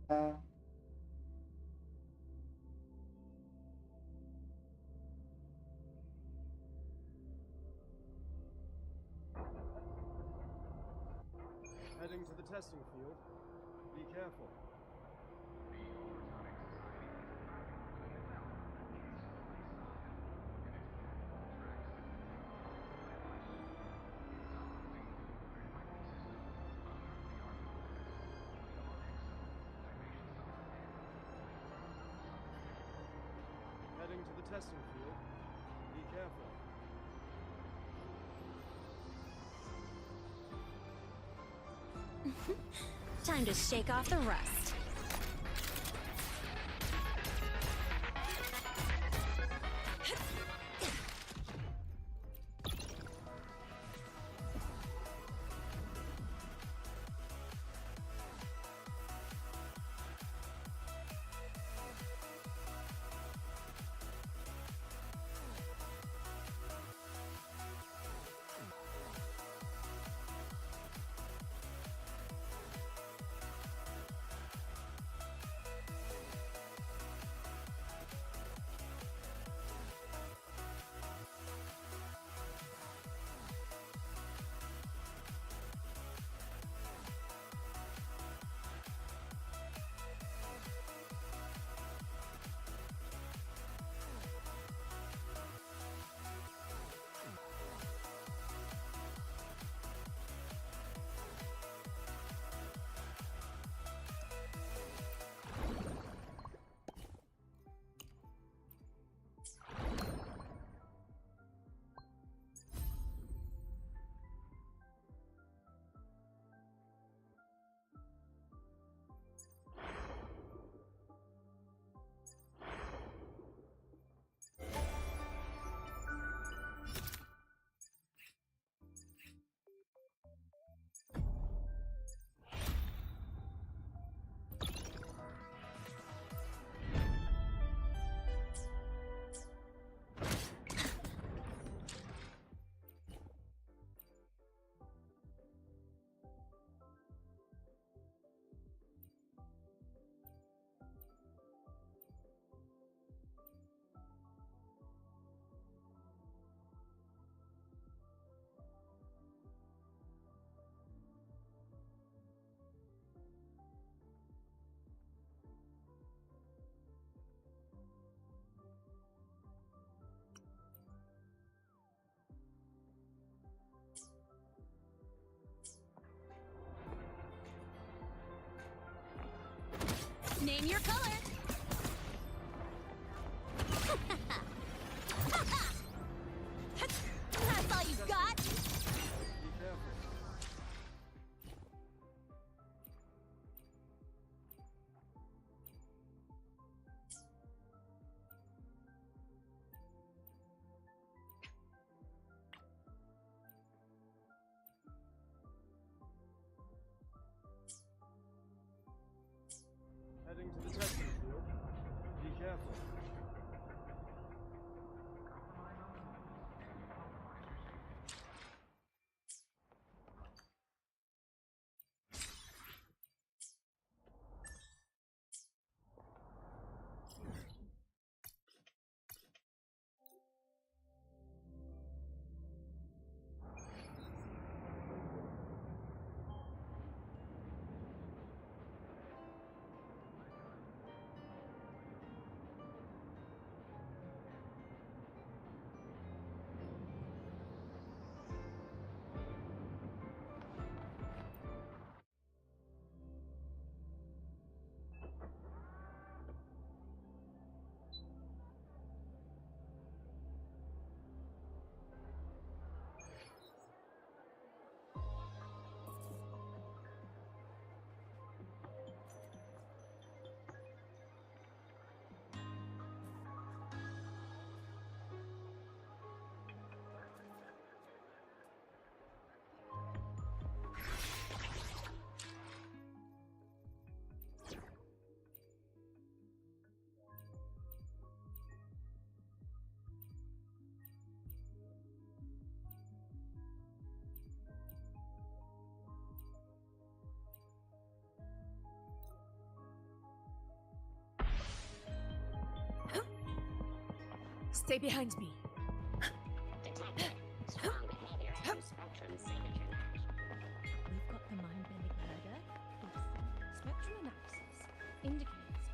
Heading to the testing field. Be careful. Heading to the testing field. Be careful. Time to shake off the rust. Name your color. That's all you got? Be careful. Heading to the testing field. Stay behind me. Detected. Strong behavior and spectrum signature match. We've got the mind-bending herder. Spectrum analysis indicates.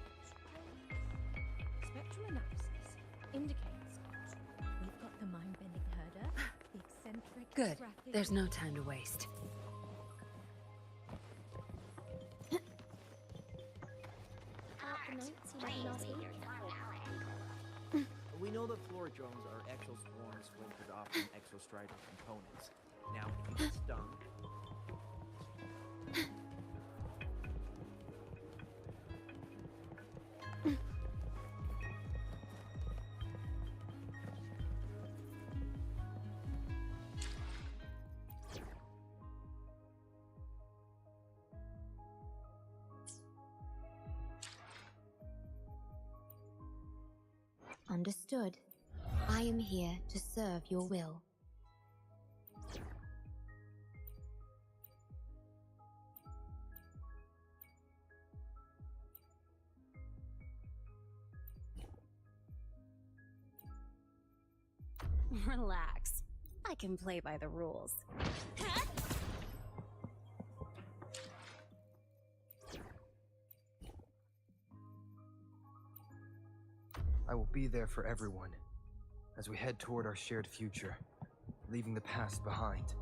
Spectrum analysis indicates. We've got the mind-bending herder. The eccentric. Good. graphic- There's no time to waste. Please leave your tongue out, Ankle. We know that floor drones are exospores splintered off from exostrider components. Now, if you get stung, Understood. I am here to serve your will. Relax. I can play by the rules. I will be there for everyone as we head toward our shared future, leaving the past behind.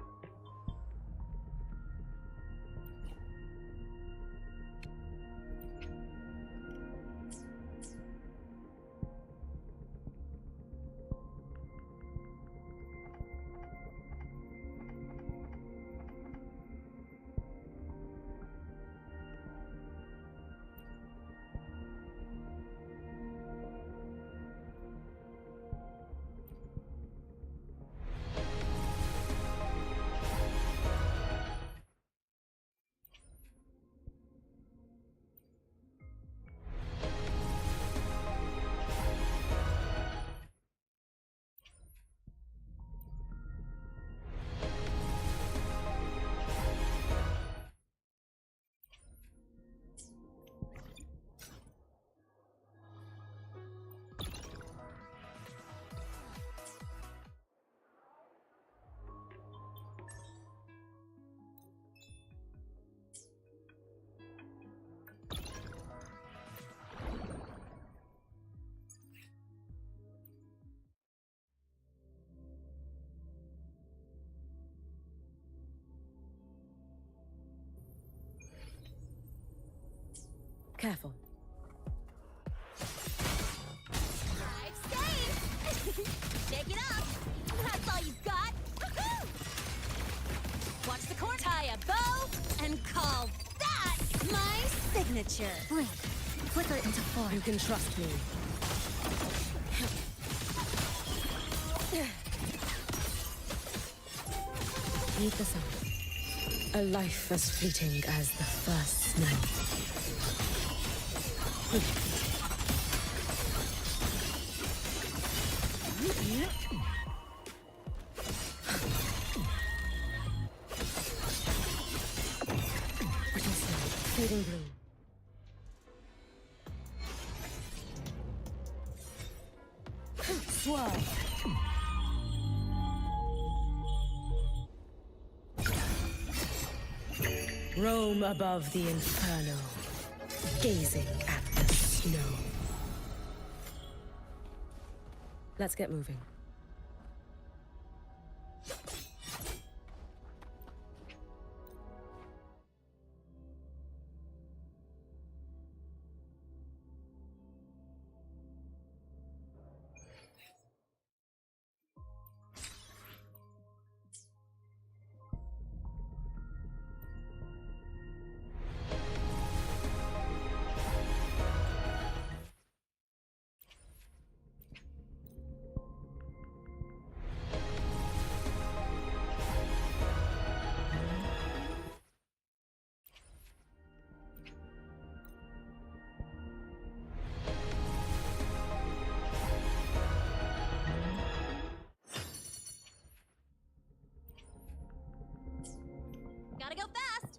Careful. I've stayed! Shake it up! That's all you've got! Woohoo! Watch the cord, tie a bow, and call that my signature! Blink. Flicker into form. You can trust me. Meet the sun. A life as fleeting as the first snow. Brittle snow, fading bloom. Swirl. Roam above the inferno, gazing at the snow. Let's get moving. Gotta go fast!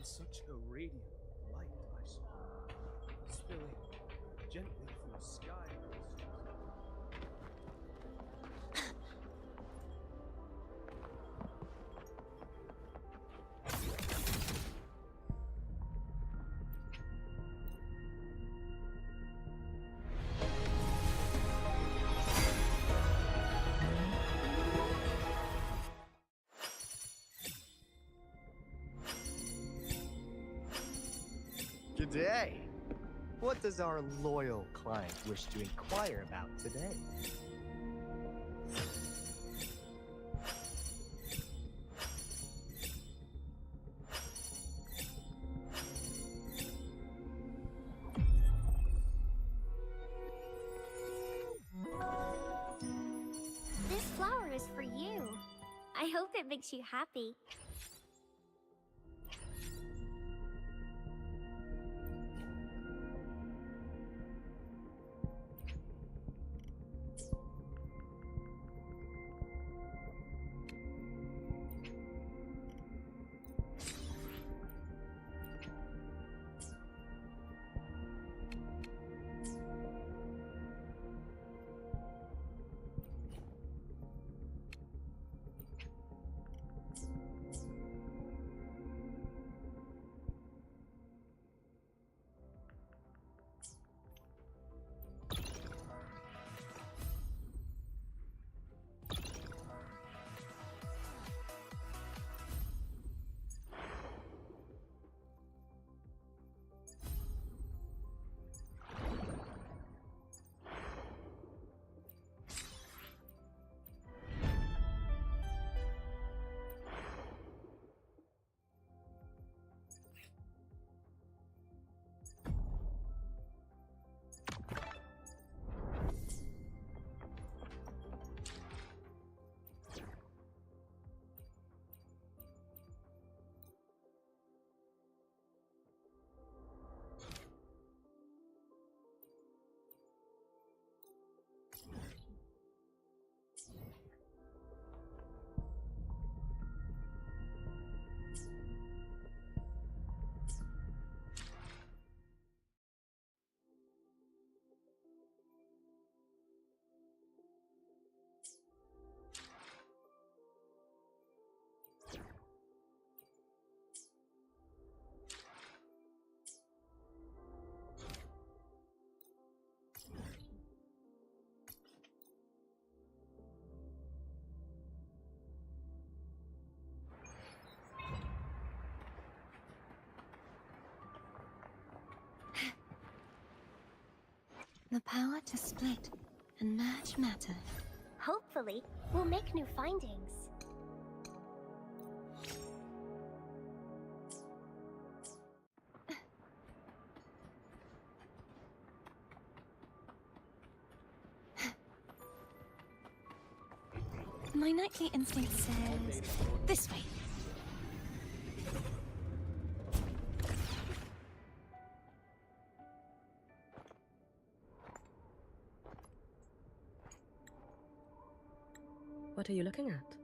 is such a radiant light I saw, spilling gently through sky. G'day! What does our loyal client wish to inquire about today? This flower is for you. I hope it makes you happy. The power to split and merge matter. Hopefully, we'll make new findings. My nightly instinct says this way. What are you looking at?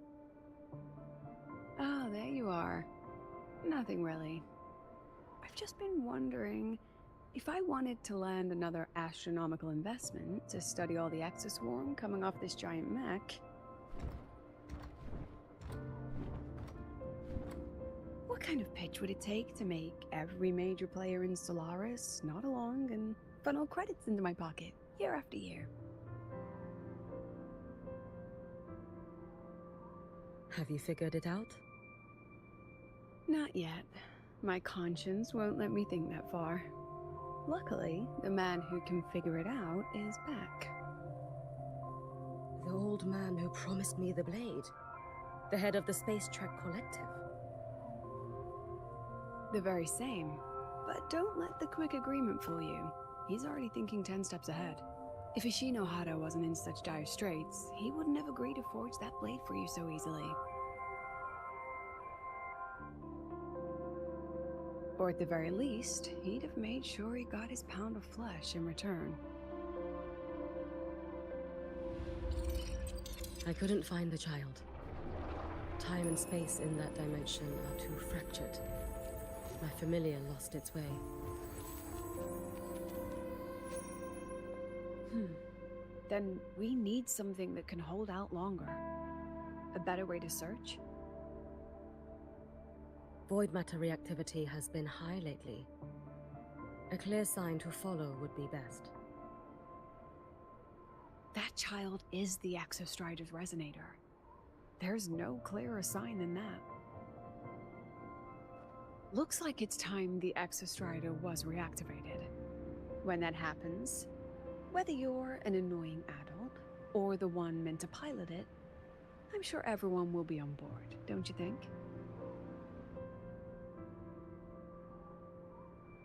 Oh, there you are. Nothing really. I've just been wondering if I wanted to land another astronomical investment to study all the exoswarm coming off this giant mech. What kind of pitch would it take to make every major player in Solaris nod along and funnel credits into my pocket year after year? Have you figured it out? Not yet. My conscience won't let me think that far. Luckily, the man who can figure it out is back. The old man who promised me the blade. The head of the Space Trek Collective. The very same. But don't let the quick agreement fool you. He's already thinking 10 steps ahead. If Ishino Hado wasn't in such dire straits, he wouldn't have agreed to forge that blade for you so easily. Or at the very least, he'd have made sure he got his pound of flesh in return. I couldn't find the child. Time and space in that dimension are too fractured. My familiar lost its way. Then we need something that can hold out longer. A better way to search? Void matter reactivity has been high lately. A clear sign to follow would be best. That child is the Exostrider's resonator. There's no clearer sign than that. Looks like it's time the Exostrider was reactivated. When that happens, whether you're an annoying adult or the one meant to pilot it, I'm sure everyone will be on board, don't you think?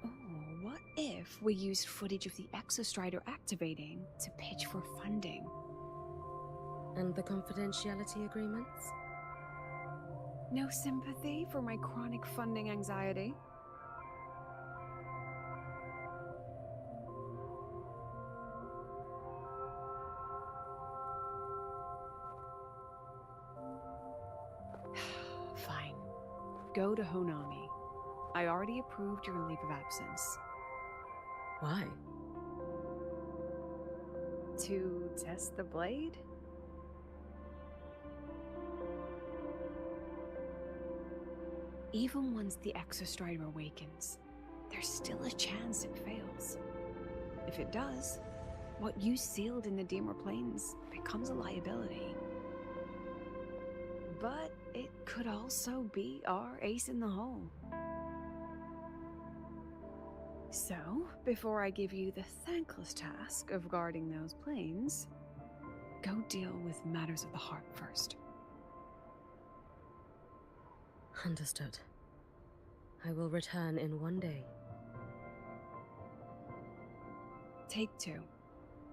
Oh, what if we used footage of the Exostrider activating to pitch for funding? And the confidentiality agreements? No sympathy for my chronic funding anxiety? Fine. Go to Honami. I already approved your leave of absence. Why? To test the blade? Even once the Exostrider awakens, there's still a chance it fails. If it does, what you sealed in the Deemer Plains becomes a liability. But it could also be our ace in the hole. So, before I give you the thankless task of guarding those planes, go deal with matters of the heart first. Understood. I will return in one day. Take 2.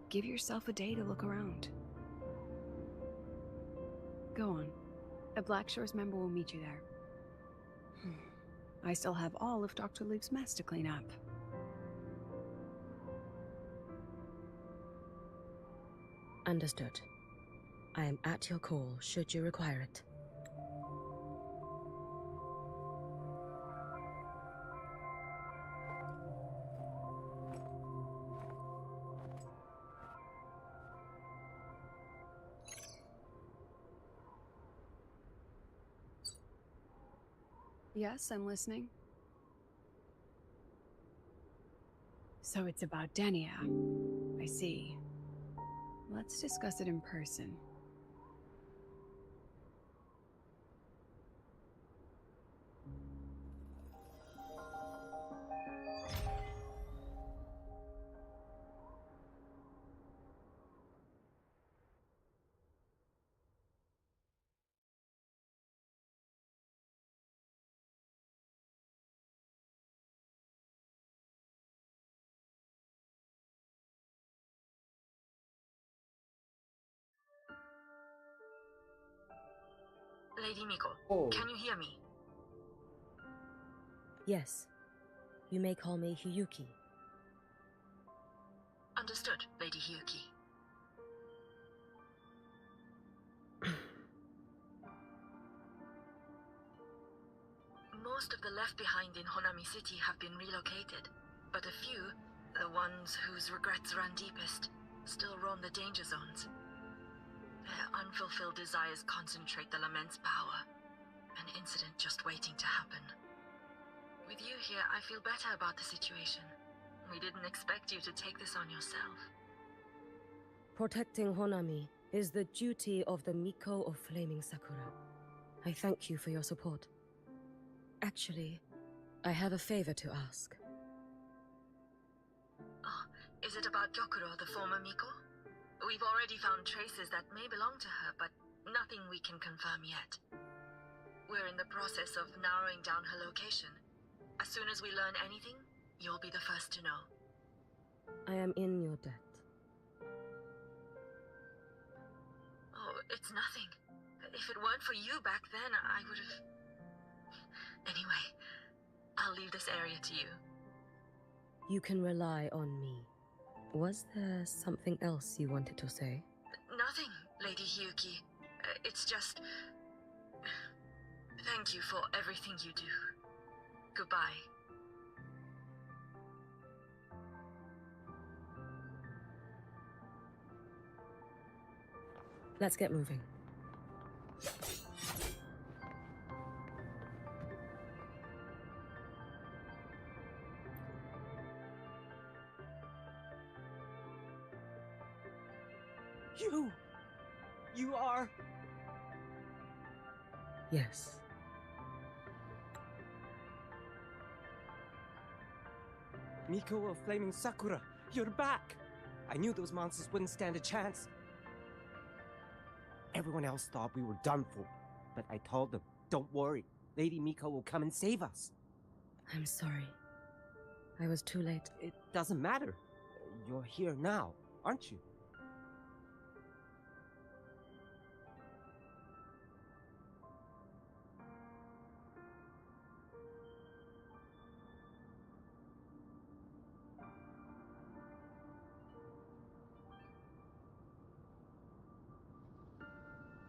Give yourself a day to look around. Go on. A Black Shores member will meet you there. I still have all of Dr. Luke's mess to clean up. Understood. I am at your call should you require it. Yes, I'm listening. So it's about Denia. I see. Let's discuss it in person. Lady Miko, can you hear me? Yes. You may call me Hiyuki. Understood, Lady Hiyuki. Most of the left behind in Honami City have been relocated, but a few, the ones whose regrets run deepest, still roam the danger zones. Their unfulfilled desires concentrate the Lament's power, an incident just waiting to happen. With you here, I feel better about the situation. We didn't expect you to take this on yourself. Protecting Honami is the duty of the Miko of Flaming Sakura. I thank you for your support. Actually, I have a favor to ask. Oh, is it about Gyokuro, the former Miko? We've already found traces that may belong to her, but nothing we can confirm yet. We're in the process of narrowing down her location. As soon as we learn anything, you'll be the first to know. I am in your debt. Oh, it's nothing. If it weren't for you back then, I would have... Anyway, I'll leave this area to you. You can rely on me. Was there something else you wanted to say? Nothing, Lady Hiyuki. It's just... Thank you for everything you do. Goodbye. Let's get moving. You are... Yes. Miko of Flaming Sakura, you're back! I knew those monsters wouldn't stand a chance. Everyone else thought we were done for, but I told them, don't worry, Lady Miko will come and save us. I'm sorry. I was too late. It doesn't matter. You're here now, aren't you?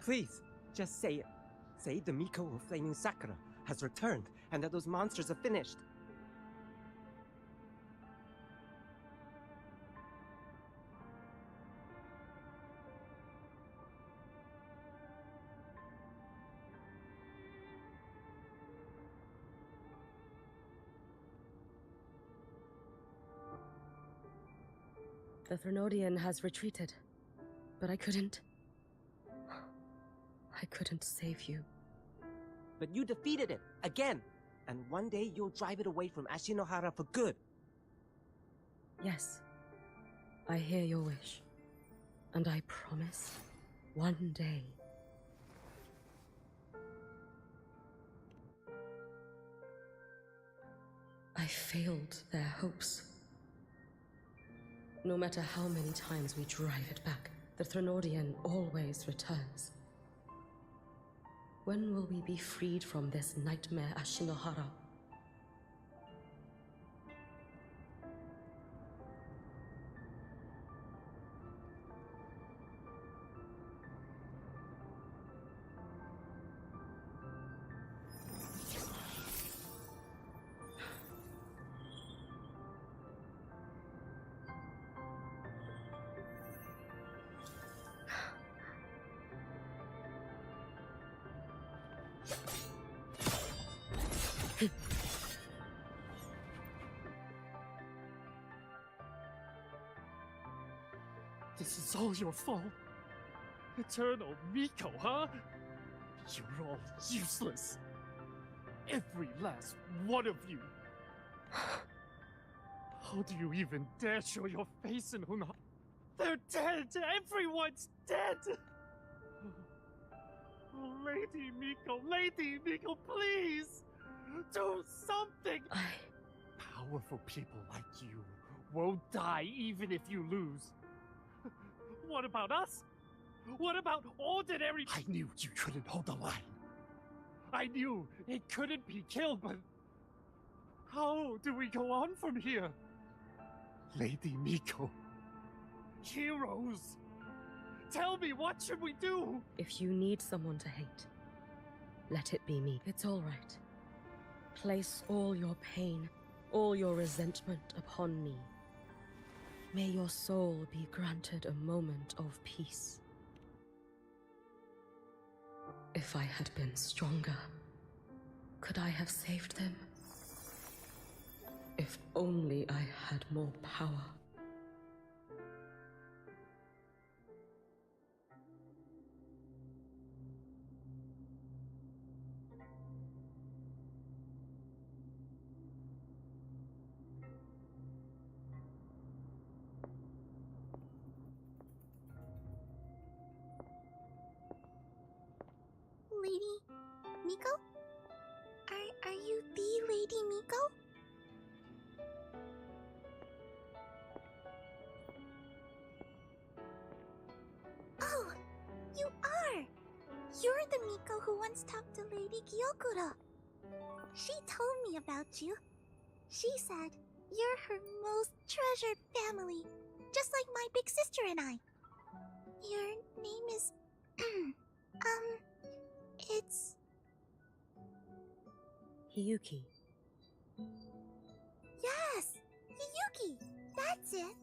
Please, just say it. Say the Miko of Flaming Sakura has returned and that those monsters are finished. The Thrnodian has retreated, but I couldn't save you. But you defeated it, again! And one day you'll drive it away from Ashinohara for good. Yes, I hear your wish. And I promise, one day... I failed their hopes. No matter how many times we drive it back, the Thrnodian always returns. When will we be freed from this nightmare Ashinohara? This is all your fault. Eternal Miko, huh? You're all useless. Every last one of you. How do you even dare show your face in Huna? They're dead! Everyone's dead! Oh, Lady Miko, please! Do something! Powerful people like you won't die even if you lose. What about us? What about ordinary... I knew you couldn't hold the line. I knew it couldn't be killed, but... how do we go on from here? Lady Miko. Heroes. Tell me, what should we do? If you need someone to hate, let it be me. It's all right. Place all your pain, all your resentment upon me. May your soul be granted a moment of peace. If I had been stronger, could I have saved them? If only I had more power. Lady Miko? Are you the Lady Miko? Oh, you are! You're the Miko who once talked to Lady Gyokuro. She told me about you. She said you're her most treasured family, just like my big sister and I. Your name is... it's... Hiyuki. that's it.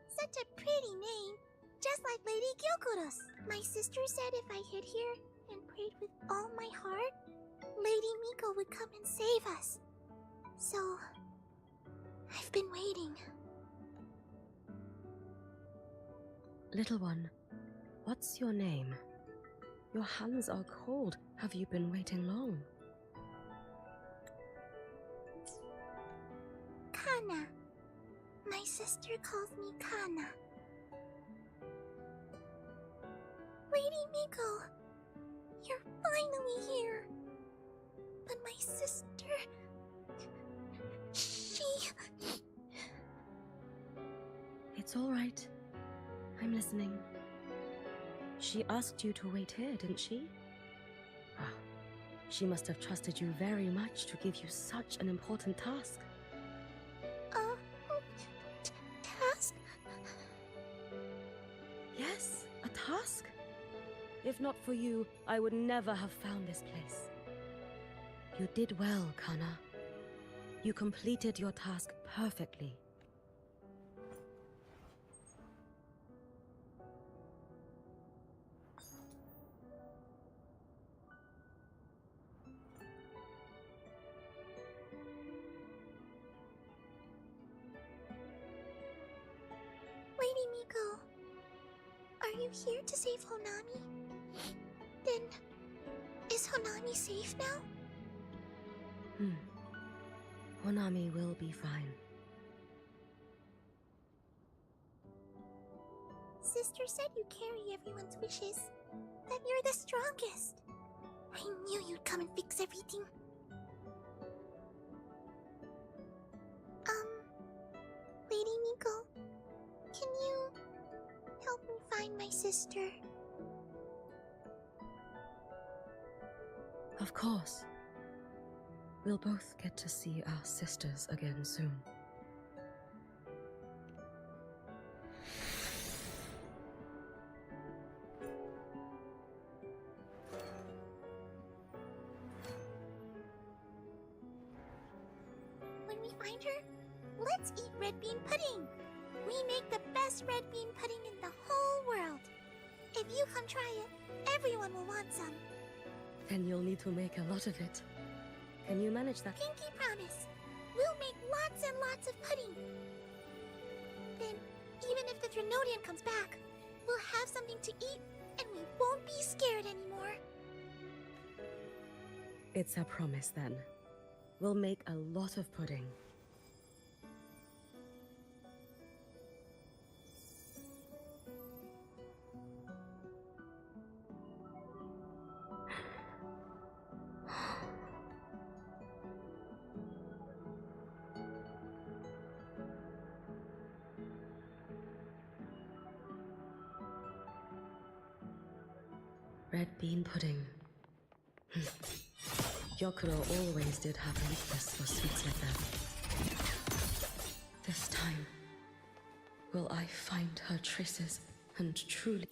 Such a pretty name. Just like Lady Gyokura's. My sister said if I hid here and prayed with all my heart, Lady Miko would come and save us. So, I've been waiting. Little one, what's your name? Your hands are cold. Have you been waiting long? Kana. My sister calls me Kana. Lady Miko, you're finally here. But my sister... she... It's all right. I'm listening. She asked you to wait here, didn't she? Ah, she must have trusted you very much to give you such an important task. Task? Yes, a task. If not for you, I would never have found this place. You did well, Kana. You completed your task perfectly. Lady Miko, are you here to save Honami? Then, is Honami safe now? Honami will be fine. Sister said you carry everyone's wishes. That you're the strongest. I knew you'd come and fix everything. Lady Miko, can you help me find my sister? Of course. We'll both get to see our sisters again soon. When we find her, let's eat red bean pudding. We make the best red bean pudding in the whole world. If you come try it, everyone will want some. Then you'll need to make a lot of it. Can you manage that? Pinky promise. We'll make lots and lots of pudding. Then, even if the Drenodian comes back, we'll have something to eat and we won't be scared anymore. It's a promise then. We'll make a lot of pudding. Red bean pudding. Gyokuro always did have a weakness for sweets like that. This time, will I find her traces and truly...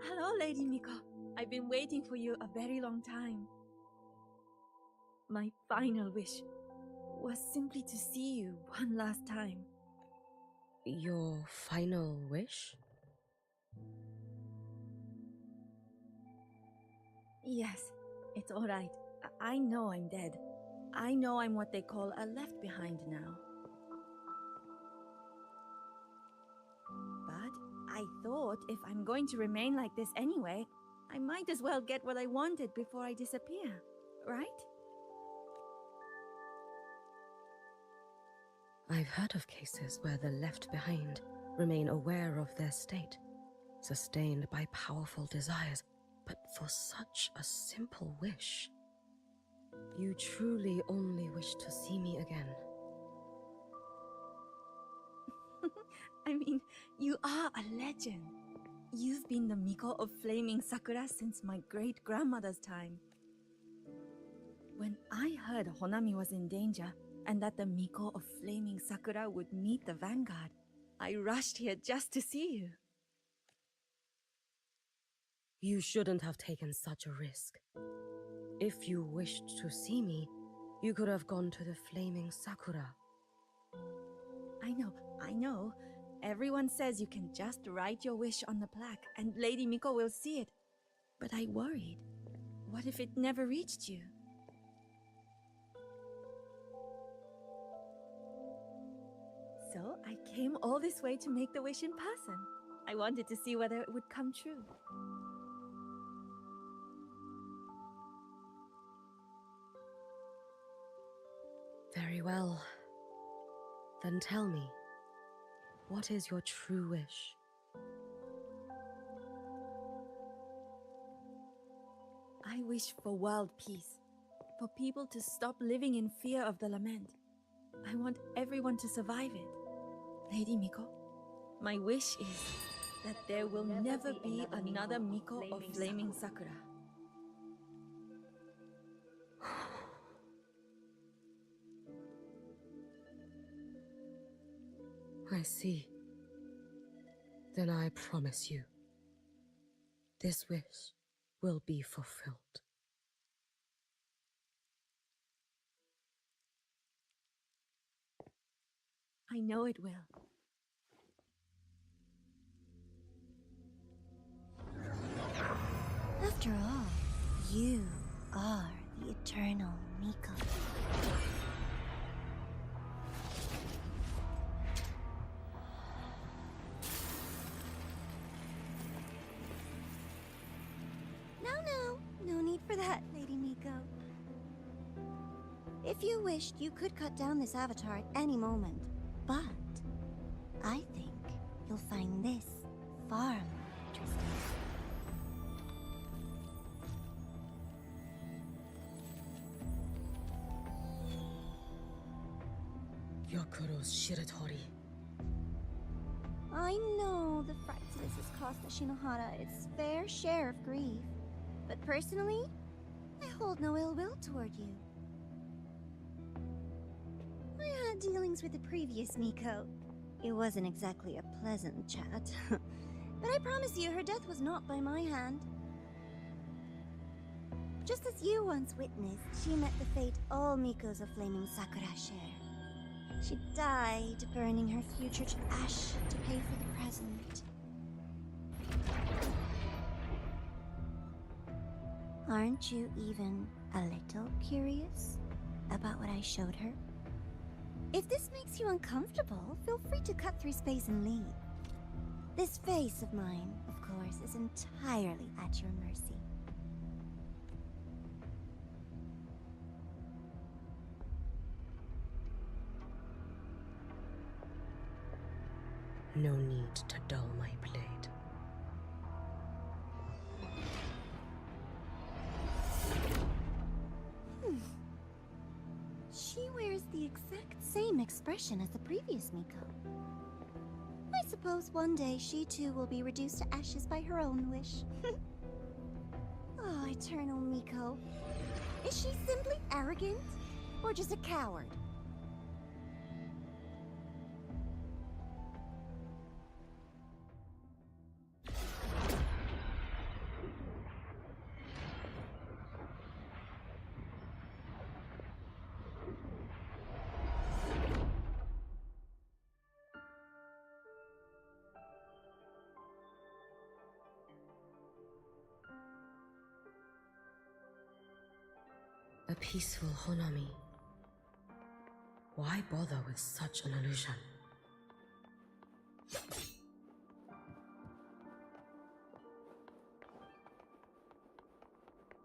Hello, Lady Miko. I've been waiting for you a very long time. My final wish was simply to see you one last time. Your final wish? Yes, it's alright. I know I'm dead. I know I'm what they call a left behind now. But I thought if I'm going to remain like this anyway, I might as well get what I wanted before I disappear, right? I've heard of cases where the left behind remain aware of their state, sustained by powerful desires, but for such a simple wish. You truly only wish to see me again. I mean, you are a legend. You've been the Miko of Flaming Sakura since my great-grandmother's time. When I heard Honami was in danger, and that the Miko of Flaming Sakura would meet the Vanguard, I rushed here just to see you. You shouldn't have taken such a risk. If you wished to see me, you could have gone to the Flaming Sakura. I know. Everyone says you can just write your wish on the plaque and Lady Miko will see it. But I worried. What if it never reached you? So I came all this way to make the wish in person. I wanted to see whether it would come true. Very well. Then tell me, what is your true wish? I wish for world peace, for people to stop living in fear of the lament. I want everyone to survive it. Lady Miko, my wish is that there will never be another Miko of Flaming Sakura. I see. Then I promise you, this wish will be fulfilled. I know it will. After all, you are the eternal Miko. No need for that, Lady Miko. If you wished, you could cut down this avatar at any moment. But I think you'll find this far more interesting. Yokuro's Shiratori. I know the Fraxidus has cost the Shinohara its fair share of grief. But personally, I hold no ill will toward you. I had dealings with the previous Miko. It wasn't exactly a pleasant chat. But I promise you, her death was not by my hand. Just as you once witnessed, she met the fate all Mikos of Flaming Sakura share. She died, burning her future to ash to pay for the present. Aren't you even a little curious about what I showed her? If this makes you uncomfortable, feel free to cut through space and leave. This face of mine, of course, is entirely at your mercy. No need to dull my blade. She wears the exact same expression as the previous Miko. I suppose one day she too will be reduced to ashes by her own wish. Oh, eternal Miko. Is she simply arrogant? Or just a coward? A peaceful Honami. Why bother with such an illusion?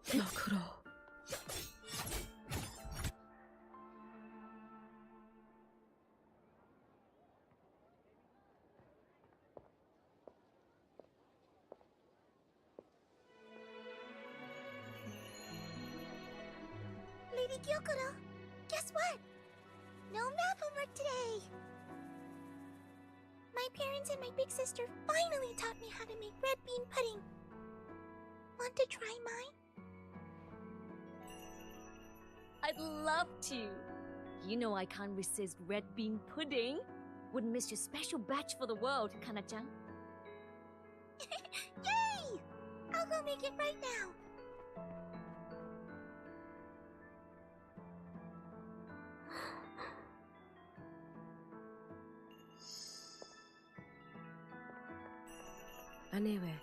Yokuro. Lady Gyokuro, guess what? No math homework today! My parents and my big sister finally taught me how to make red bean pudding. Want to try mine? I'd love to. You know I can't resist red bean pudding. Wouldn't miss your special batch for the world, Kana-chan. Yay! I'll go make it right now. Anyway,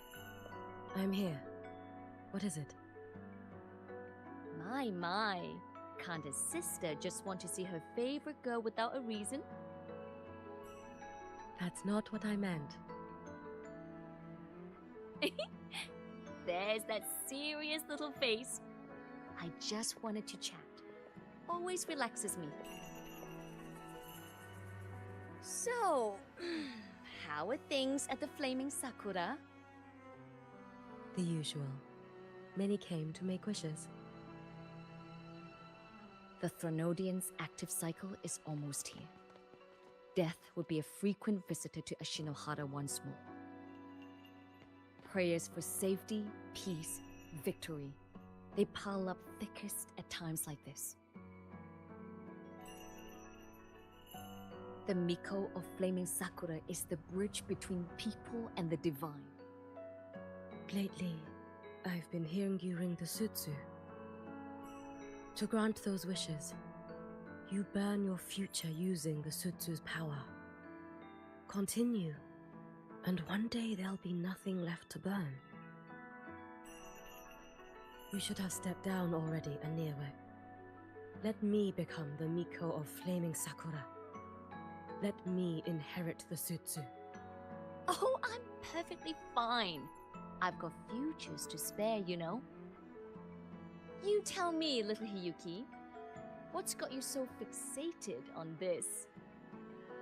I'm here. What is it? My. Can't a sister just want to see her favorite girl without a reason? That's not what I meant. There's that serious little face. I just wanted to chat. Always relaxes me. So, how are things at the Flaming Sakura? The usual. Many came to make wishes. The Thronodian's active cycle is almost here. Death will be a frequent visitor to Ashinohara once more. Prayers for safety, peace, victory. They pile up thickest at times like this. The Miko of Flaming Sakura is the bridge between people and the divine. Lately, I've been hearing you ring the Sutsu. To grant those wishes, you burn your future using the Sutsu's power. Continue, and one day there'll be nothing left to burn. You should have stepped down already, Aniwe. Let me become the Miko of Flaming Sakura. Let me inherit the Sutsu. Oh, I'm perfectly fine. I've got futures to spare, you know. You tell me, little Hiyuki, what's got you so fixated on this?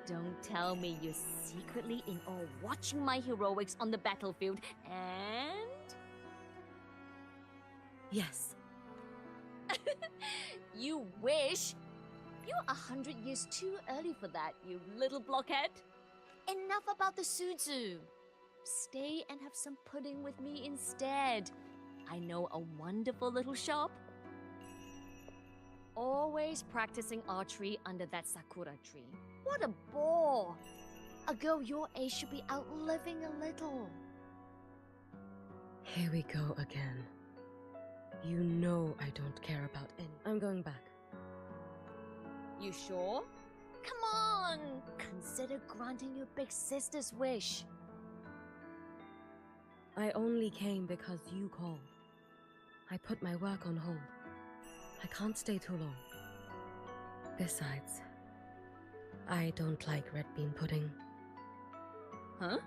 Don't tell me you're secretly in awe watching my heroics on the battlefield and... Yes. You wish? You're 100 years too early for that, you little blockhead. Enough about the Sutsu. Stay and have some pudding with me instead. I know a wonderful little shop. Always practicing archery under that sakura tree. What a bore! A girl your age should be out living a little. Here we go again. You know I don't care about any. I'm going back. You sure? Come on! Consider granting your big sister's wish. I only came because you called. I put my work on hold. I can't stay too long. Besides, I don't like red bean pudding. Huh?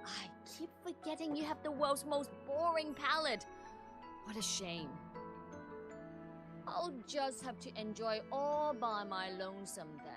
I keep forgetting you have the world's most boring palate. What a shame. I'll just have to enjoy all by my lonesome then.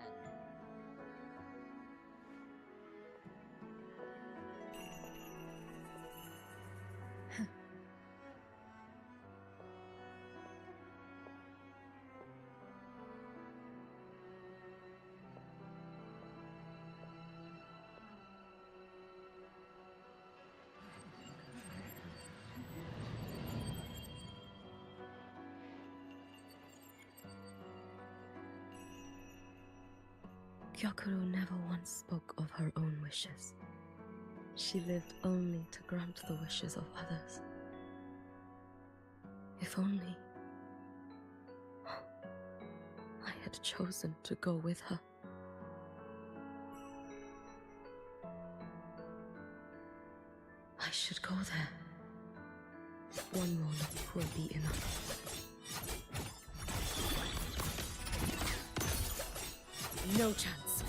Gyokuro never once spoke of her own wishes. She lived only to grant the wishes of others. If only I had chosen to go with her. I should go there. One more look will be enough. No chance.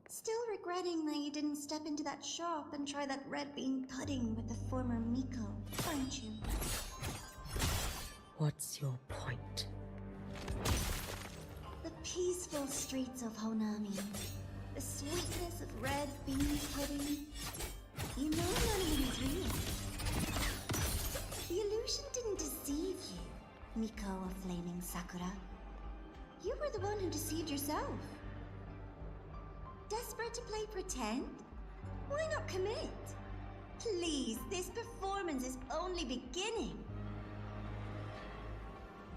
Still regretting that you didn't step into that shop and try that red bean pudding with the former Miko, aren't you? What's your point? The peaceful streets of Honami, the sweetness of red bean pudding. You know none of it is real. The illusion didn't deceive you, Miko of Flaming Sakura. You were the one who deceived yourself. Desperate to play pretend? Why not commit? Please, this performance is only beginning.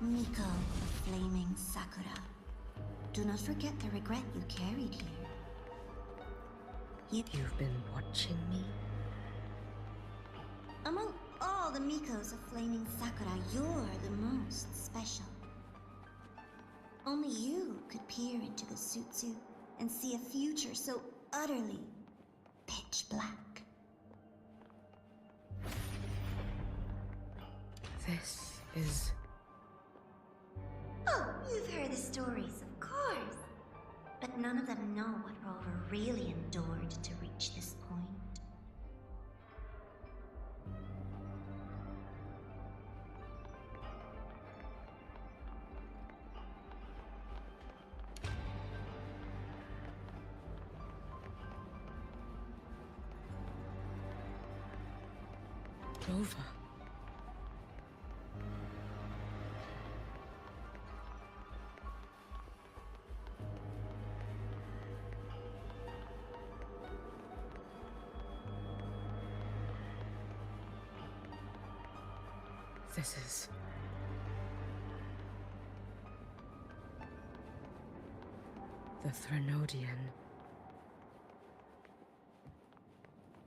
Miko, the flaming Sakura. Do not forget the regret you carried here. You've been watching me? Among all the Mikos of Flaming Sakura, you're the most special. Only you could peer into the Sutsu and see a future so utterly pitch black. This is... Oh, you've heard the stories, of course. But none of them know what Rover really endured to reach this point. Rover. This is... the Threnodian.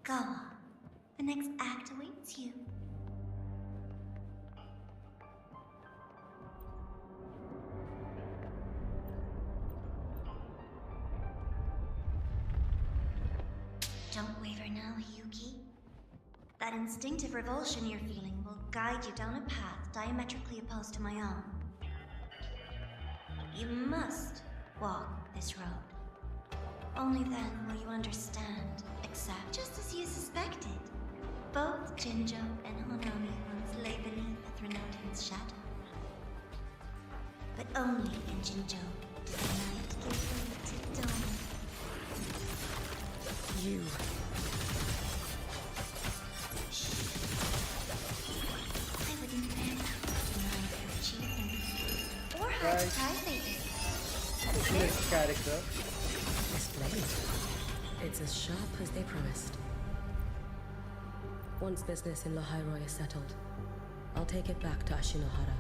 Go on. The next act awaits you. Don't waver now, Hiyuki. That instinctive revulsion you're feeling will guide you down a path diametrically opposed to my own. You must walk this road. Only then will you understand, accept, just as you suspected. Both Jinjo and Honami once lay beneath the Threnodian's shadow. But only in Jinjo did the night give way to dawn. You... I wouldn't dare deny their achievements, or how Guys, tired they did. this next character. This blade. It's as sharp as they promised. Once business in Lahairoi is settled, I'll take it back to Ashinohara.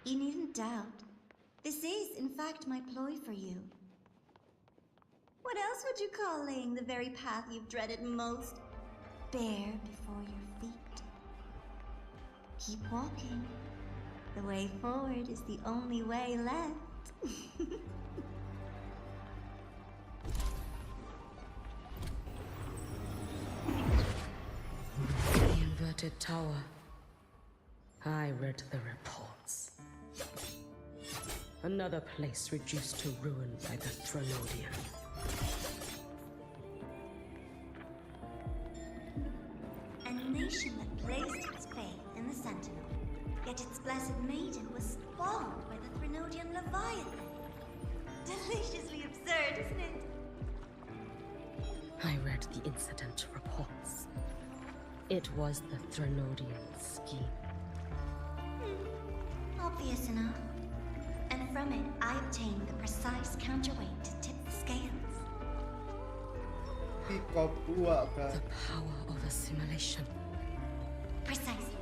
You needn't doubt. This is, in fact, my ploy for you. What else would you call laying the very path you've dreaded most bare before your feet? Keep walking. The way forward is the only way left. The inverted tower. I read the reports. Another place reduced to ruin by the Threnodian. A nation that placed its faith in the Sentinel, yet its blessed maiden was spawned by the Threnodian Leviathan. Deliciously absurd, isn't it? I read the incident reports. It was the Threnodian scheme. Obvious enough. And from it, I obtained the precise counterweight to tip the scales. The power of assimilation. Precisely.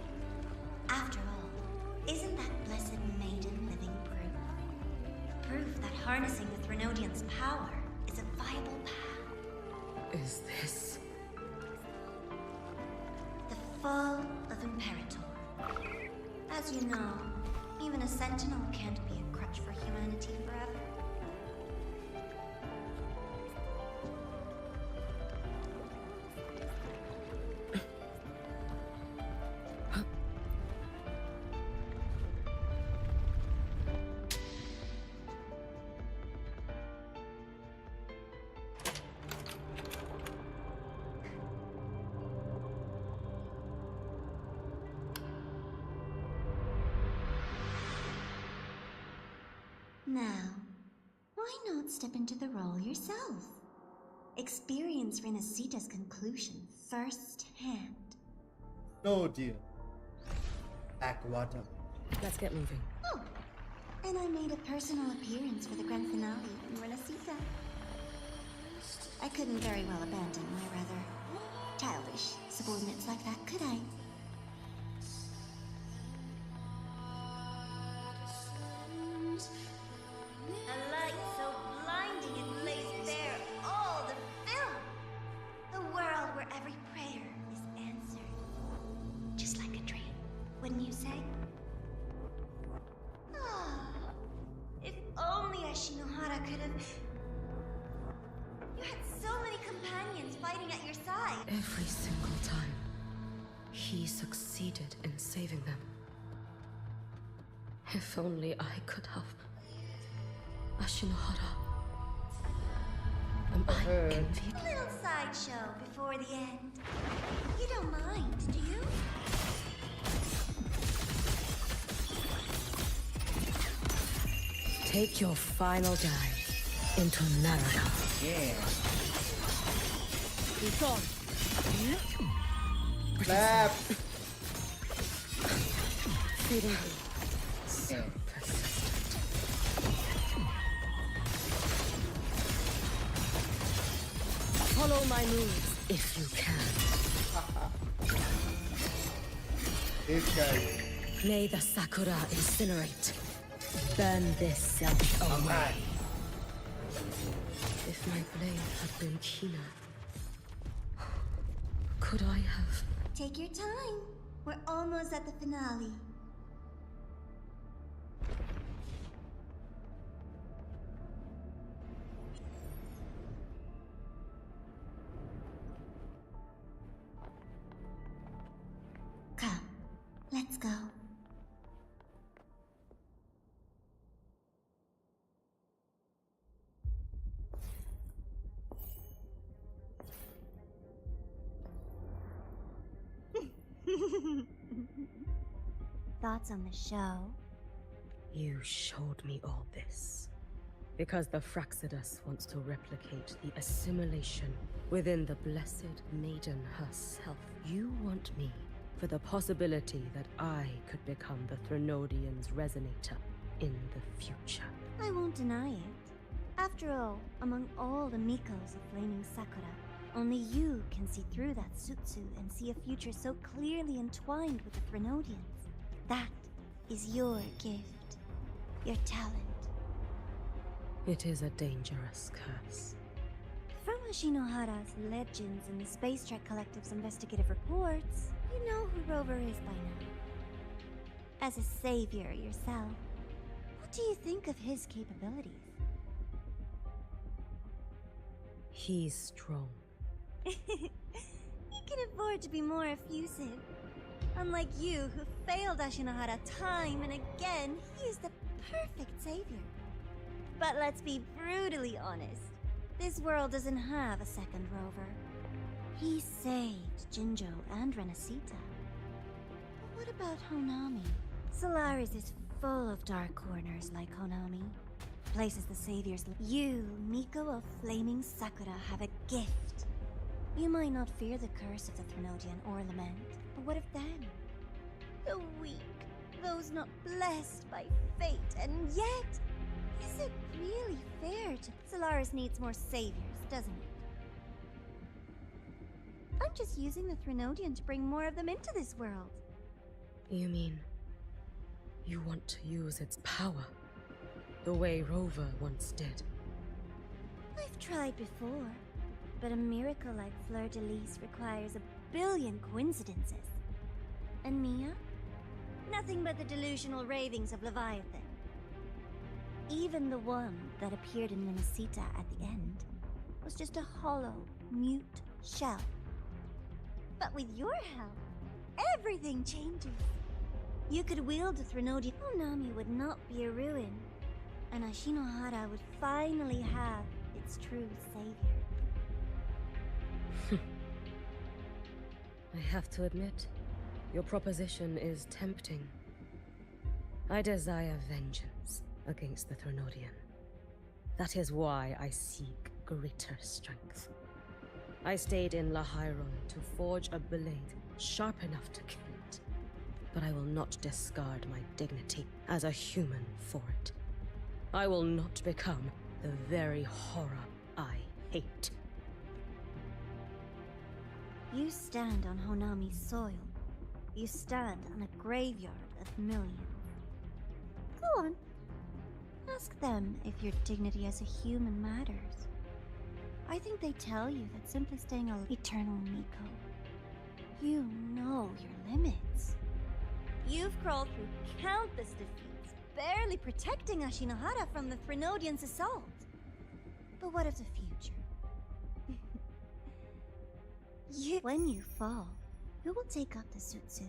After all, isn't that blessed maiden living proof? Proof that harnessing the Threnodian's power is a viable path. Is this... the fall of Imperator. As you know, even a sentinel can't be a crutch for humanity forever. Why not step into the role yourself? Experience Renacita's conclusion firsthand. No deal. Backwater. Let's get moving. Oh, and I made a personal appearance for the grand finale in Renacita. I couldn't very well abandon my rather childish subordinates like that, could I? A light so blinding it lays bare all the film. The world where every prayer is answered. Just like a dream, wouldn't you say? Ah, if only Ashinohara could have... You had so many companions fighting at your side. Every single time, he succeeded in saving them. If only I could have. Ashinohara. Am I envied? Little sideshow before the end. You don't mind, do you? Take your final dive into Naraka. Yeah. It's on. Clap. Feeding me. Yeah. Follow my moves if you can. This guy. May the Sakura incinerate. Burn this self away. If my blade had been keener, could I have... Take your time. We're almost at the finale. Come, let's go. Thoughts on the show? You showed me all this. Because the Fraxidus wants to replicate the assimilation within the Blessed Maiden herself. You want me for the possibility that I could become the Threnodian's resonator in the future. I won't deny it. After all, among all the Mikos of Flaming Sakura, only you can see through that Sutsu and see a future so clearly entwined with the Threnodians. That is your gift. Your talent. It is a dangerous curse. From Ashinohara's legends and the Space Trek Collective's investigative reports, you know who Rover is by now. As a savior yourself, what do you think of his capabilities? He's strong. He can afford to be more effusive. Unlike you, who failed Ashinohara time and again, he is the perfect savior. But let's be brutally honest. This world doesn't have a second Rover. He saved Jinjo and Renacita. But what about Honami? Solaris is full of dark corners like Honami. Places the saviors live. You, Miko of Flaming Sakura, have a gift. You might not fear the curse of the Threnodian or lament, but what of them? The weak, those not blessed by fate, and yet, is it really fair to... Solaris needs more saviors, doesn't it? I'm just using the Threnodian to bring more of them into this world. You mean, you want to use its power, the way Rover once did? I've tried before, but a miracle like Fleur-de-Lis requires a billion coincidences. And Mia? Nothing but the delusional ravings of Leviathan. Even the one that appeared in Renacita at the end was just a hollow, mute shell. But with your help, everything changes. You could wield the Threnodian. Honami would not be a ruin, and Ashinohara would finally have its true savior. I have to admit, your proposition is tempting. I desire vengeance against the Threnodian. That is why I seek greater strength. I stayed in Lahairon to forge a blade sharp enough to kill it. But I will not discard my dignity as a human for it. I will not become the very horror I hate. You stand on Honami's soil. You stand on a graveyard of millions. Go on. Ask them if your dignity as a human matters. I think they tell you that simply staying an eternal Miko. You know your limits. You've crawled through countless defeats, barely protecting Ashinohara from the Threnodians' assault. But what of the future? When you fall, who will take up the Sutsu?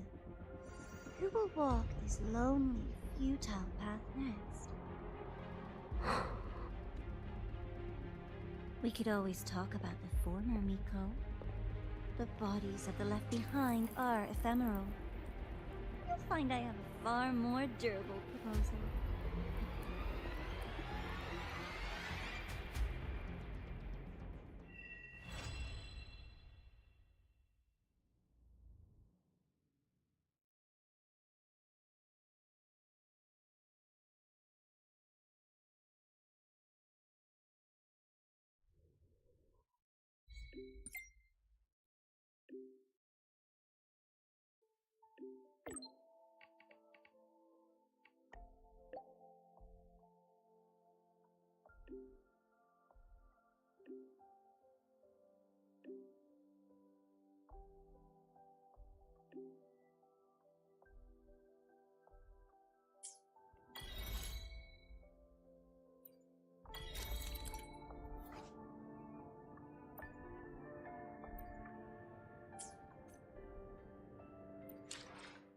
Who will walk this lonely, futile path next? We could always talk about the former Miko. The bodies of the left behind are ephemeral. You'll find I have a far more durable proposal.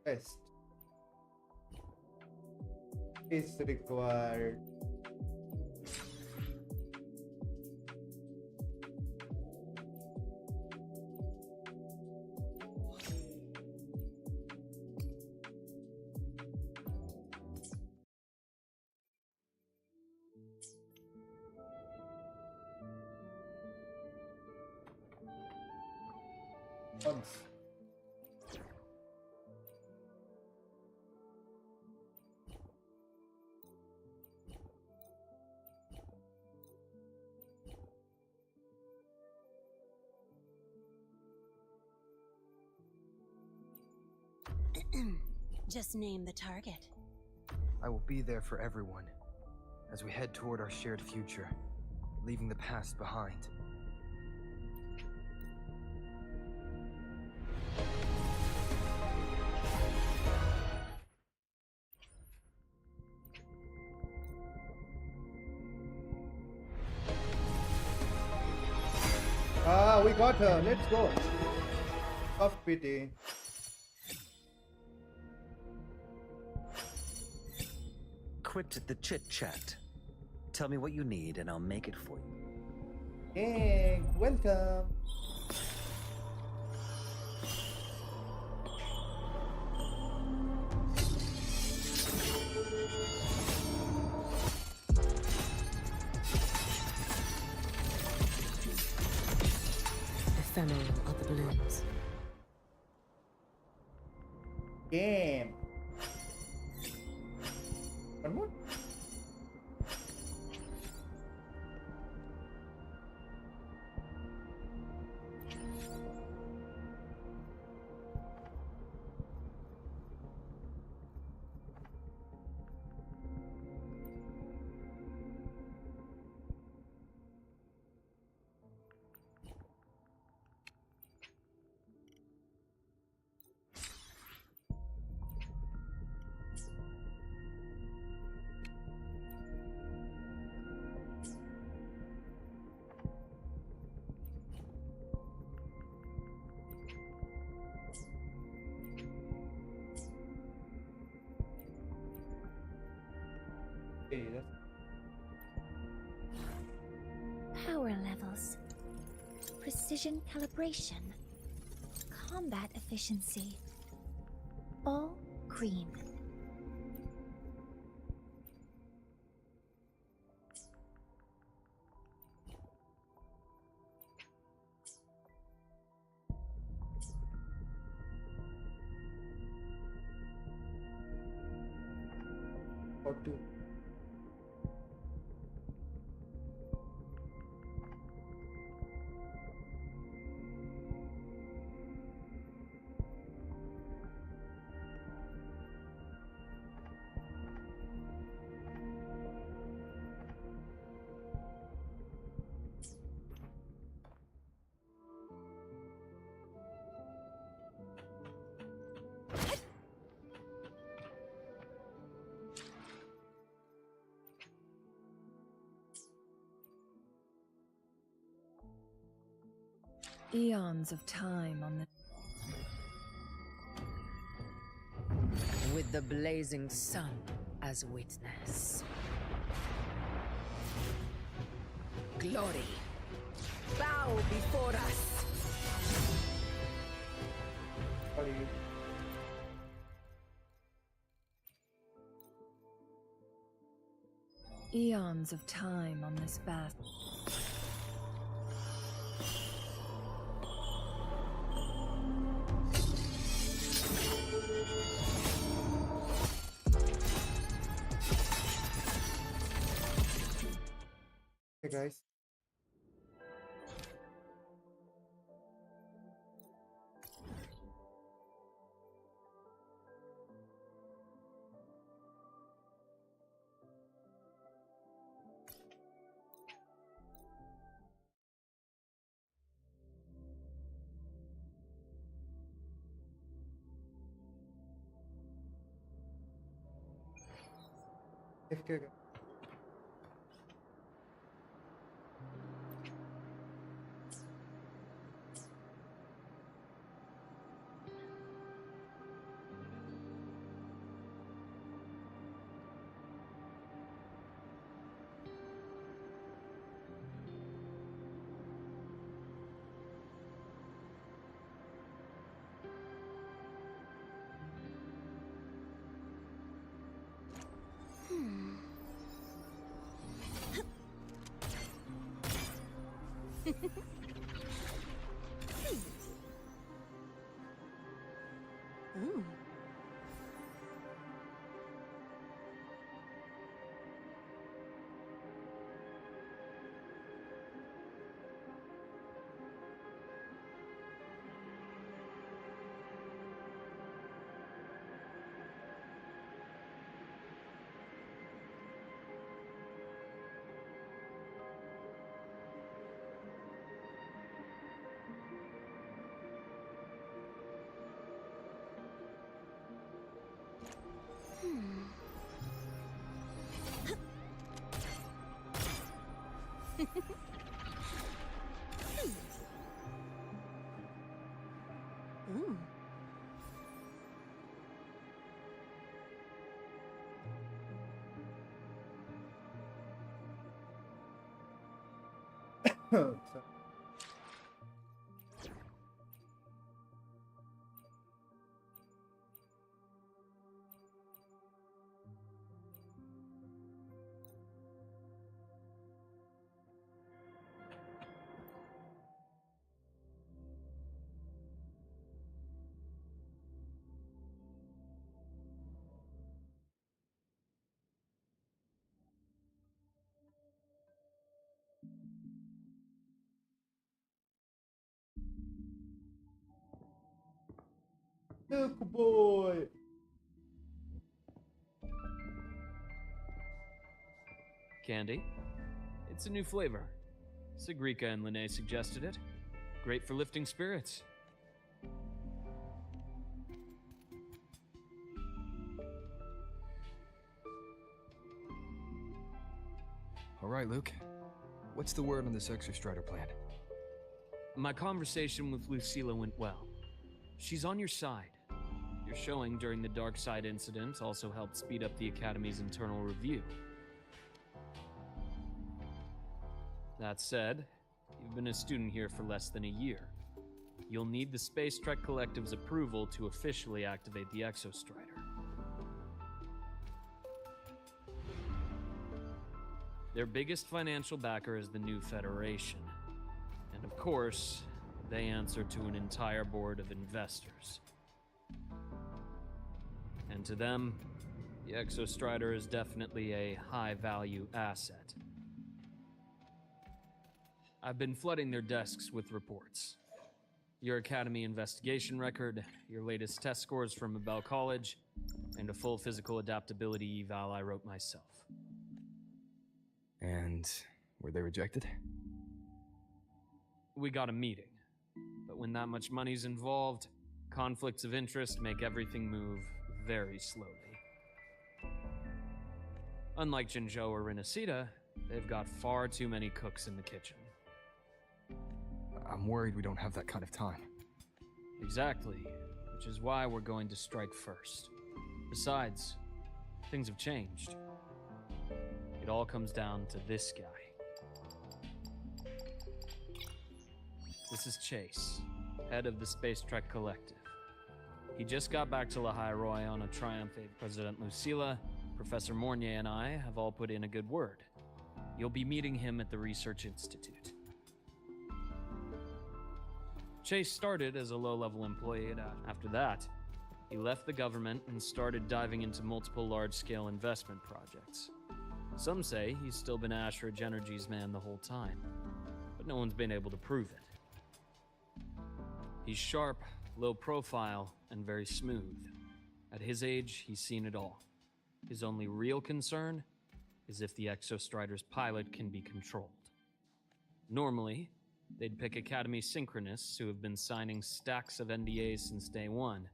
Quest is required. Once. Just name the target. I will be there for everyone as we head toward our shared future, leaving the past behind. Ah, we got her. Let's go. Tough pity. Quit the chit-chat. Tell me what you need and I'll make it for you. Hey, welcome. Ephemeral are the blooms. Game. One more. Power levels, precision calibration, combat efficiency, all green. Or two. Eons of time on the... With the blazing sun as witness. Glory, bow before us. Eons of time on this path. Hey guys. FK guys. Ooh. Ooh. So, Milk boy. Candy? It's a new flavor. Sigrika and Lene suggested it. Great for lifting spirits. All right, Luke. What's the word on this Exostrider plan? My conversation with Lucilla went well. She's on your side. Your showing during the Dark Side incident also helped speed up the Academy's internal review. That said, you've been a student here for less than a year. You'll need the Space Trek Collective's approval to officially activate the Exostrider. Their biggest financial backer is the new Federation. And of course, they answer to an entire board of investors. And to them, The Exostrider is definitely a high-value asset. I've been flooding their desks with reports. Your Academy investigation record, your latest test scores from Abel College, and a full physical adaptability eval I wrote myself. And were they rejected? We got a meeting, but when that much money's involved, conflicts of interest make everything move very slowly. Unlike Jinzhou or Rinasida, they've got far too many cooks in the kitchen. I'm worried we don't have that kind of time. Exactly, which is why we're going to strike first. Besides, things have changed. It all comes down to this guy. This is Chase, head of the Space Trek Collective. He just got back to Lahai Roy on a triumph. President Lucilla, Professor Mornier, and I have all put in a good word. You'll be meeting him at the Research Institute. Chase started as a low-level employee at Ash. After that, he left the government and started diving into multiple large-scale investment projects. Some say he's still been Ashridge Energy's man the whole time, but no one's been able to prove it. He's sharp, low profile, and very smooth. At his age, he's seen it all. His only real concern is if the Exostrider's pilot can be controlled. Normally, they'd pick Academy synchronists who have been signing stacks of NDAs since day one.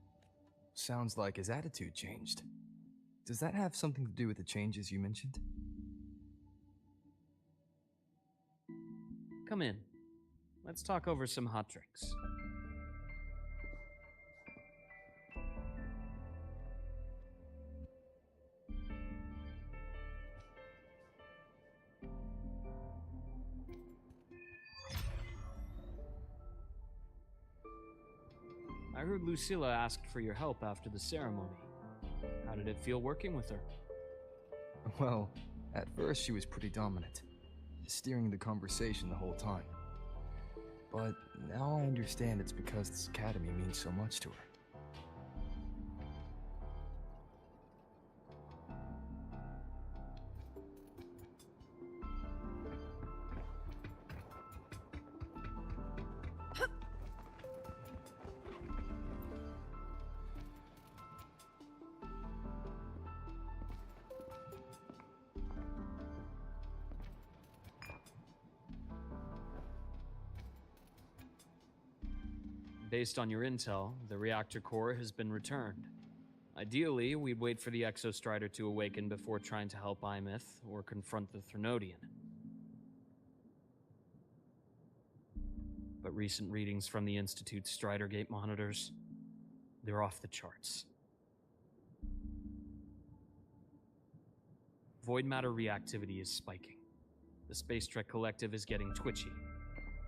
Sounds like his attitude changed. Does that have something to do with the changes you mentioned? Come in. Let's talk over some hot drinks. I heard Lucilla asked for your help after the ceremony. How did it feel working with her? Well, at first she was pretty dominant, steering the conversation the whole time. But now I understand it's because this academy means so much to her. Based on your intel, the reactor core has been returned. Ideally, we'd wait for the Exostrider to awaken before trying to help Imith or confront the Threnodian. But recent readings from the Institute's Strider Gate monitors, they're off the charts. Void matter reactivity is spiking. The Space Trek Collective is getting twitchy.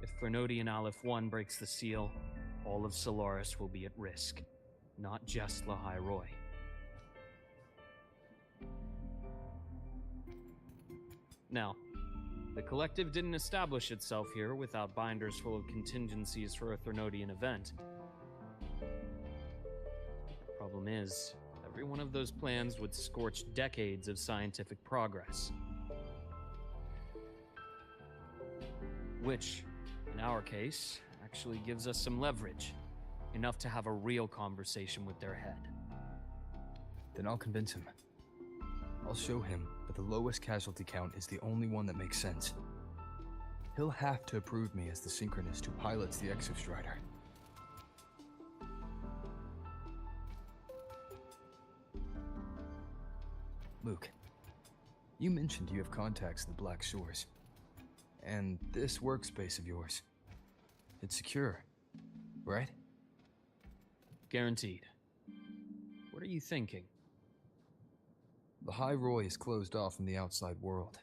If Threnodian Aleph 1 breaks the seal, all of Solaris will be at risk, not just Lahai Roy. Now, the Collective didn't establish itself here without binders full of contingencies for a Threnodian event. Problem is, every one of those plans would scorch decades of scientific progress. Which, in our case, actually gives us some leverage. Enough to have a real conversation with their head. Then I'll convince him. I'll show him that the lowest casualty count is the only one that makes sense. He'll have to approve me as the synchronist who pilots the Exostrider. Luke, you mentioned you have contacts in the Black Shores. And this workspace of yours, it's secure, right? Guaranteed. What are you thinking? Lahai Roy is closed off from the outside world.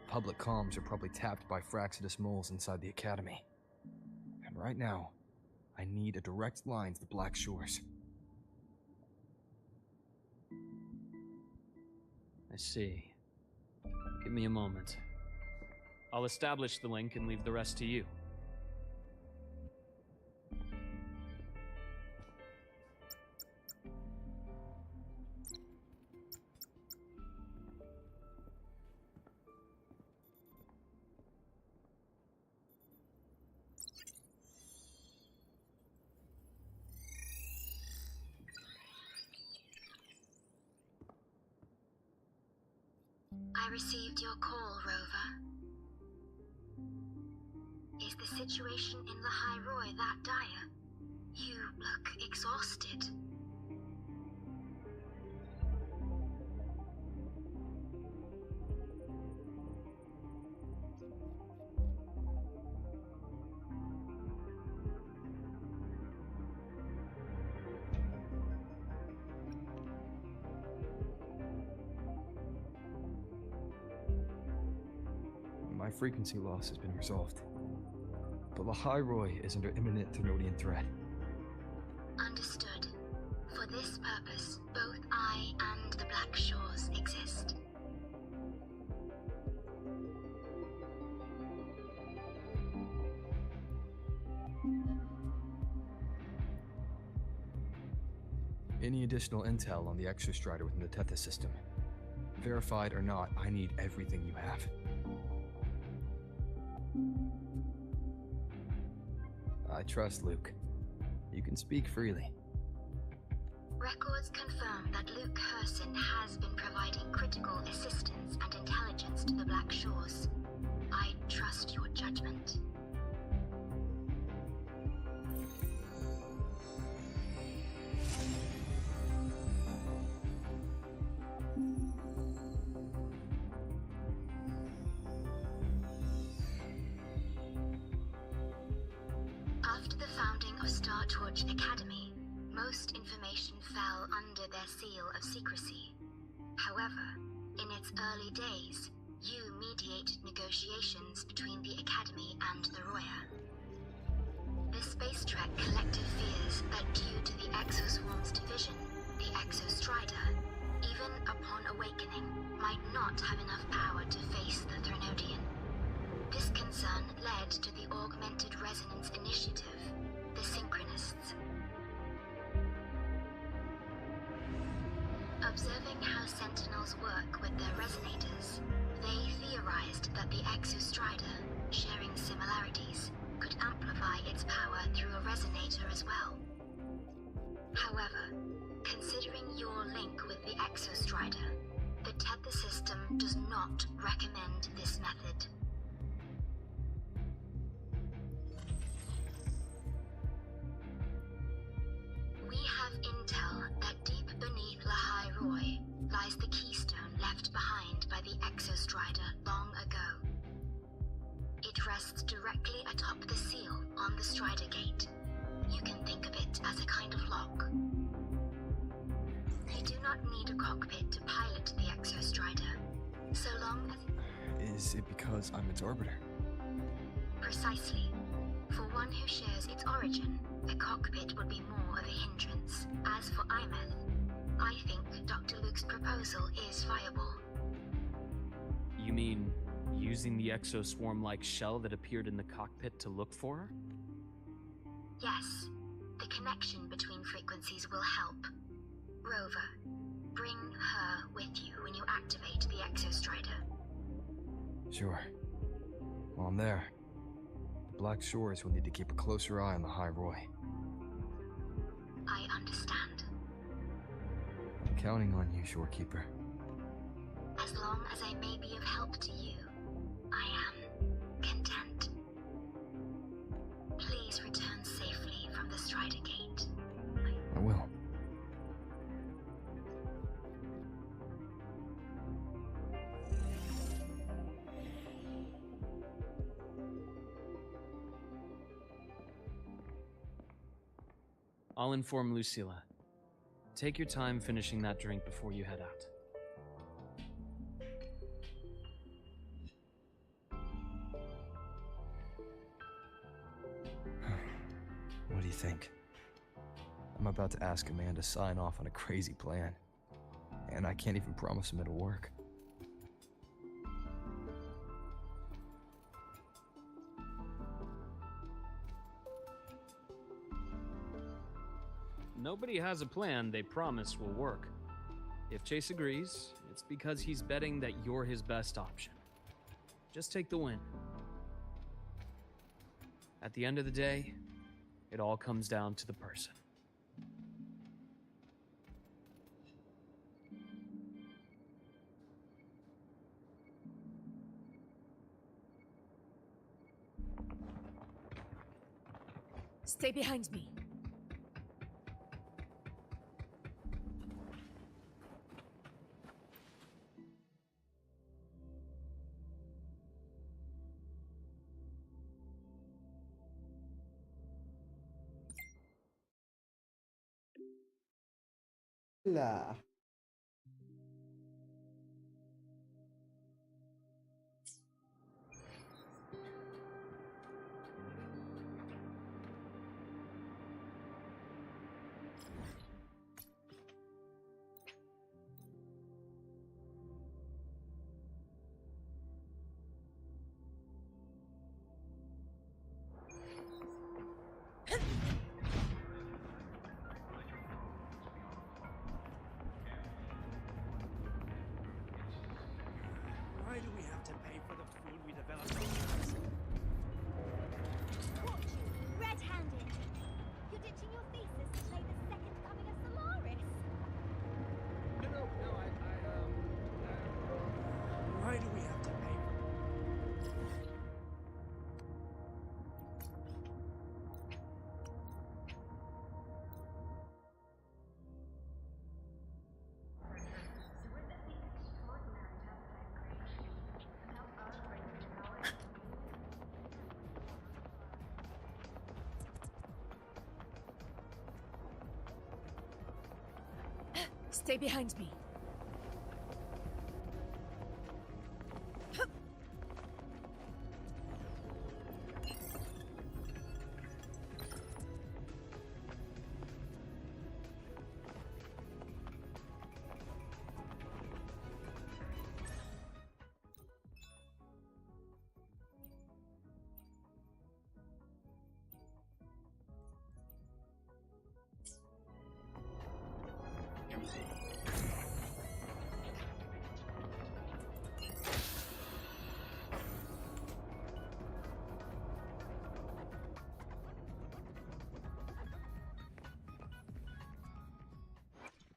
Public comms are probably tapped by Fraxidus moles inside the Academy. And right now, I need a direct line to the Black Shores. I see. Give me a moment. I'll establish the link and leave the rest to you. I received your call, Rover. Is the situation in the High Roy that dire? You look exhausted. My frequency loss has been resolved, but the High Roy is under imminent Thenodian threat. Understood. For this purpose, both I and the Black Shores exist. Any additional intel on the Exostrider within the Tethys system? Verified or not, I need everything you have. I trust Luke. You can speak freely. Records confirm that Luke Herson has been providing critical assistance and intelligence to the Black Shores. I trust your judgment. After the founding of Star Torch Academy, most information fell under their seal of secrecy. However, in its early days, you mediated negotiations between the Academy and the Roya. The Space Trek collective fears that due to the Exoswarm's division, the Exostrider, even upon awakening, might not have enough power to face the Thrunodian. This concern led to the Augmented Resonance Initiative, the Synchronists. Observing how Sentinels work with their resonators, they theorized that the Exostrider, sharing similarities, could amplify its power through a resonator as well. However, considering your link with the Exostrider, the Tether system does not recommend this method. We have intel that deep beneath the High Roy lies the keystone left behind by the Exostrider long ago. It rests directly atop the seal on the Strider Gate. You can think of it as a kind of lock. You do not need a cockpit to pilot the Exostrider, so long as... Is it because I'm its orbiter? Precisely. For one who shares its origin, a cockpit would be more of a hindrance. As for Imeth, I think Dr. Luke's proposal is viable. You mean using the exoswarm-like shell that appeared in the cockpit to look for her? Yes. The connection between frequencies will help. Rover, bring her with you when you activate the Exostrider. Sure. While I'm there, the Black Shores will need to keep a closer eye on the High Roy. I understand. I'm counting on you, Shorekeeper. As long as I may be of help to you, I am content. Please return safely from the Strider Gate. I will. I'll inform Lucilla. Take your time finishing that drink before you head out. What do you think? I'm about to ask a man to sign off on a crazy plan, and I can't even promise him it'll work. Nobody has a plan they promise will work. If Chase agrees, it's because he's betting that you're his best option. Just take the win. At the end of the day, it all comes down to the person. Stay behind me. Lah. Why do we have to pay for the food we developed? Caught you, red-handed. You're ditching your thesis to play the second coming of Solaris. No, why do we have to pay for Stay behind me.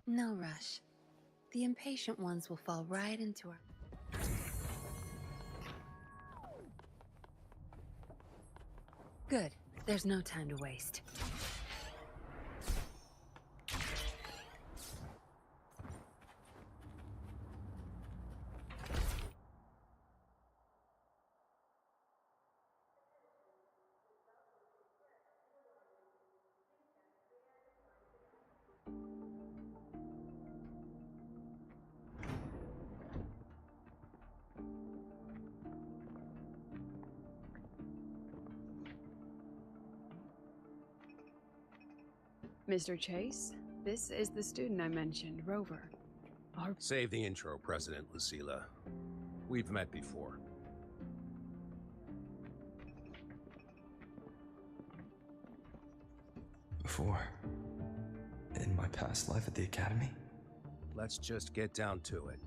No rush. The impatient ones will fall right into our... Good. There's no time to waste. Mr. Chase, this is the student I mentioned, Rover. Save the intro, President Lucilla. We've met before. Before? In my past life at the Academy? Let's just get down to it.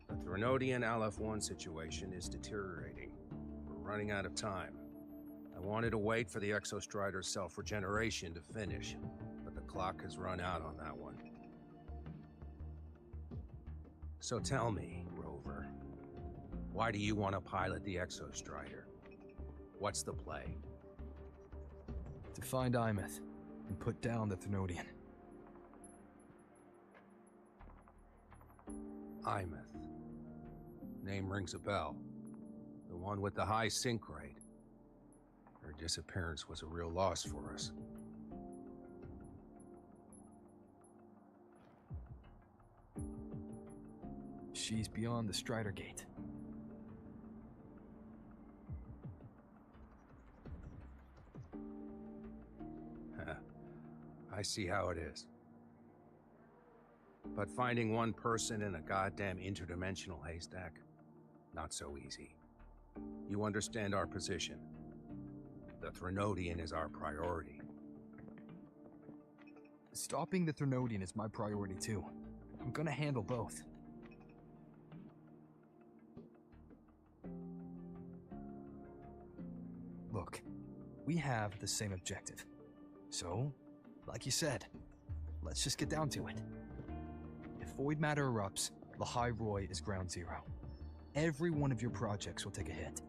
The Threnodian Aleph-1 situation is deteriorating. We're running out of time. I wanted to wait for the Exostrider's self-regeneration to finish, but the clock has run out on that one. So tell me, Rover, why do you want to pilot the Exostrider? What's the play? To find Imeth and put down the Threnodian. Imeth. Name rings a bell. The one with the high sync rate. Her disappearance was a real loss for us. She's beyond the Strider Gate. I see how it is. But finding one person in a goddamn interdimensional haystack, not so easy. You understand our position. The Threnodian is our priority. Stopping the Threnodian is my priority too. I'm gonna handle both. Look, we have the same objective. So, like you said, let's just get down to it. If void matter erupts, the High Roy is ground zero. Every one of your projects will take a hit.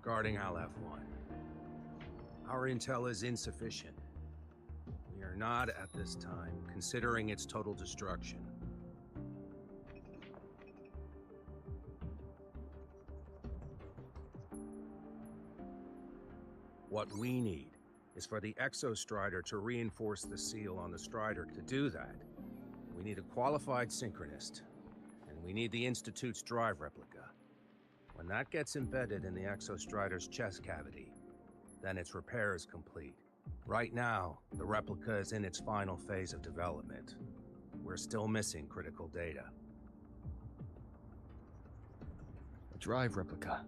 Regarding LF1, our intel is insufficient. We are not, at this time, considering its total destruction. What we need is for the Exostrider to reinforce the seal on the Strider. To do that, we need a qualified synchronist, and we need the Institute's drive replica. When that gets embedded in the Exostrider's chest cavity, then its repair is complete. Right now, the replica is in its final phase of development. We're still missing critical data. A drive replica.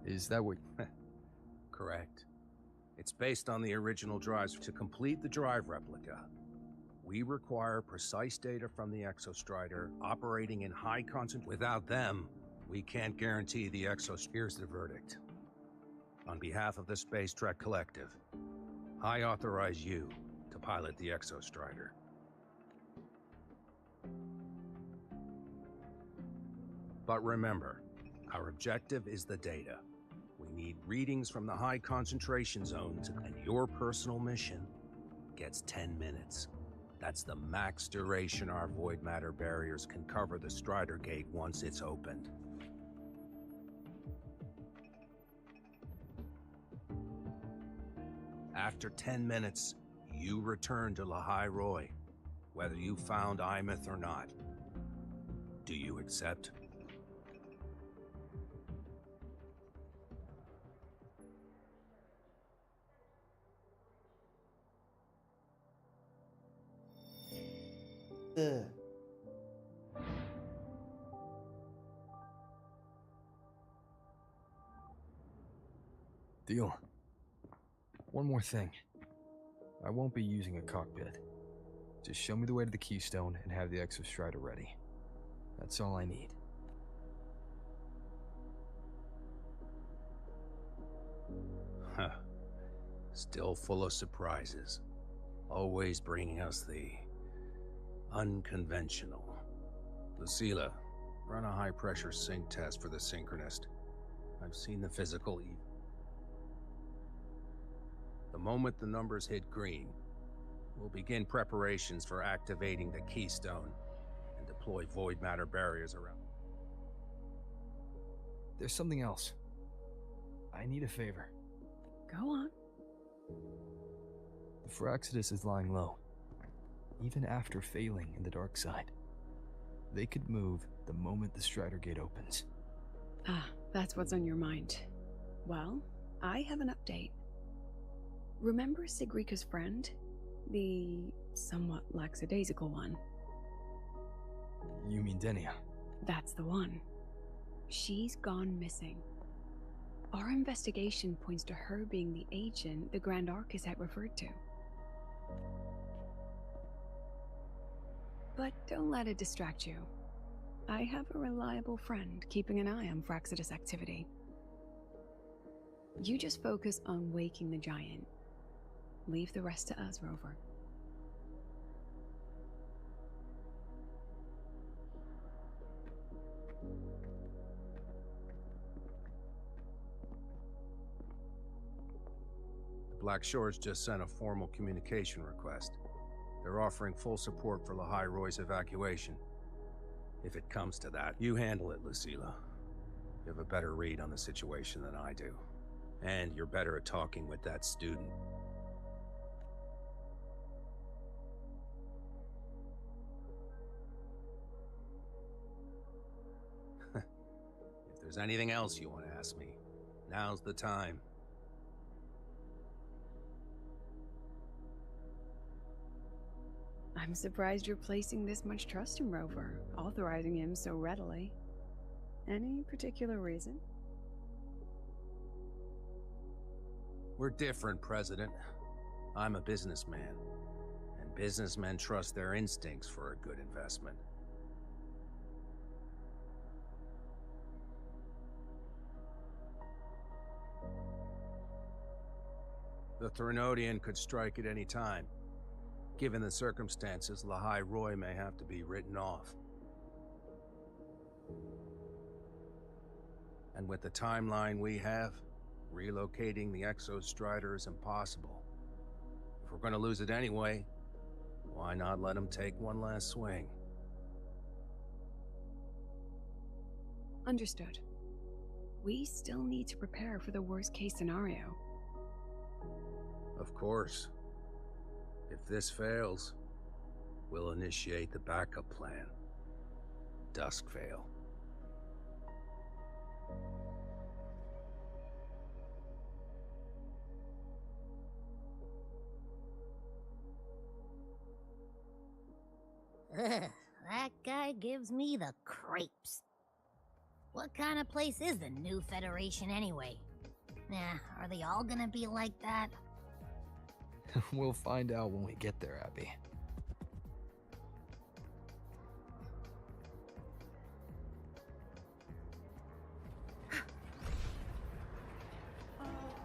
Is that what... Correct. It's based on the original drives. To complete the drive replica, we require precise data from the Exostrider operating in high concentration. Without them, we can't guarantee the Exos. Here's the verdict. On behalf of the Space Trek Collective, I authorize you to pilot the Exostrider. But remember, our objective is the data. We need readings from the high concentration zones, and your personal mission gets 10 minutes. That's the max duration our void matter barriers can cover the Strider Gate once it's opened. After 10 minutes, you return to Lahai Roy, whether you found Imeth or not. Do you accept? Deal. One more thing. I won't be using a cockpit. Just show me the way to the Keystone and have the Exostrider ready. That's all I need. Huh. Still full of surprises. Always bringing us the unconventional. Lucilla, run a high-pressure sync test for the Synchronist. I've seen the physical The moment the numbers hit green, we'll begin preparations for activating the Keystone and deploy void matter barriers around. There's something else. I need a favor. Go on. The Phraxidus is lying low, even after failing in the dark side. They could move the moment the Strider Gate opens. Ah, that's what's on your mind. Well, I have an update. Remember Sigrika's friend? The somewhat lackadaisical one? You mean Denia? That's the one. She's gone missing. Our investigation points to her being the agent the Grand Architect referred to. But don't let it distract you. I have a reliable friend keeping an eye on Phraxidus activity. You just focus on waking the giant. Leave the rest to us, Rover. The Black Shores just sent a formal communication request. They're offering full support for Lahai Roy's evacuation. If it comes to that, you handle it, Lucilla. You have a better read on the situation than I do. And you're better at talking with that student. If there's anything else you want to ask me, now's the time. I'm surprised you're placing this much trust in Rover, authorizing him so readily. Any particular reason? We're different, President. I'm a businessman, and businessmen trust their instincts for a good investment. The Threnodian could strike at any time. Given the circumstances, Lahai Roy may have to be written off. And with the timeline we have, relocating the Exostrider is impossible. If we're gonna lose it anyway, why not let him take one last swing? Understood. We still need to prepare for the worst-case scenario. Of course. If this fails, we'll initiate the backup plan. Duskvale. Ugh, that guy gives me the creeps. What kind of place is the new Federation anyway? Nah, are they all gonna be like that? We'll find out when we get there, Abby.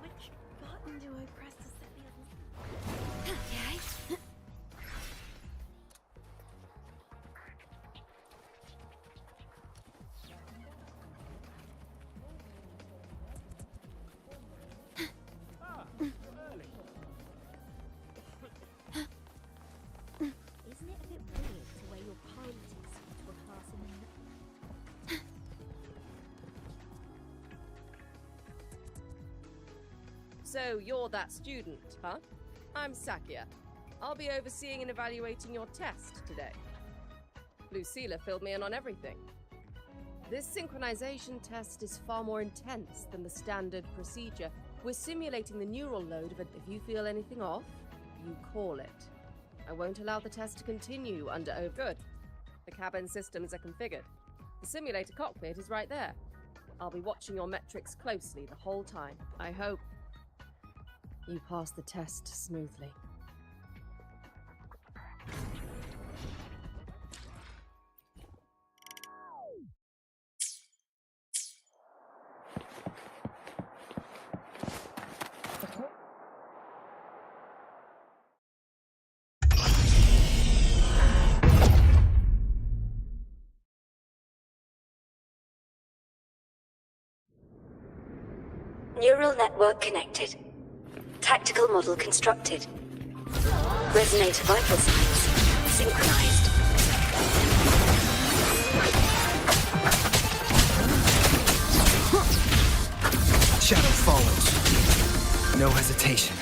Which button do I press to set the others? Okay. Isn't it a bit weird to wear your piloting suit to a class in So you're that student, huh? I'm Sakia. I'll be overseeing and evaluating your test today. Lucilla filled me in on everything. This synchronization test is far more intense than the standard procedure. We're simulating the neural load of it. If you feel anything off, you call it. I won't allow the test to continue under Good. The cabin systems are configured. The simulator cockpit is right there. I'll be watching your metrics closely the whole time. I hope you pass the test smoothly. Neural network connected. Tactical model constructed. Resonator vital signs synchronized. Shadow follows. No hesitation.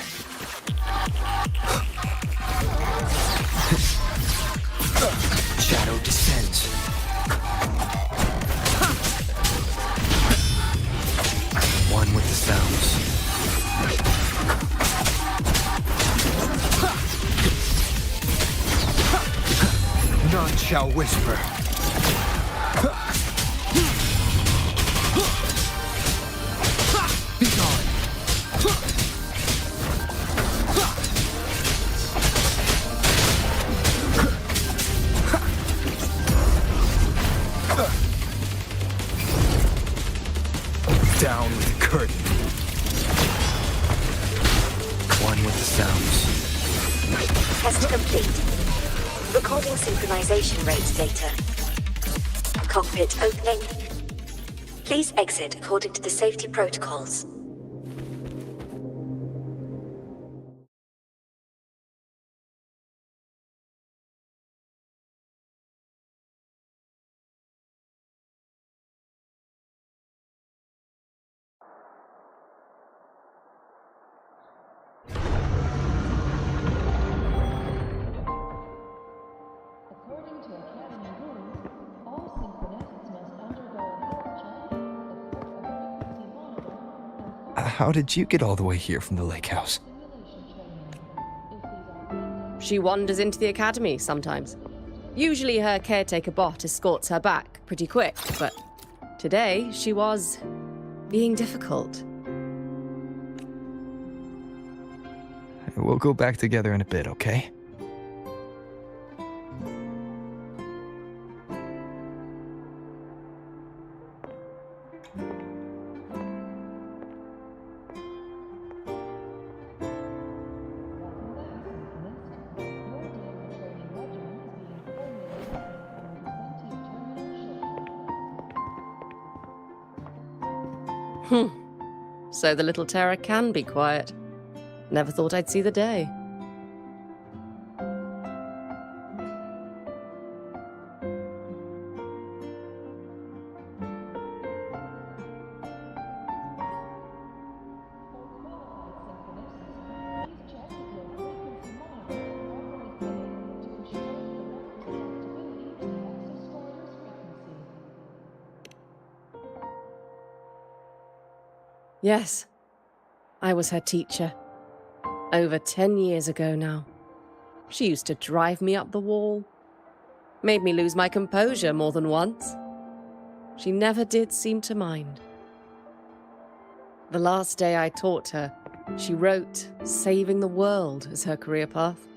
Shadow descends. One with the sounds. None shall whisper. Be gone. Down with the curtain. One with the sounds. Test complete. Recording synchronization rate data. Cockpit opening. Please exit according to the safety protocols. How did you get all the way here from the lake house? She wanders into the academy sometimes. Usually her caretaker bot escorts her back pretty quick, but today she was being difficult. We'll go back together in a bit, okay? So the little terror can be quiet. Never thought I'd see the day. Yes, I was her teacher. Over 10 years ago now. She used to drive me up the wall. Made me lose my composure more than once. She never did seem to mind. The last day I taught her, she wrote saving the world as her career path.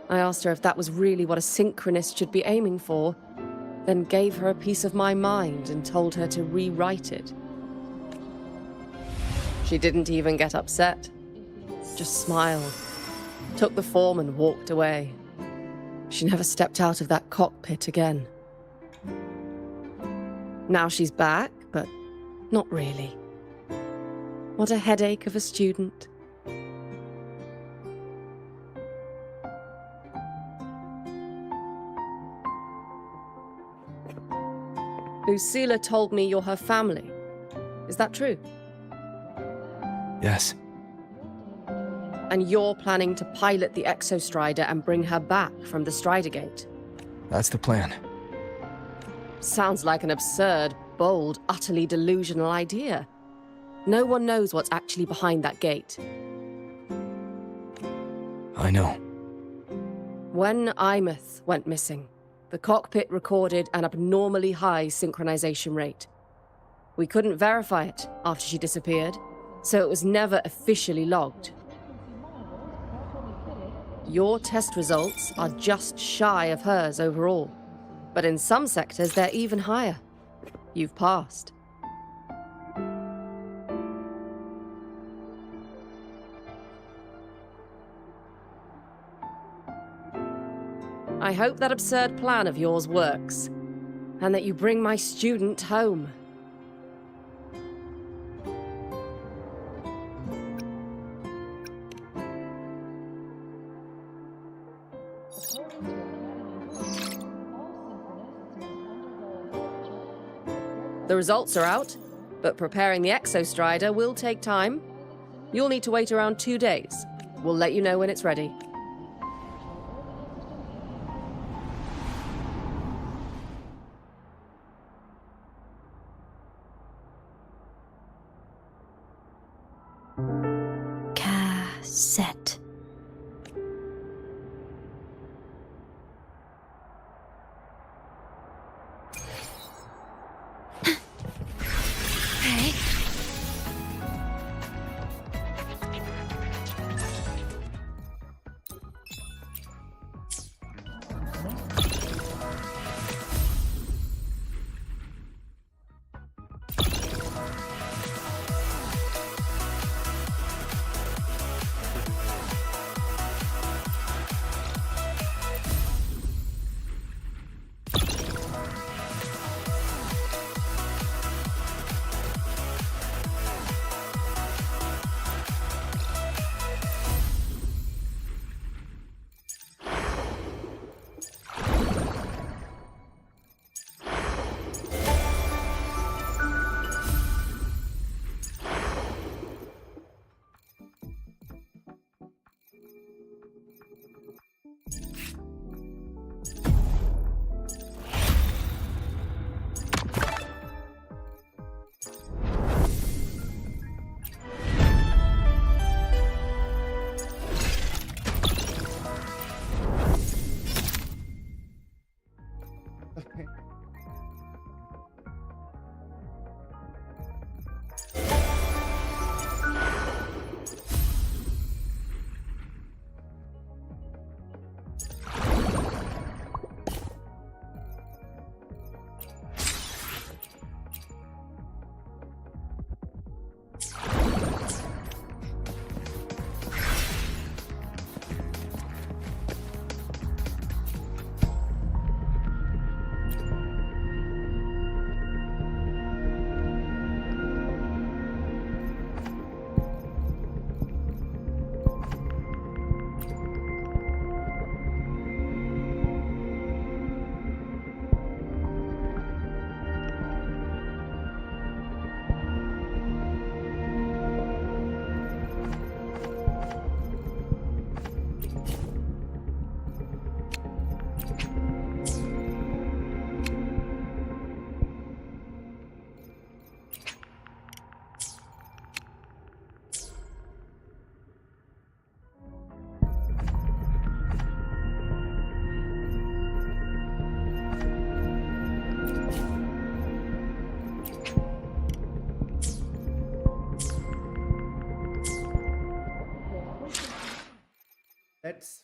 I asked her if that was really what a synchronist should be aiming for, then gave her a piece of my mind and told her to rewrite it. She didn't even get upset, just smiled, took the form and walked away. She never stepped out of that cockpit again. Now she's back, but not really. What a headache of a student. Lucilla told me you're her family. Is that true? Yes. And you're planning to pilot the Exostrider and bring her back from the Strider Gate? That's the plan. Sounds like an absurd, bold, utterly delusional idea. No one knows what's actually behind that gate. I know. When Imeth went missing, the cockpit recorded an abnormally high synchronization rate. We couldn't verify it after she disappeared, so it was never officially logged. Your test results are just shy of hers overall, but in some sectors they're even higher. You've passed. I hope that absurd plan of yours works, and that you bring my student home. The results are out, but preparing the Exostrider will take time. You'll need to wait around 2 days. We'll let you know when it's ready. Cassette. Hey. Let's.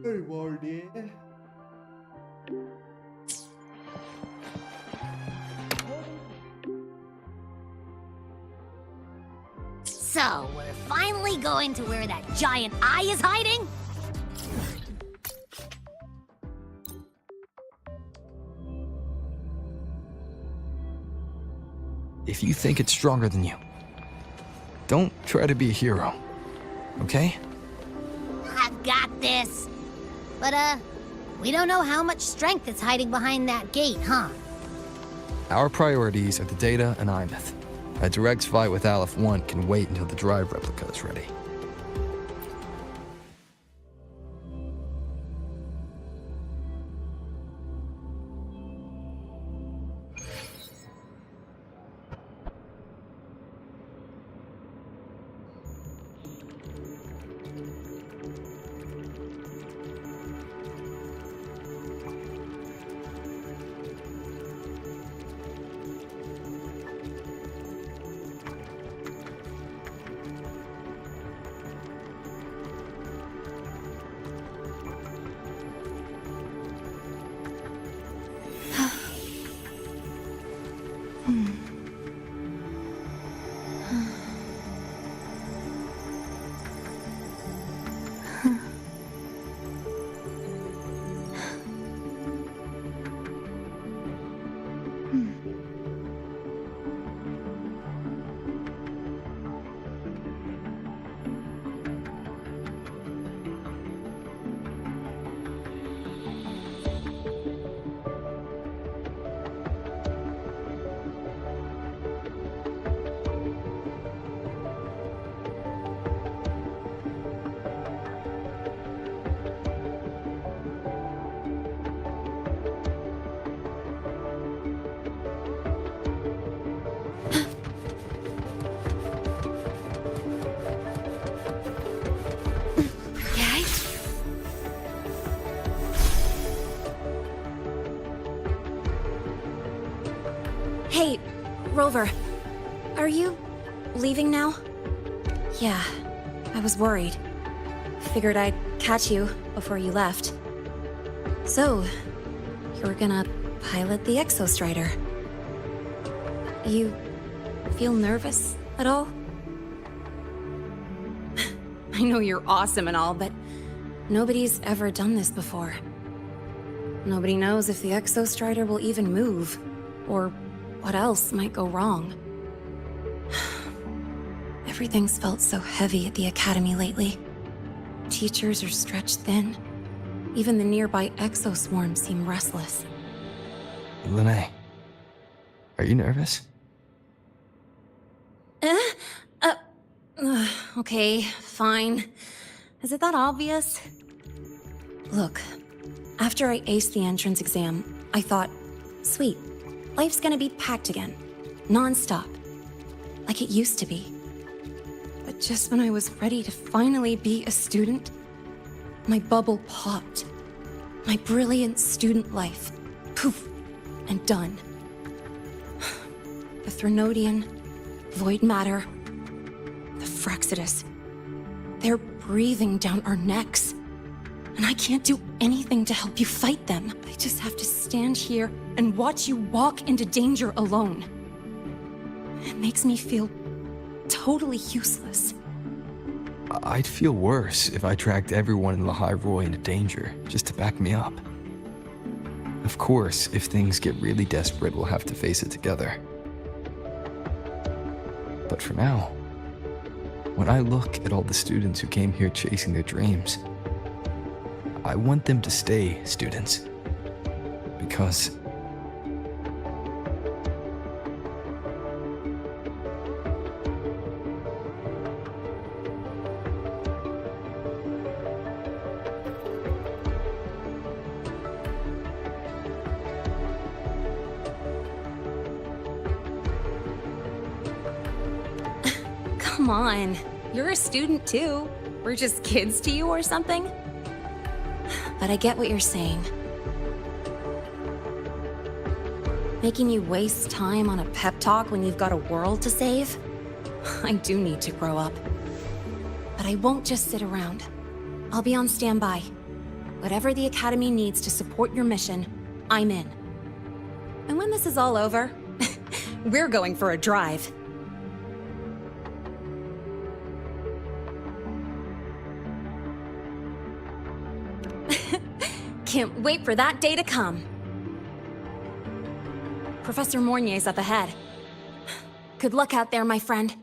Rewarded. So, we're finally going to where that giant eye is hiding? If you think it's stronger than you, don't try to be a hero, okay? I've got this. But, we don't know how much strength is hiding behind that gate, huh? Our priorities are the data and Imeth. A direct fight with Aleph 1 can wait until the drive replica is ready. Hey, Rover. Are you leaving now? Yeah, I was worried. Figured I'd catch you before you left. So, you're gonna pilot the Exostrider. You feel nervous at all? I know you're awesome and all, but nobody's ever done this before. Nobody knows if the Exostrider will even move, or what else might go wrong. Everything's felt so heavy at the Academy lately. Teachers are stretched thin. Even the nearby exoswarms seem restless. Lene, are you nervous? Okay, fine. Is it that obvious? Look, after I aced the entrance exam, I thought, sweet, life's gonna be packed again. Non-stop. Like it used to be. But just when I was ready to finally be a student, my bubble popped. My brilliant student life. Poof. And done. The Threnodian, void matter, the Frexidus. They're breathing down our necks. And I can't do anything to help you fight them. I just have to stand here and watch you walk into danger alone. It makes me feel totally useless. I'd feel worse if I tracked everyone in Lehigh Roy into danger, just to back me up. Of course, if things get really desperate, we'll have to face it together. But for now, when I look at all the students who came here chasing their dreams, I want them to stay students. Because come on. You're a student too. We're just kids to you or something? But I get what you're saying. Making you waste time on a pep talk when you've got a world to save? I do need to grow up. But I won't just sit around. I'll be on standby. Whatever the Academy needs to support your mission, I'm in. And when this is all over, we're going for a drive. Can't wait for that day to come. Professor Mornier's up ahead. Good luck out there, my friend.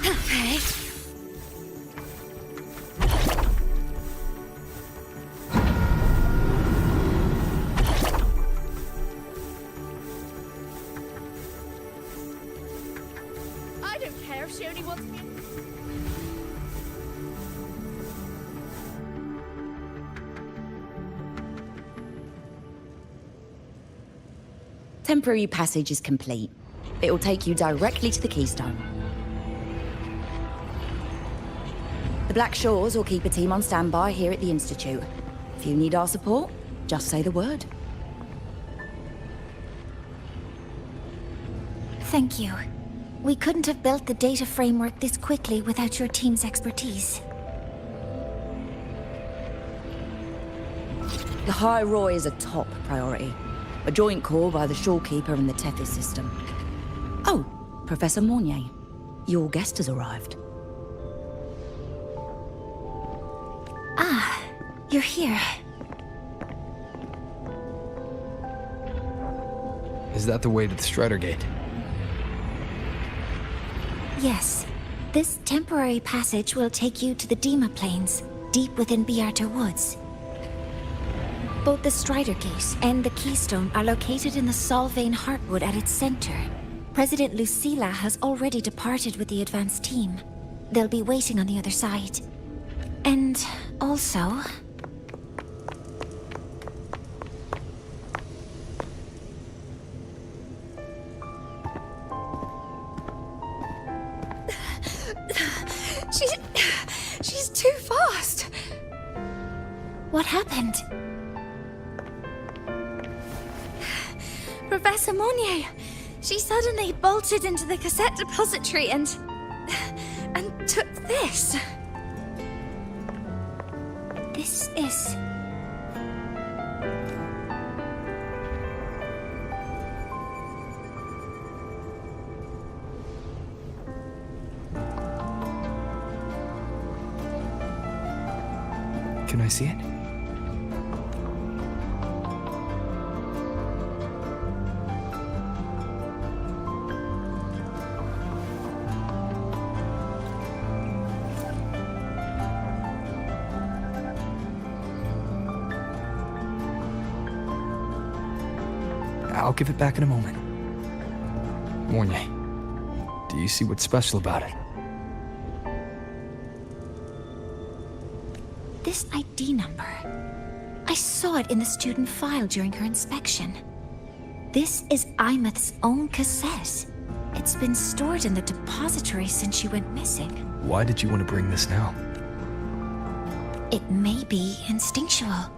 Okay. I don't care if she only wants me. Temporary passage is complete. It'll take you directly to the Keystone. The Black Shores will keep a team on standby here at the Institute. If you need our support, just say the word. Thank you. We couldn't have built the data framework this quickly without your team's expertise. The High Roy is a top priority. A joint call by the Shorekeeper and the Tethys system. Oh, Professor Mornier. Your guest has arrived. Ah, you're here. Is that the way to the Strider Gate? Yes. This temporary passage will take you to the Dima Plains, deep within Biarta Woods. Both the Strider Gate and the Keystone are located in the Solvane Heartwood at its center. President Lucilla has already departed with the advance team. They'll be waiting on the other side. And also... She's too fast. What happened? Professor Monnier! She suddenly bolted into the cassette depository and took this. This is... Can I see it? I'll give it back in a moment. Mornier, do you see what's special about it? This ID number. I saw it in the student file during her inspection. This is Imeth's own cassette. It's been stored in the depository since she went missing. Why did you want to bring this now? It may be instinctual.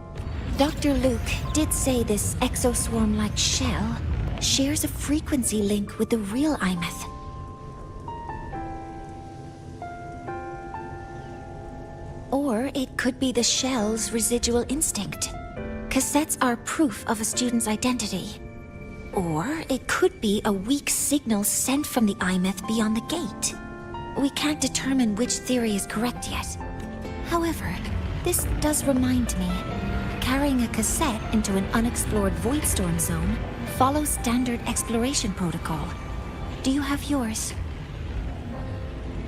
Dr. Luke did say this exoswarm-like shell shares a frequency link with the real Imeth. Or it could be the shell's residual instinct. Cassettes are proof of a student's identity. Or it could be a weak signal sent from the Imeth beyond the gate. We can't determine which theory is correct yet. However, this does remind me, carrying a cassette into an unexplored Voidstorm zone follows standard exploration protocol. Do you have yours?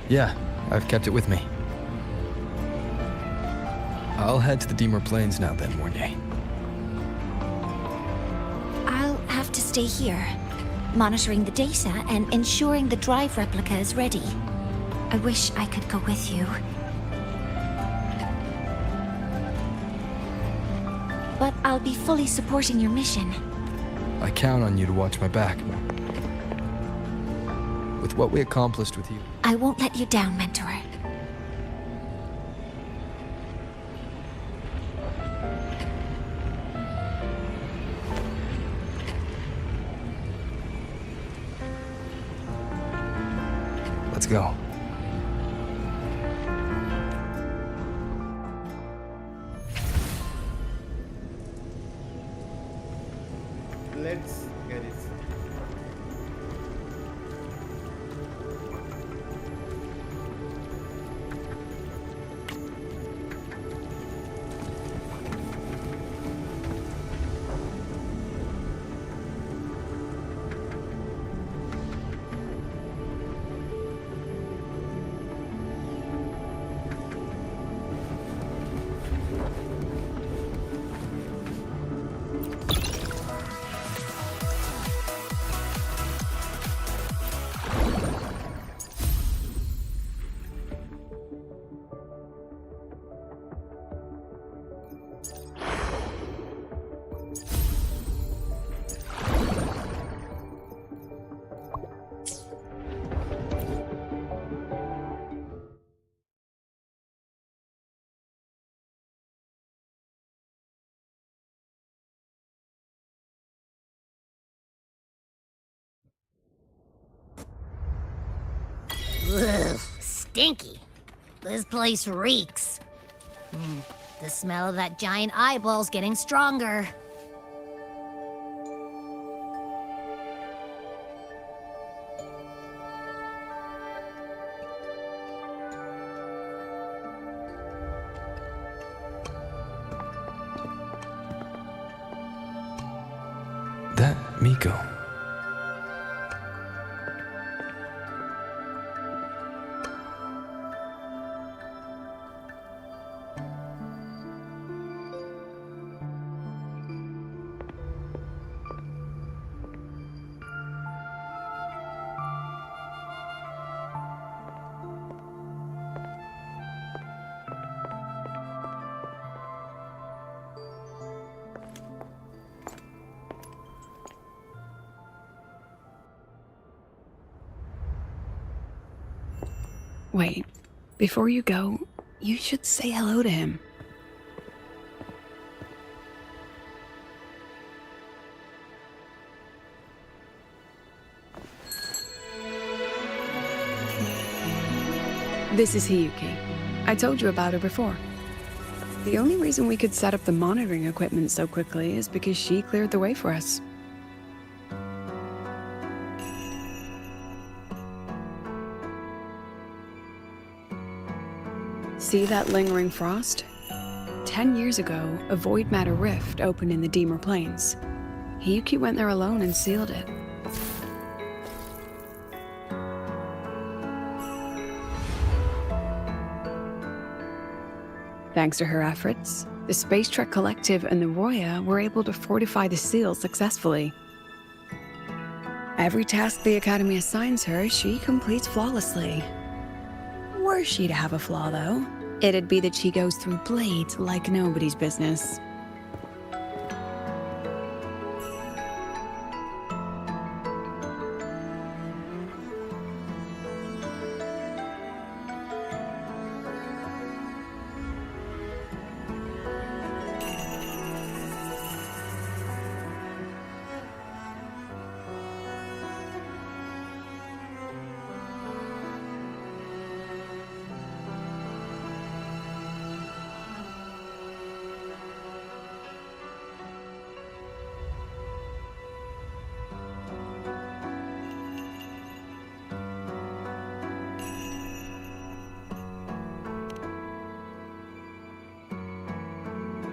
Yeah, I've kept it with me. I'll head to the Deemer Plains now then, Mornier. I'll have to stay here. monitoring the data and ensuring the drive replica is ready. I wish I could go with you. But I'll be fully supporting your mission. I count on you to watch my back. With what we accomplished with you, I won't let you down, Mentor. let's go. Let's get it. Ugh, stinky. This place reeks. The smell of that giant eyeball's getting stronger. That Miko. Wait, before you go, you should say hello to him. This is Hiyuki. I told you about her before. The only reason we could set up the monitoring equipment so quickly is because she cleared the way for us. See that lingering frost? 10 years ago, a void matter rift opened in the Deemer Plains. Hiyuki went there alone and sealed it. Thanks to her efforts, the Space Trek Collective and the Roya were able to fortify the seal successfully. Every task the Academy assigns her, she completes flawlessly. Were she to have a flaw, though, it'd be that she goes through blades like nobody's business.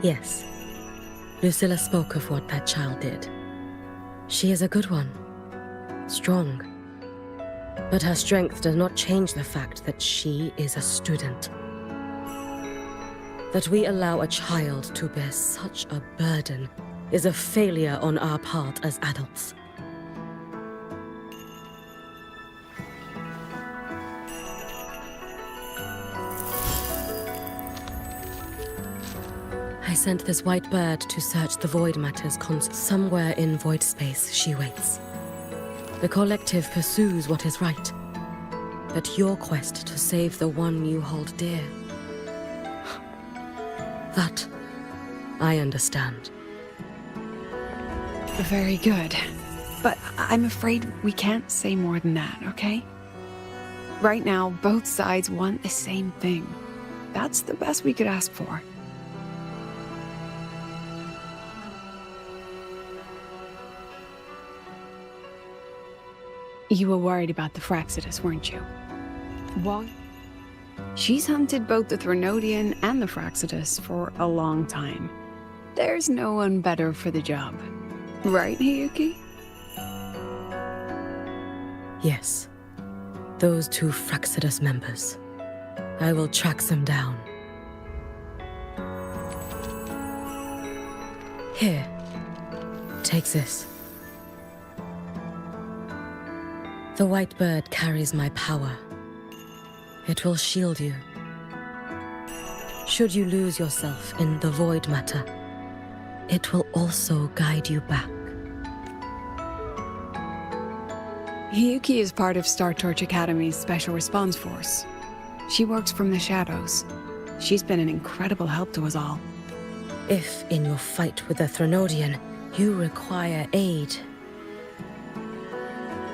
Yes. Lucilla spoke of what that child did. She is a good one. Strong. But her strength does not change the fact that she is a student. That we allow a child to bear such a burden is a failure on our part as adults. I sent this white bird to search the void matter's somewhere in void space she waits. The collective pursues what is right, but your quest to save the one you hold dear, that I understand. Very good. But I'm afraid we can't say more than that, okay? Right now, both sides want the same thing. That's the best we could ask for. You were worried about the Fraxidus, weren't you? Why? She's hunted both the Threnodian and the Fraxidus for a long time. There's no one better for the job. Right, Hiyuki? Yes. Those two Fraxidus members. I will track them down. Here. Take this. The white bird carries my power. It will shield you. Should you lose yourself in the void matter, it will also guide you back. Hiyuki is part of Star Torch Academy's Special Response Force. She works from the shadows. She's been an incredible help to us all. If, in your fight with the Threnodian, you require aid,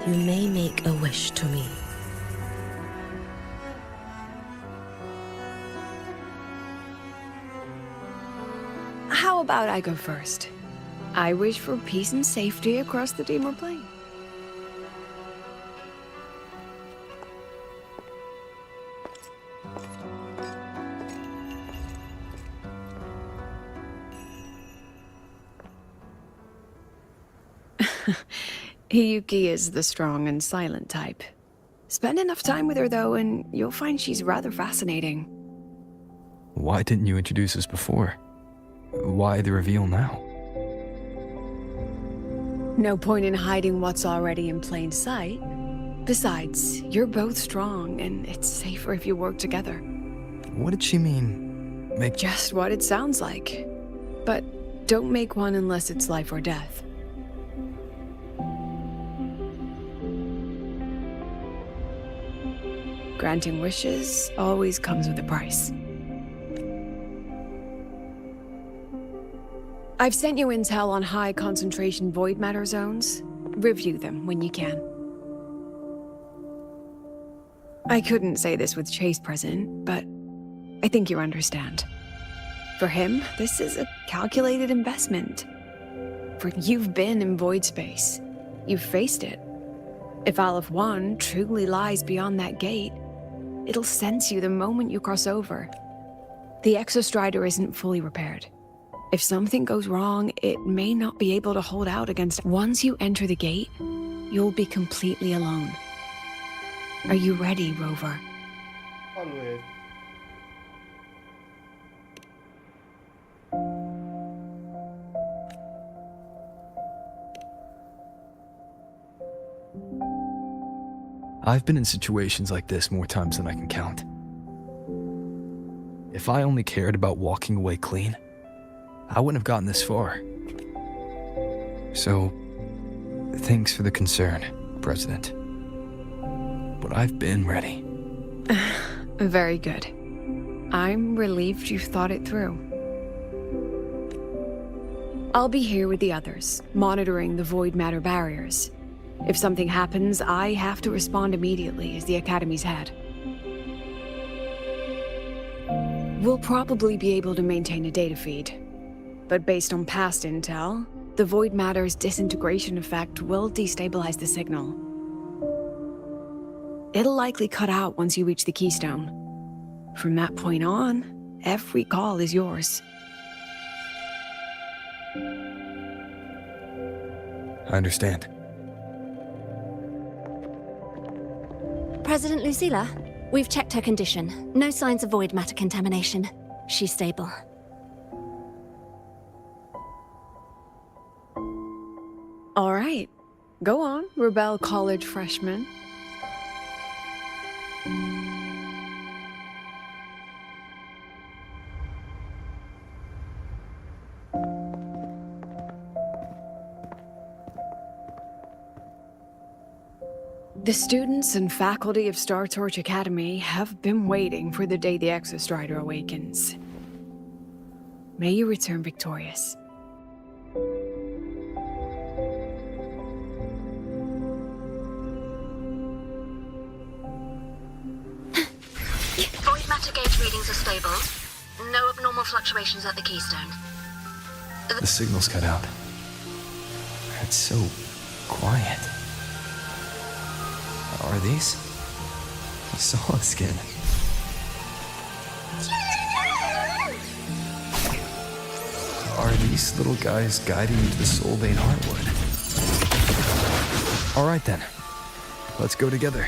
you may make a wish to me. How about I go first? I wish for peace and safety across the Dimmer Plain. Hiyuki is the strong and silent type. Spend enough time with her, though, and you'll find she's rather fascinating. Why didn't you introduce us before? Why the reveal now? No point in hiding what's already in plain sight. Besides, you're both strong, and it's safer if you work together. What did she mean? Make just what it sounds like. But don't make one unless it's life or death. Granting wishes always comes with a price. I've sent you intel on high concentration void matter zones. Review them when you can. I couldn't say this with Chase present, but I think you understand. For him, this is a calculated investment. For you've been in void space. You've faced it. If Aleph 1 truly lies beyond that gate, it'll sense you the moment you cross over. The Exostrider isn't fully repaired. If something goes wrong, it may not be able to hold out against. Once you enter the gate, you'll be completely alone. Are you ready, Rover? Always. I've been in situations like this more times than I can count. If I only cared about walking away clean, I wouldn't have gotten this far. So, thanks for the concern, President. But I've been ready. Very good. I'm relieved you've thought it through. I'll be here with the others, monitoring the void matter barriers. If something happens, I have to respond immediately as the Academy's head. We'll probably be able to maintain a data feed. But based on past intel, the void matter's disintegration effect will destabilize the signal. It'll likely cut out once you reach the keystone. From that point on, every call is yours. I understand. President Lucilla, we've checked her condition. No signs of void matter contamination. She's stable. All right. Go on, Rebel College freshman. The students and faculty of Star Torch Academy have been waiting for the day the Exostrider awakens. May you return victorious. Void matter gauge readings are stable. No abnormal fluctuations at the keystone. The signal's cut out. It's so quiet. Are these? Solid skin. Are these little guys guiding you to the Soulbane Heartwood? Alright then. Let's go together.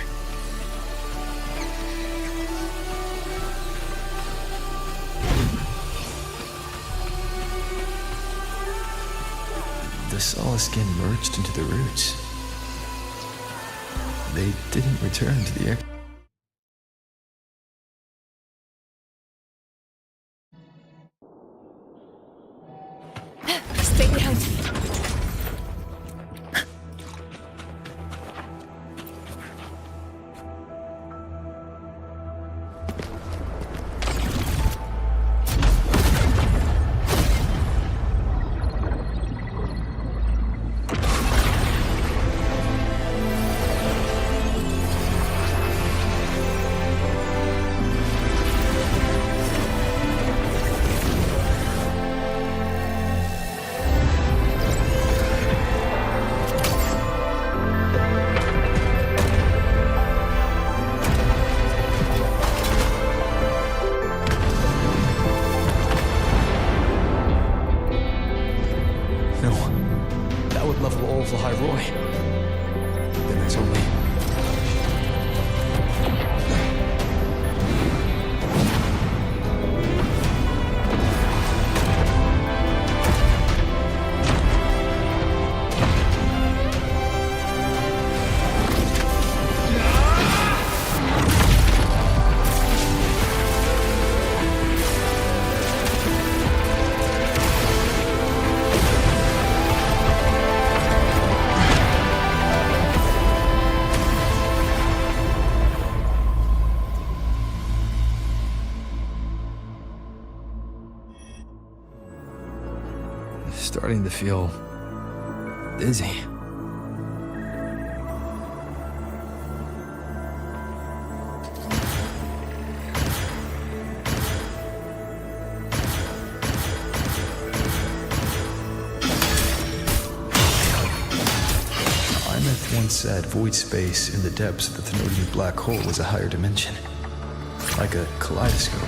The solid skin merged into the roots. They didn't return to the Stay behind me. Starting to feel dizzy. Imeth once said void space in the depths of the Thenodian black hole was a higher dimension, like a kaleidoscope.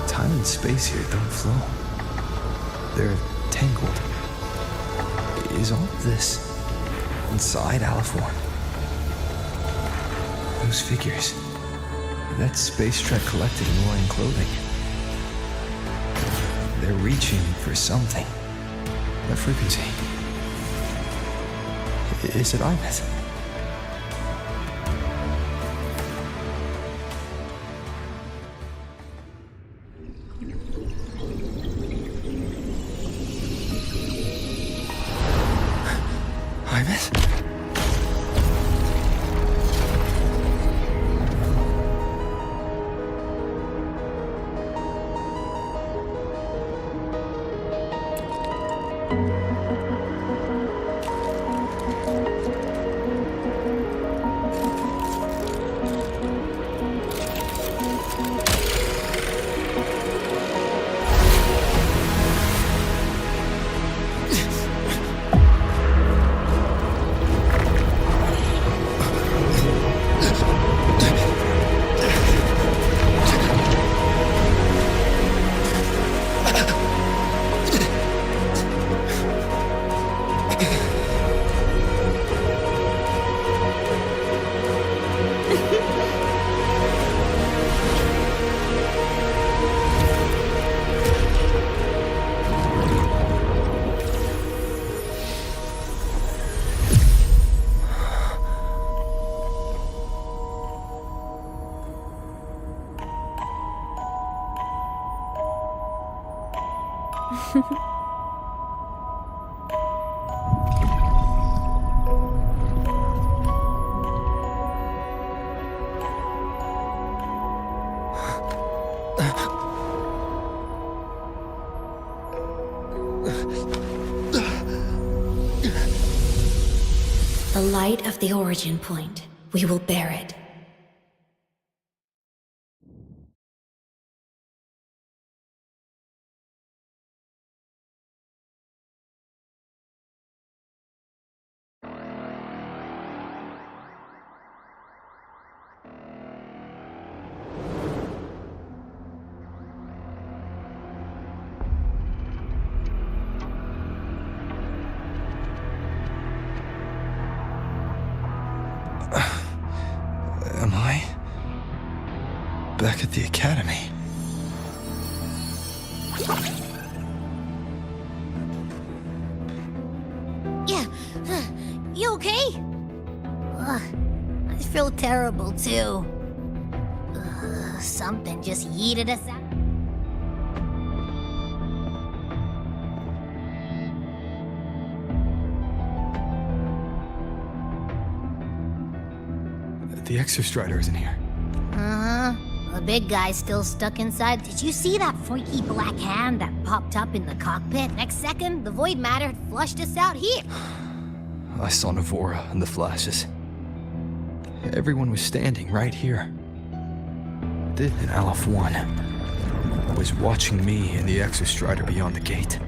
Time and space here don't flow. They're tangled. Is all of this inside Aliforn? Those figures. That space trek collected in roaring clothing. They're reaching for something. That frequency. Is it Imeth? the light of the origin point, we will bear it. Am I back at the academy? Yeah, you okay? Ugh, I feel terrible too. Something just yeeted us out. The Exostrider isn't here. Uh-huh. The big guy's still stuck inside. Did you see that freaky black hand that popped up in the cockpit? Next second, the void matter had flushed us out here. I saw Navora and the flashes. Everyone was standing right here. And Aleph 1 was watching me and the Exostrider beyond the gate.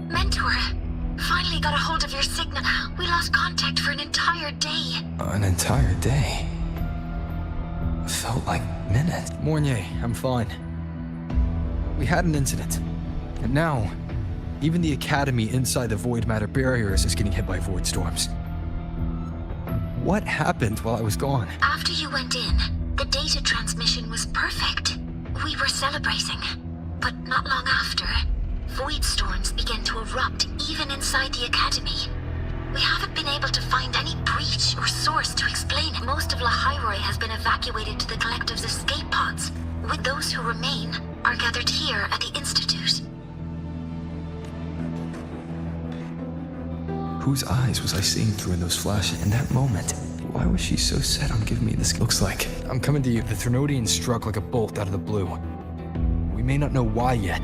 Mentor, finally got a hold of your signal. We lost contact for an entire day. An entire day? Felt like minutes. Mornier, I'm fine. We had an incident. And now, even the Academy inside the void matter barriers is getting hit by void storms. What happened while I was gone? After you went in, the data transmission was perfect. We were celebrating. But not long after, void storms began to erupt even inside the Academy. We haven't been able to find any breach or source to explain it. Most of Lahairoi has been evacuated to the Collective's escape pods. With those who remain, are gathered here at the Institute. Whose eyes was I seeing through in those flashes in that moment? Why was she so set on giving me this? Looks like I'm coming to you. The Threnodian struck like a bolt out of the blue. We may not know why yet,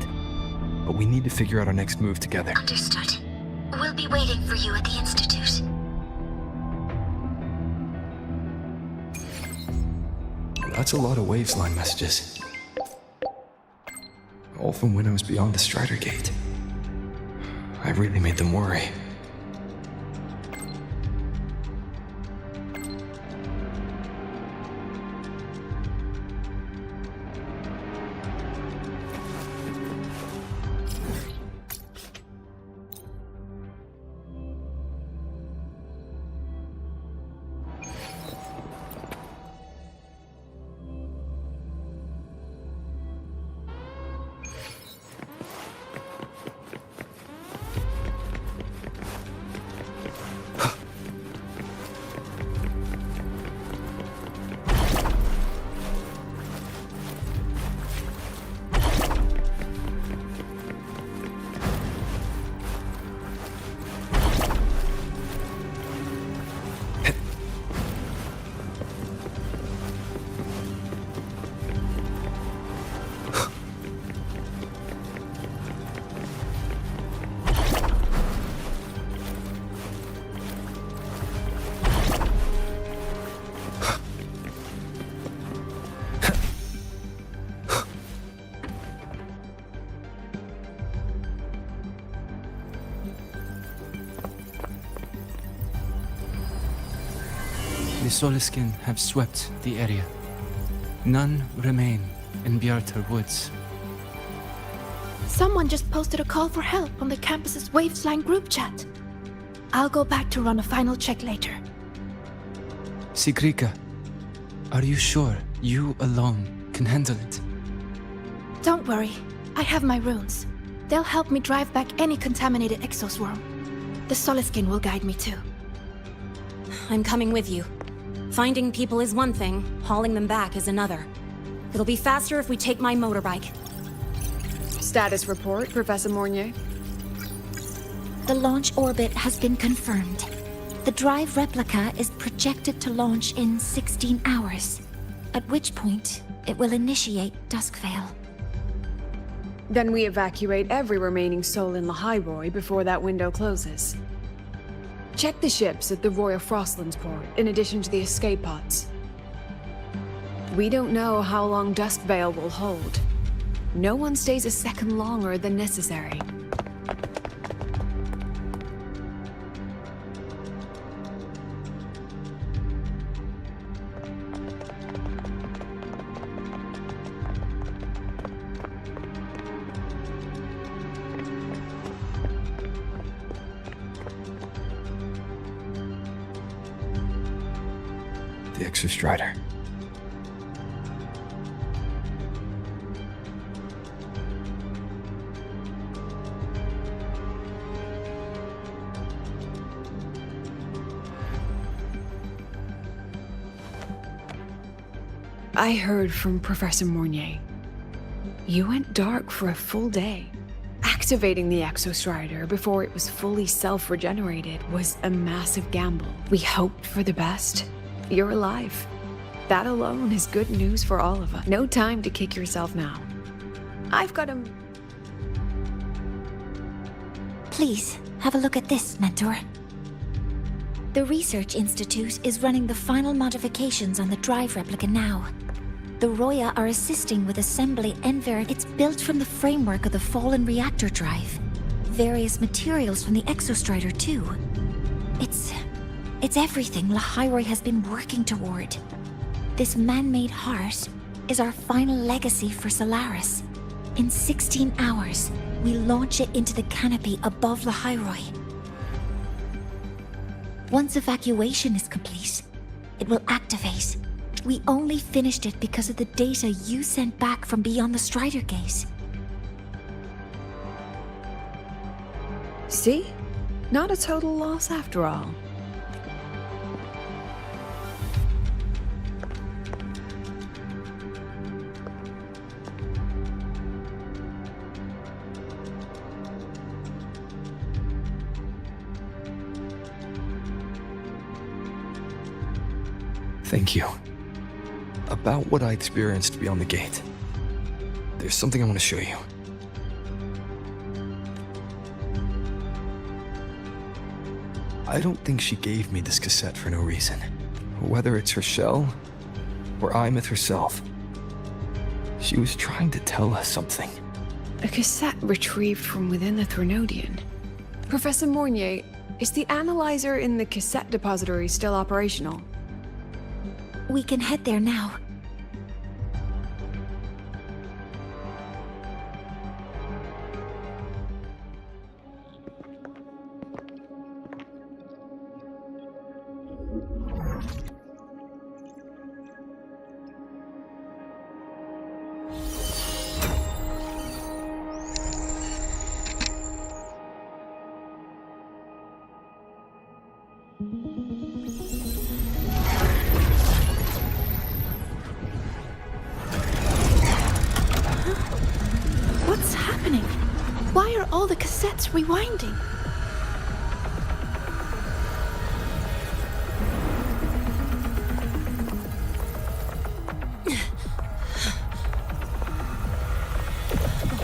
but we need to figure out our next move together. Understood. We'll be waiting for you at the Institute. That's a lot of Waves line messages. All from when I was beyond the Strider Gate. I really made them worry. The Soliskin have swept the area. None remain in Bjartar Woods. Someone just posted a call for help on the campus's Waves line group chat. I'll go back to run a final check later. Sigrika, are you sure you alone can handle it? Don't worry, I have my runes. They'll help me drive back any contaminated exoswarm. The Soliskin will guide me too. I'm coming with you. Finding people is one thing, hauling them back is another. It'll be faster if we take my motorbike. Status report, Professor Mornier. The launch orbit has been confirmed. The drive replica is projected to launch in 16 hours, at which point it will initiate Duskvale. Then we evacuate every remaining soul in Lahairoi before that window closes. Check the ships at the Royal Frostlands port, in addition to the escape pods. We don't know how long Duskvale will hold. No one stays a second longer than necessary. The Exostrider. I heard from Professor Mournier. You went dark for a full day. Activating the Exostrider before it was fully self-regenerated was a massive gamble. We hoped for the best. You're alive. That alone is good news for all of us. No time to kick yourself now. I've got a... Please, have a look at this, Mentor. The Research Institute is running the final modifications on the drive replica now. The Roya are assisting with assembly and It's built from the framework of the fallen reactor drive. Various materials from the Exostrider, too. It's everything Lahairoi has been working toward. This man-made heart is our final legacy for Solaris. In 16 hours, we launch it into the canopy above Lahairoi. Once evacuation is complete, it will activate. We only finished it because of the data you sent back from beyond the Strider Gate. See? Not a total loss after all. Thank you. About what I experienced beyond the gate. There's something I want to show you. I don't think she gave me this cassette for no reason. Whether it's her shell, or Imeth herself. She was trying to tell us something. A cassette retrieved from within the Threnodian. Professor Mournier, is the analyzer in the cassette depository still operational? We can head there now. What's happening? Why are all the cassettes rewinding? The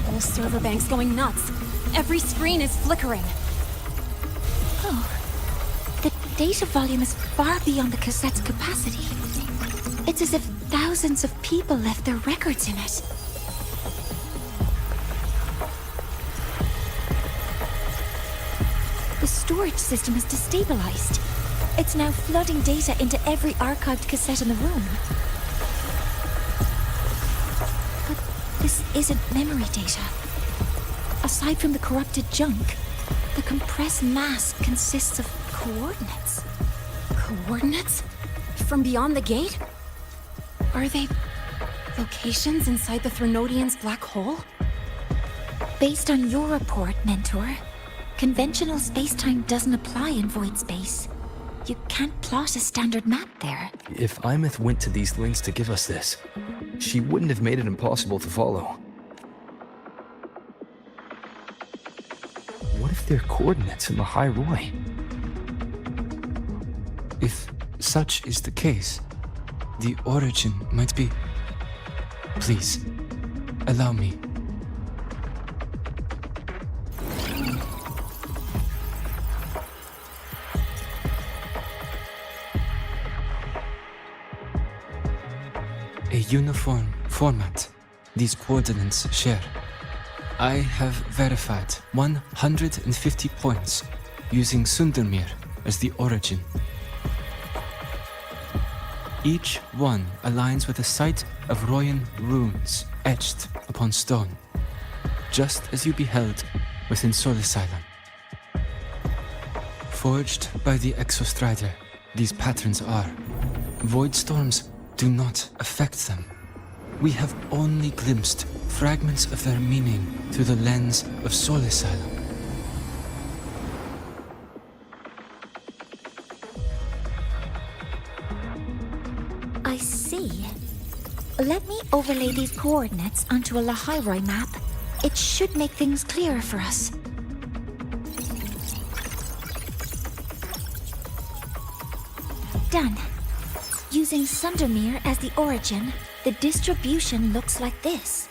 whole server bank's going nuts. Every screen is flickering. Oh. The data volume is far beyond the cassette's capacity. It's as if thousands of people left their records in it. The storage system is destabilized. It's now flooding data into every archived cassette in the room. But this isn't memory data. Aside from the corrupted junk, the compressed mass consists of coordinates. Coordinates? From beyond the gate? Are they locations inside the Threnodian's black hole? Based on your report, Mentor, conventional space-time doesn't apply in void space. You can't plot a standard map there. If Imeth went to these links to give us this, she wouldn't have made it impossible to follow. What if they're coordinates in Lahairoi? If such is the case, the origin might be... Please, allow me. uniform format these coordinates share. I have verified 150 points using Sundermere as the origin. Each one aligns with a site of Royan runes etched upon stone, just as you beheld within Soul Asylum. Forged by the Exostrider, these patterns are. Void storms do not affect them. We have only glimpsed fragments of their meaning through the lens of Soul Asylum. I see. Let me overlay these coordinates onto a Lahairoi map. It should make things clearer for us. Done. Using Sundermere as the origin, the distribution looks like this.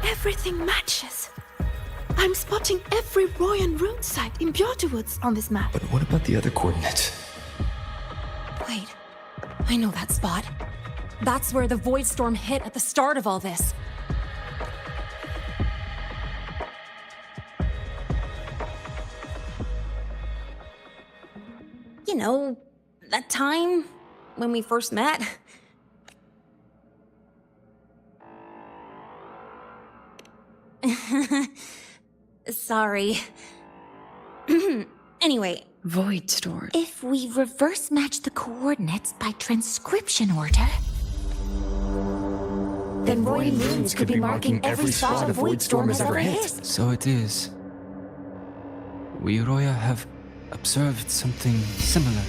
Everything matches. I'm spotting every Royan rune site in Bjortawoods on this map. But what about the other coordinates? Wait, I know that spot. That's where the Void Storm hit at the start of all this. You know, that time when we first met. Sorry. Anyway. Void Storm. If we reverse match the coordinates by transcription order, then Royan runes could be marking every spot a Void Storm has ever hit. So it is. We Roya have observed something similar,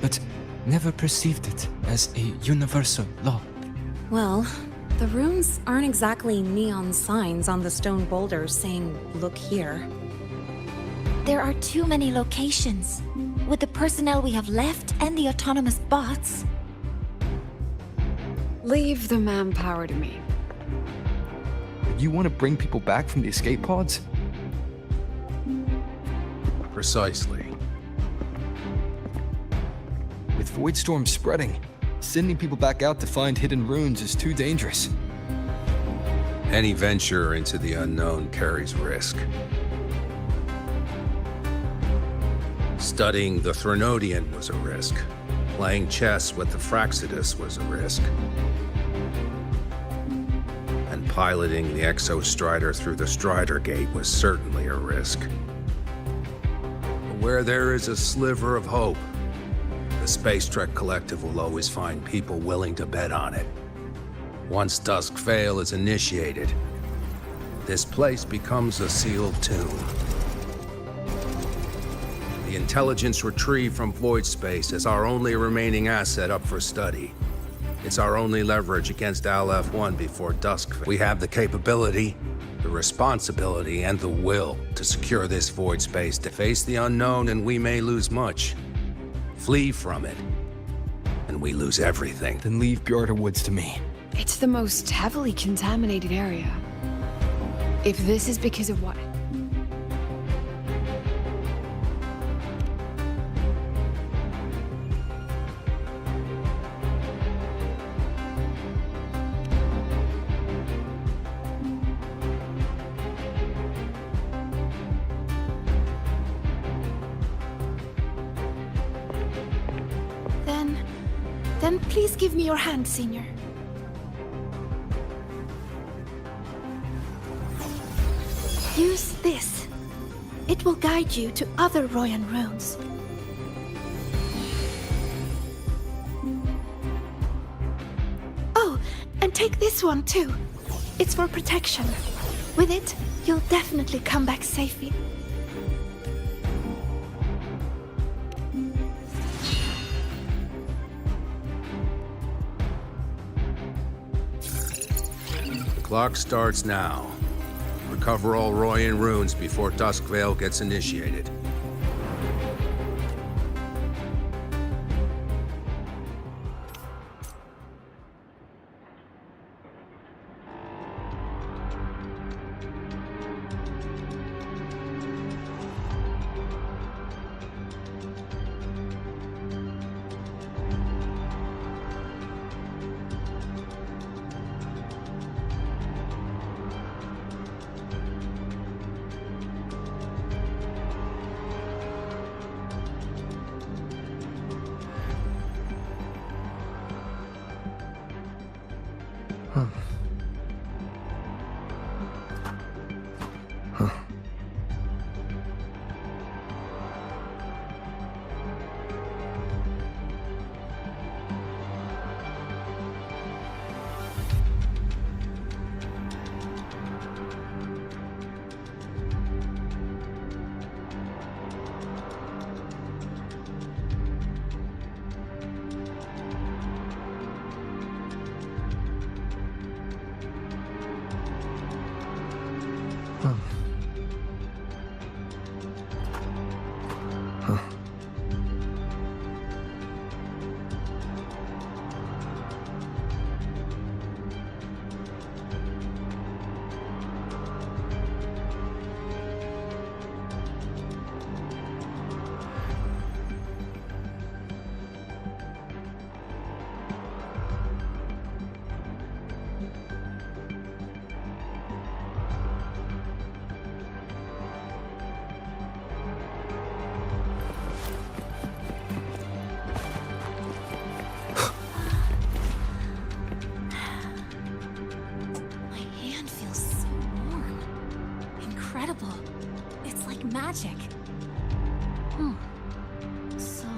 but never perceived it as a universal law. Well, the runes aren't exactly neon signs on the stone boulders saying, "Look here." There are too many locations. With the personnel we have left and the autonomous bots. Leave the manpower to me. You want to bring people back from the escape pods? Precisely. With Void Storm spreading, sending people back out to find hidden runes is too dangerous. Any venture into the unknown carries risk. Studying the Threnodian was a risk. Playing chess with the Fraxidus was a risk. And piloting the Exostrider through the Strider Gate was certainly a risk. But where there is a sliver of hope, the Space Trek Collective will always find people willing to bet on it. Once Dusk Vale is initiated, this place becomes a sealed tomb. The intelligence retrieved from void space is our only remaining asset up for study. It's our only leverage against Aleph-1 before Dusk. We have the capability, the responsibility, and the will to secure this void space, to face the unknown, and we may lose much. Flee from it, and we lose everything. Then leave Bjortawoods to me. It's the most heavily contaminated area. If this is because of what? Then please give me your hand, Senior. Use this. It will guide you to other Royan runes. Oh, and take this one too. It's for protection. With it, you'll definitely come back safely. Clock starts now. Recover all Royan runes before Dusk Vale gets initiated. Huh. Huh. Huh. Huh. My hand feels so warm. Incredible. It's like magic. Hmm. So,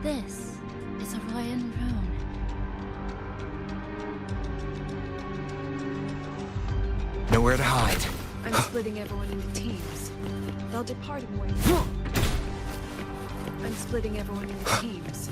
this is a Royan rune. Nowhere to hide. I'm splitting everyone into teams. They'll depart in waves. I'm splitting everyone into teams.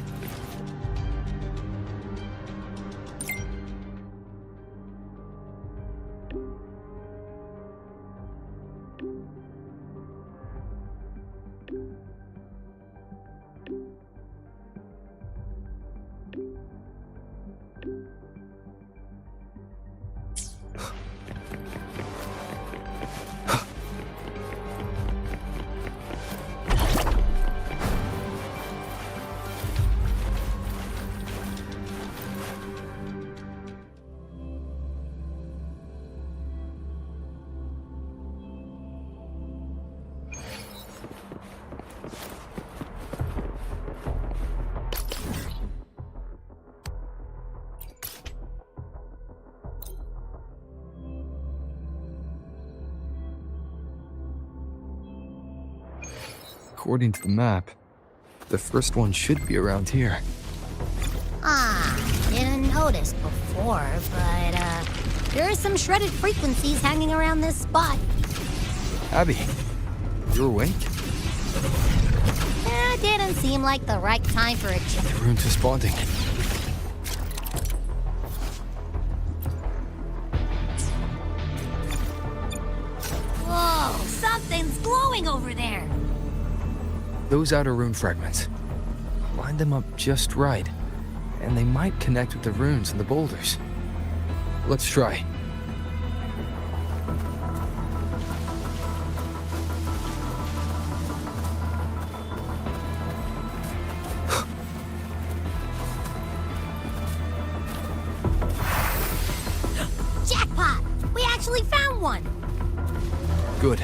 According to the map, the first one should be around here. Didn't notice before, but, there are some shredded frequencies hanging around this spot. Abby, you're awake? Didn't seem like the right time for a change. The rune's responding. Whoa, something's glowing over there. Those outer rune fragments. Line them up just right, and they might connect with the runes and the boulders. Let's try. Jackpot! We actually found one! Good.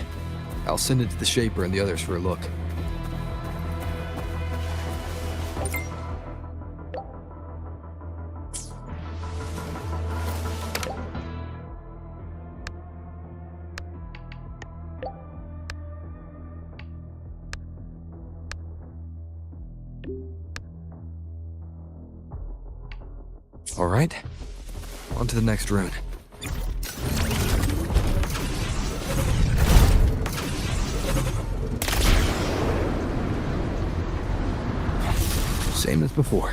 I'll send it to the Shaper and the others for a look. All right, on to the next rune. Same as before.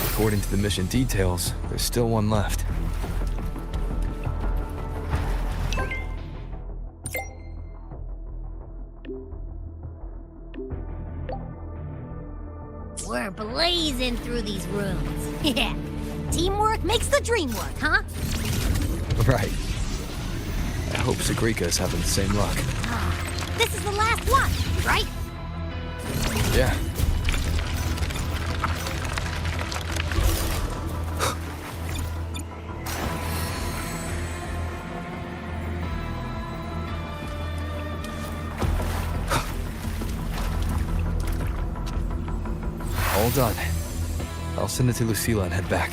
According to the mission details, there's still one left. We're blazing through these rooms. Yeah. Teamwork makes the dream work, huh? Right. I hope Sagrika's having the same luck. This is the last one, right? Yeah. done. I'll send it to Lucilla and head back.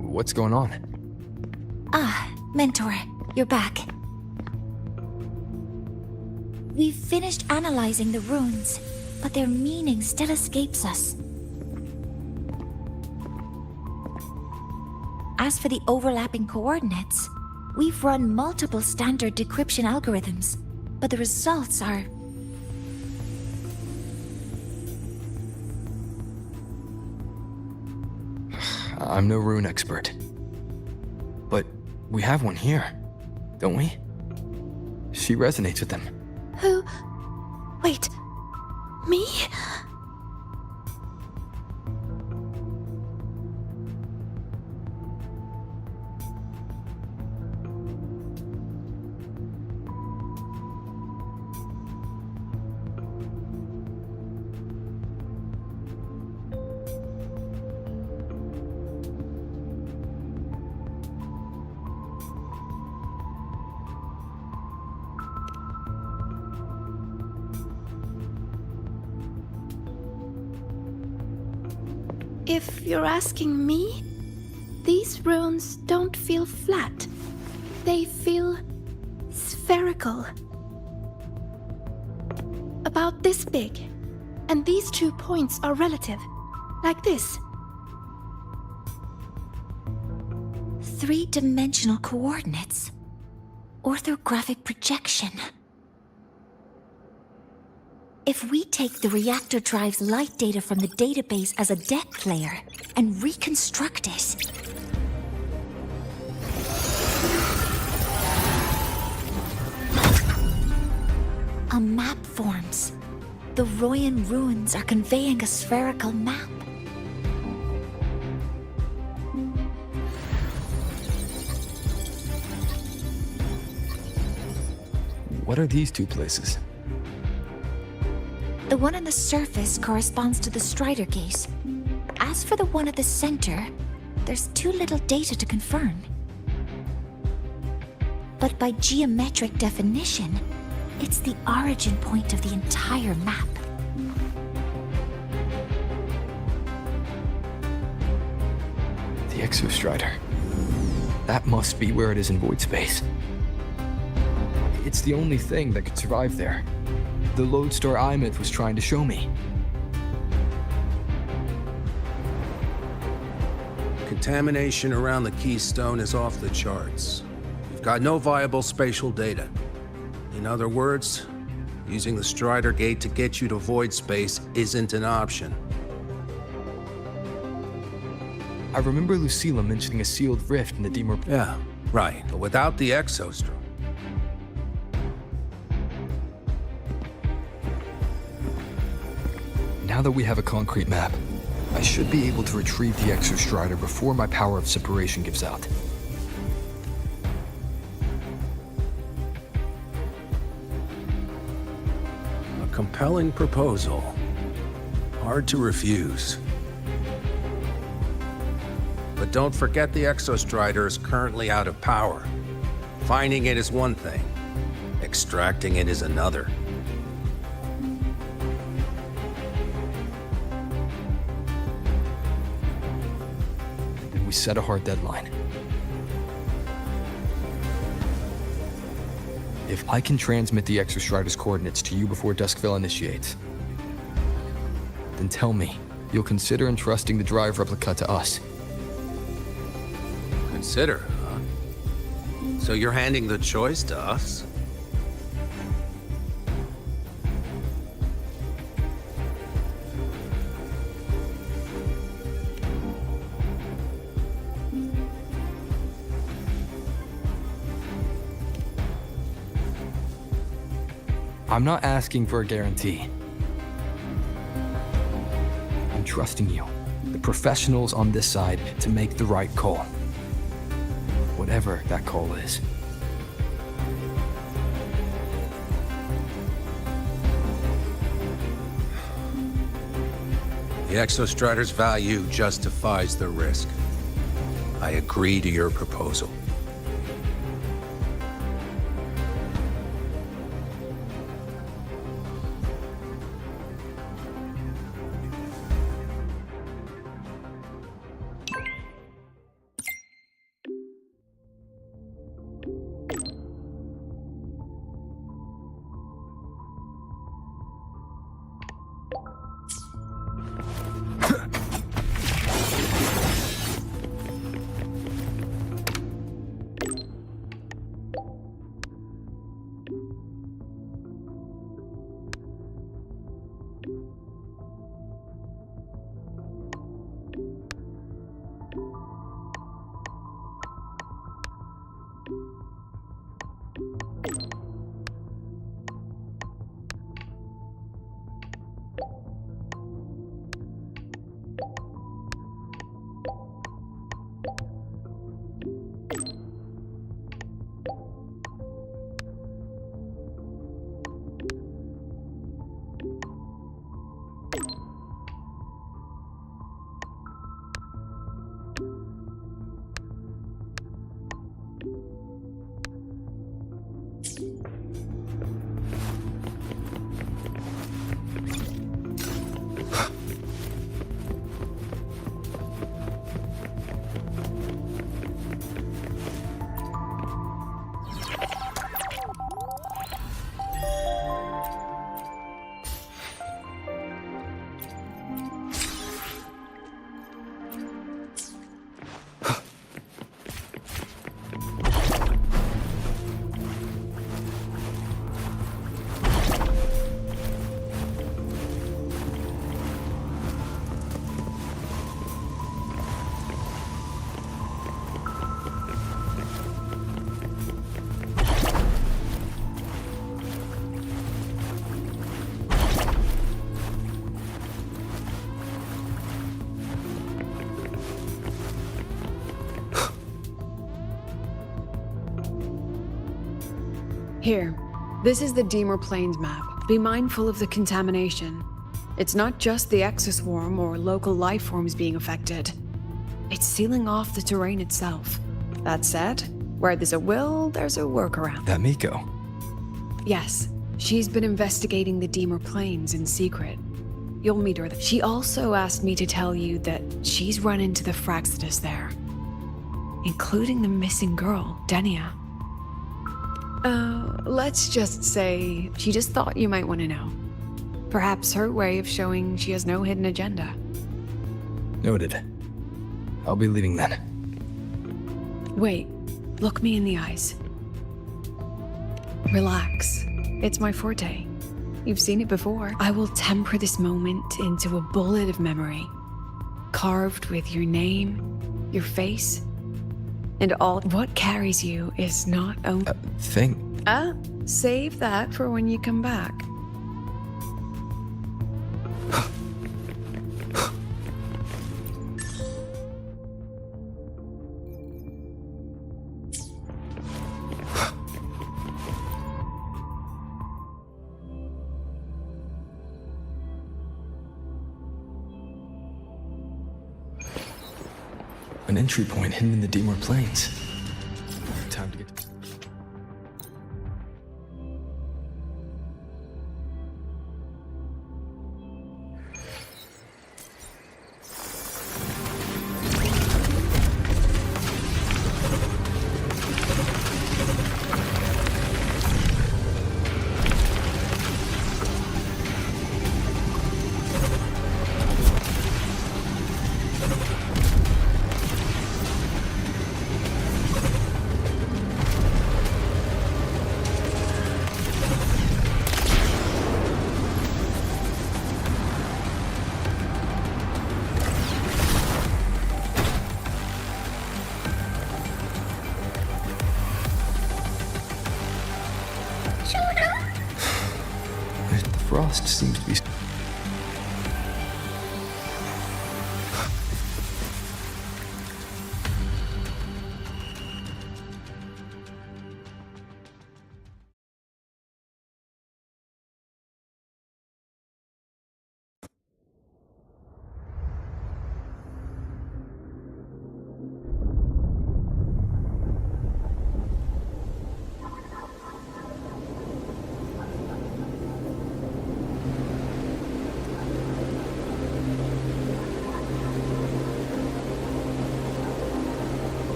What's going on? Ah, Mentor, you're back. We've finished analyzing the runes, but their meaning still escapes us. As for the overlapping coordinates, we've run multiple standard decryption algorithms, but the results are... I'm no rune expert. But we have one here, don't we? She resonates with them. Who? Wait. Me? If you're asking me, these runes don't feel flat. They feel spherical. About this big. And these 2 points are relative. Like this. 3-dimensional coordinates. Orthographic projection. If we take the reactor drive's light data from the database as a deck layer and reconstruct it... a map forms. The Royan ruins are conveying a spherical map. What are these 2 places? The one on the surface corresponds to the Strider case. As for the one at the center, there's too little data to confirm. But by geometric definition, it's the origin point of the entire map. The Exostrider. That must be where it is in void space. It's the only thing that could survive there. The lodestar Imith was trying to show me. Contamination around the keystone is off the charts. You've got no viable spatial data. In other words, using the Strider Gate to get you to void space isn't an option. I remember Lucilla mentioning a sealed rift in the Demor... Yeah, right. But without the Exostrom. Now that we have a concrete map, I should be able to retrieve the Exostrider before my power of separation gives out. A compelling proposal. Hard to refuse. But don't forget the Exostrider is currently out of power. Finding it is one thing. Extracting it is another. We set a hard deadline. If I can transmit the Exostrider's coordinates to you before Duskville initiates, then tell me, you'll consider entrusting the drive replica to us. Consider, huh? So you're handing the choice to us? I'm not asking for a guarantee. I'm trusting you, the professionals on this side, to make the right call. Whatever that call is. The Exostrider's value justifies the risk. I agree to your proposal. Here, this is the Deemer Plains map. Be mindful of the contamination. It's not just the exoswarm or local life forms being affected. It's sealing off the terrain itself. That said, where there's a will, there's a workaround. That Miko. Yes, she's been investigating the Deemer Plains in secret. You'll meet her. She also asked me to tell you that she's run into the Fraxidus there, including the missing girl, Denia. Let's just say she just thought you might want to know. Perhaps her way of showing she has no hidden agenda. Noted. I'll be leaving then. Wait, look me in the eyes. Relax. It's my forte. You've seen it before. I will temper this moment into a bullet of memory, carved with your name, your face, and all. What carries you is not only Thing. Save that for when you come back. An entry point hidden in the Deemer Plains. Time to get to... frost seems to be...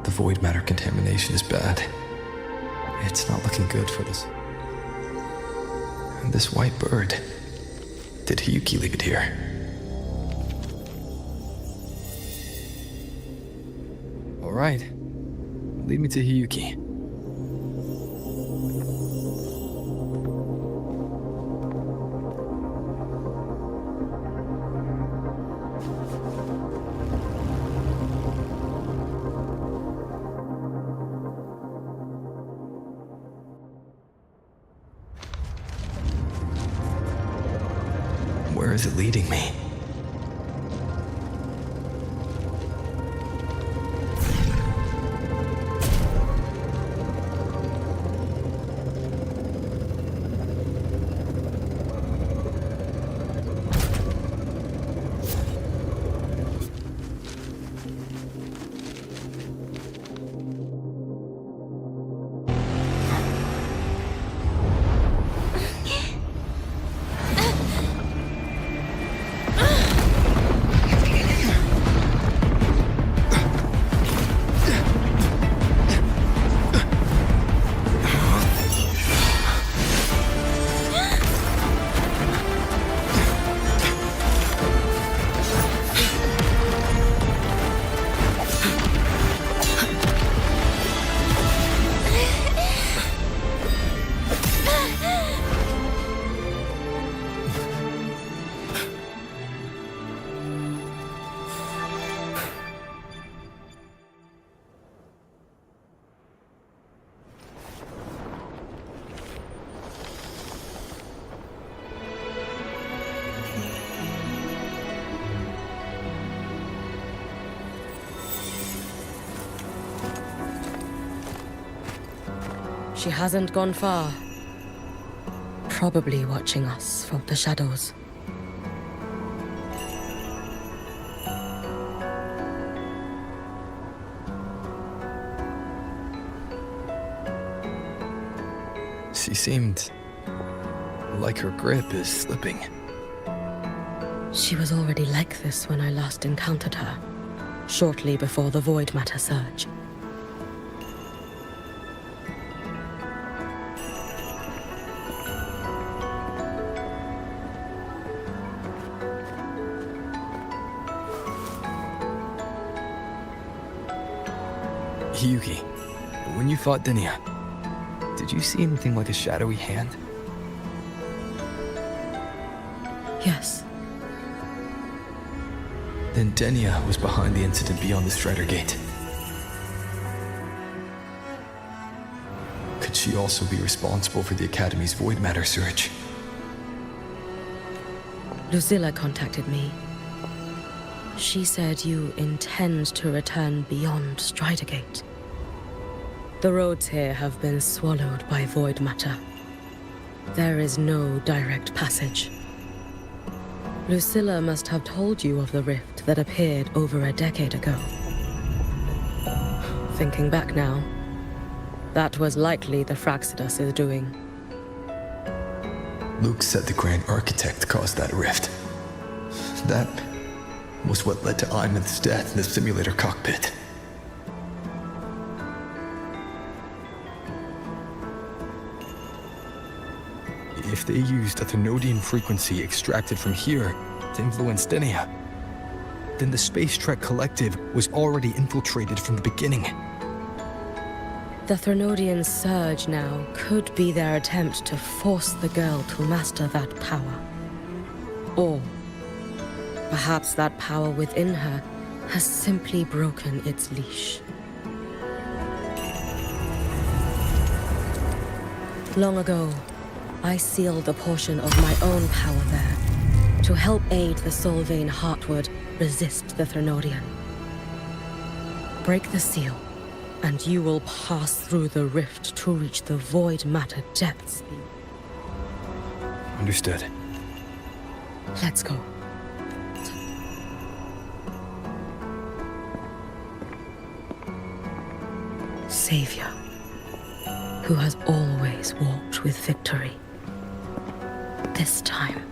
The void matter contamination is bad. It's not looking good for this. And this white bird. Did Hiyuki leave it here? Alright. Lead me to Hiyuki. Where is it leading me? She hasn't gone far. Probably watching us from the shadows. She seemed like her grip is slipping. She was already like this when I last encountered her, shortly before the void matter surge. Hiyuki, when you fought Denia, did you see anything like a shadowy hand? Yes. Then Denia was behind the incident beyond the Strider Gate. Could she also be responsible for the Academy's void matter surge? Lucilla contacted me. She said you intend to return beyond Strider Gate. The roads here have been swallowed by void matter. There is no direct passage. Lucilla must have told you of the rift that appeared over a decade ago. Thinking back now, that was likely the Fraxidus' doing. Luke said the Grand Architect caused that rift. That was what led to Imith's death in the simulator cockpit. If they used a Thenodian frequency extracted from here to influence Denia, then the Space Trek Collective was already infiltrated from the beginning. The Threnodian surge now could be their attempt to force the girl to master that power. Or perhaps that power within her has simply broken its leash. Long ago, I sealed a portion of my own power there to help aid the Solvane Heartwood resist the Threnodian. Break the seal, and you will pass through the rift to reach the void matter depths. Understood. Let's go. Savior, who has always walked with victory. This time,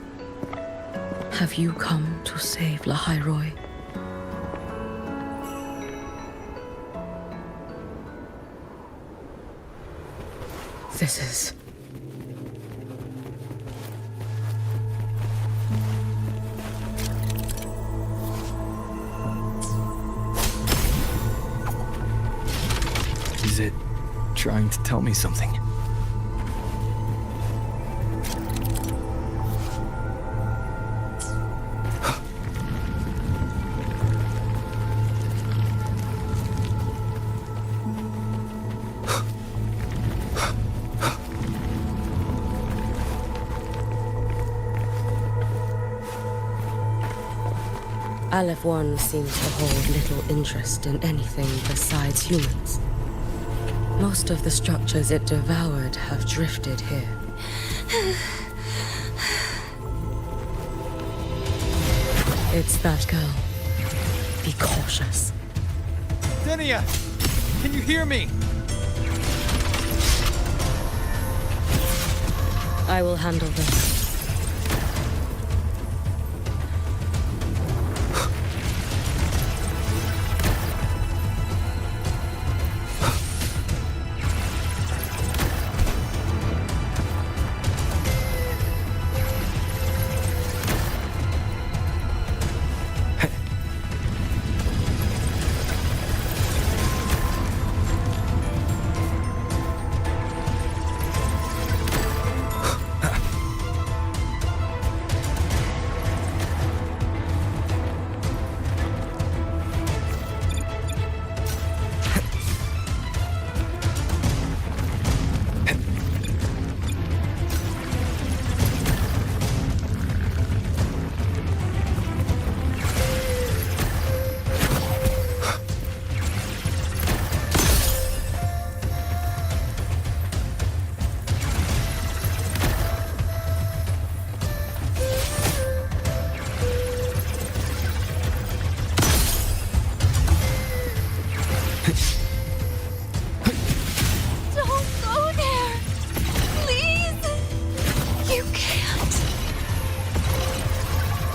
have you come to save Lahairoi? This is... Is it trying to tell me something? Aleph One seems to hold little interest in anything besides humans. Most of the structures it devoured have drifted here. It's that girl. Be cautious. Denia! Can you hear me? I will handle this.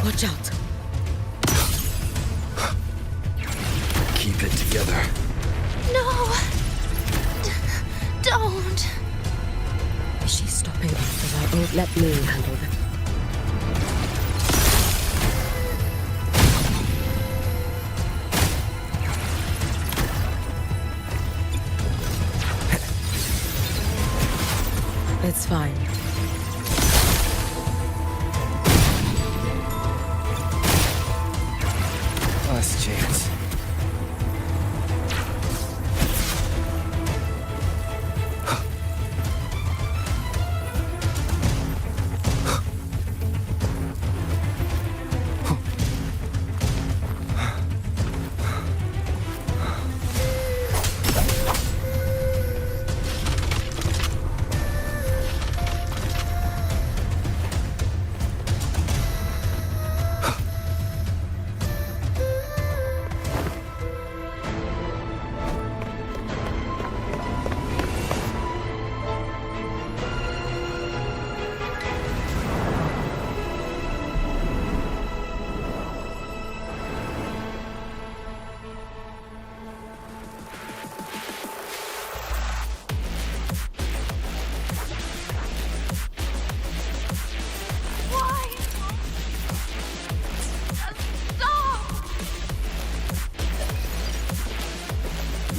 Watch out. Keep it together. No! Don't! Is she stopping us? I won't let me handle them. It's fine. Last chance.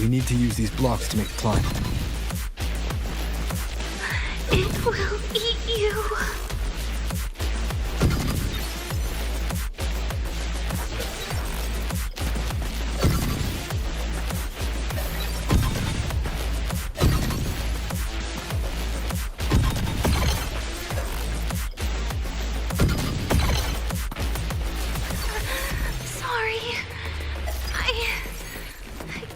We need to use these blocks to make the climb. It will eat you. Sorry.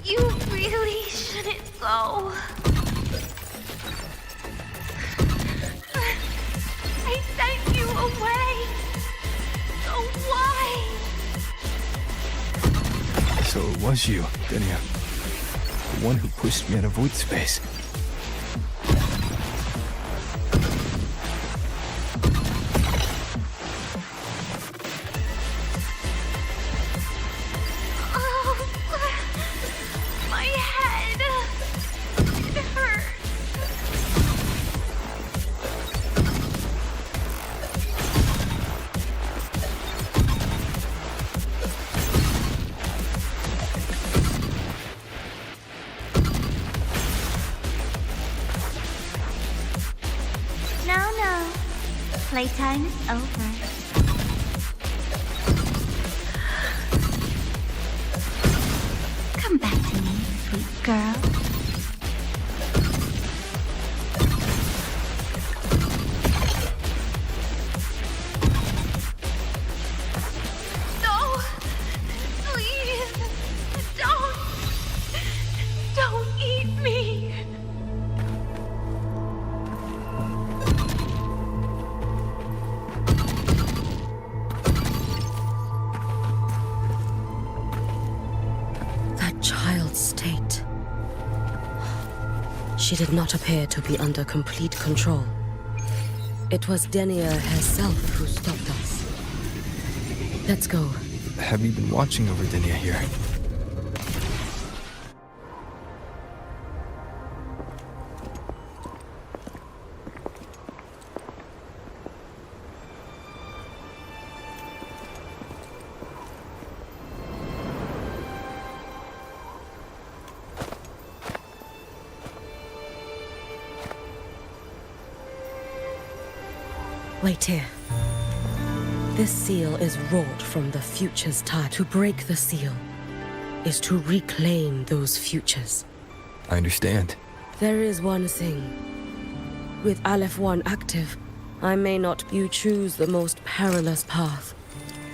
You really shouldn't go. I sent you away. So why? So it was you, Denia. The one who pushed me out of void space. Oh, my head. It hurts. No. Playtime is over. Come back to me, sweet girl. No! Please! Don't eat me! That child's state. She did not appear to be under complete control. It was Denia herself who stopped us. Let's go. Have you been watching over Denia here? Wait here. This seal is wrought from the future's tide. To break the seal is to reclaim those futures. I understand. There is one thing. With Aleph 1 active, I may not. You choose the most perilous path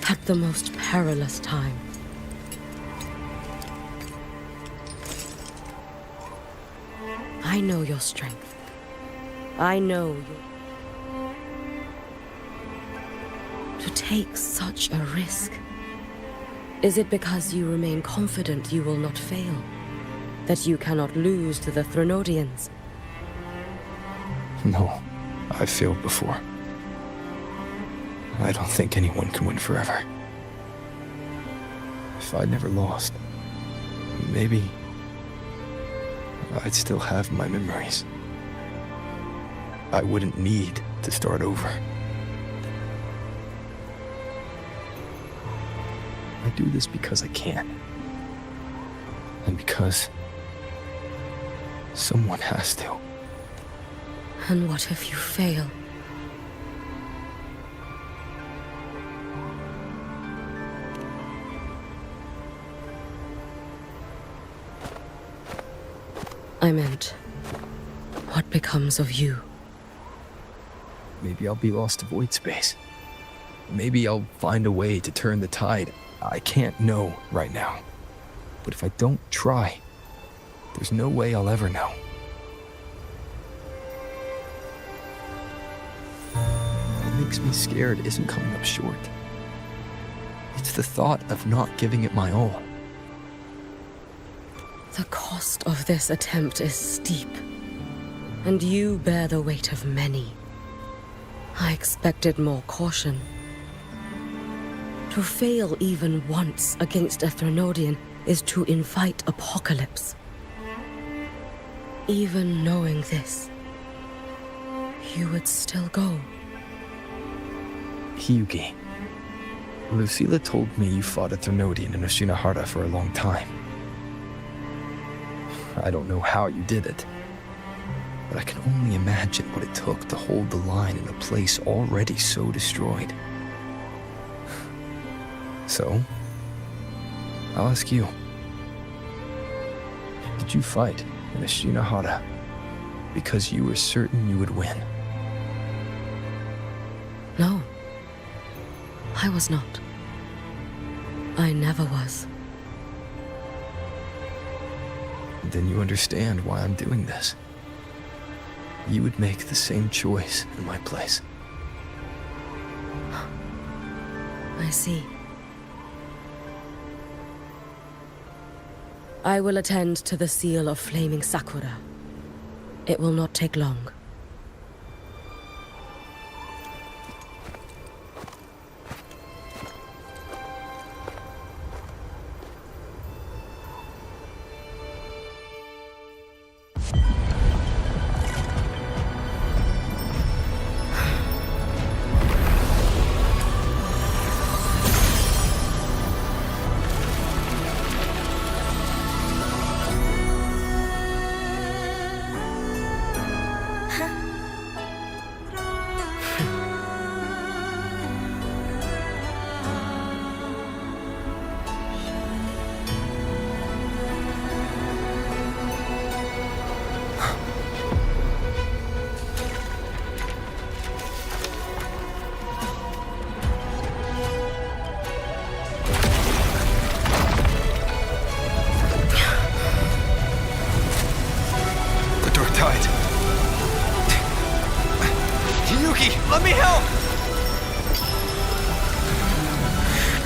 at the most perilous time. I know your strength. I know your... To take such a risk. Is it because you remain confident you will not fail? That you cannot lose to the Threnodians? No, I've failed before. I don't think anyone can win forever. If I'd never lost, maybe I'd still have my memories. I wouldn't need to start over. I do this because I can. And because someone has to. And what if you fail? I meant, what becomes of you? Maybe I'll be lost to void space. Maybe I'll find a way to turn the tide. I can't know right now. But if I don't try, there's no way I'll ever know. What makes me scared isn't coming up short. It's the thought of not giving it my all. The cost of this attempt is steep, and you bear the weight of many. I expected more caution. To fail even once against a Threnodian is to invite apocalypse. Even knowing this, you would still go. Hiyuki. Lucilla told me you fought a Threnodian in Oshinahara for a long time. I don't know how you did it, but I can only imagine what it took to hold the line in a place already so destroyed. So, I'll ask you. Did you fight in Ashinahara because you were certain you would win? No. I was not. I never was. Then you understand why I'm doing this. You would make the same choice in my place. I see. I will attend to the seal of Flaming Sakura. It will not take long. Hiyuki, let me help!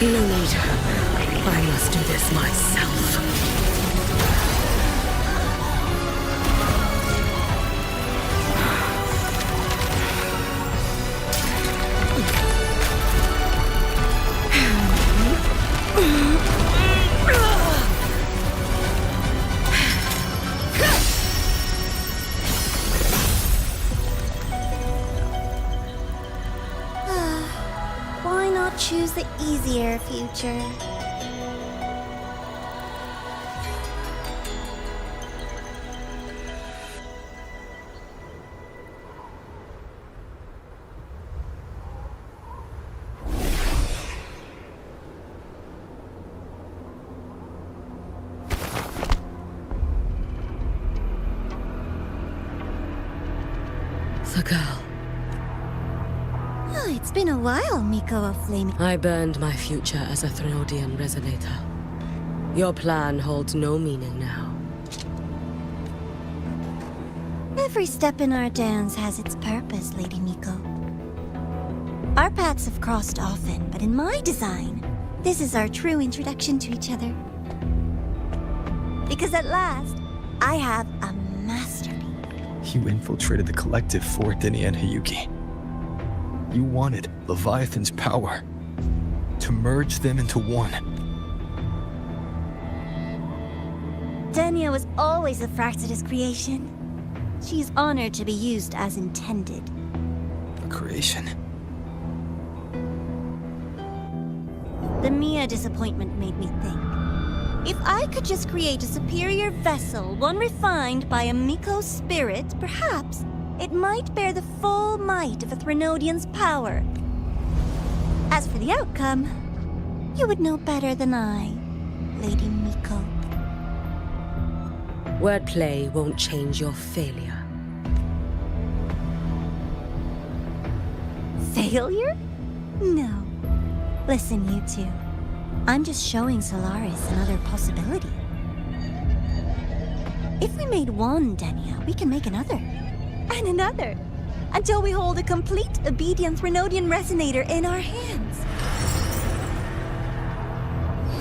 No need. I must do this myself. Why not choose the easier future? The girl. Oh, it's been a while, Miko of Flaming. I burned my future as a Threnodian resonator. Your plan holds no meaning now. Every step in our dance has its purpose, Lady Miko. Our paths have crossed often, but in my design, this is our true introduction to each other. Because at last, I have a masterpiece. You infiltrated the collective for Dini and Hiyuki. You wanted Leviathan's power to merge them into one. Denia was always a Fractidus creation. She's honored to be used as intended. A creation? The Mia disappointment made me think. If I could just create a superior vessel, one refined by a Miko spirit, perhaps it might bear the full might of a Threnodian's power. As for the outcome, you would know better than I, Lady Miko. Wordplay won't change your failure. Failure? No. Listen, you two. I'm just showing Solaris another possibility. If we made one Denia, we can make another. And another. Until we hold a complete obedient Threnodian resonator in our hands.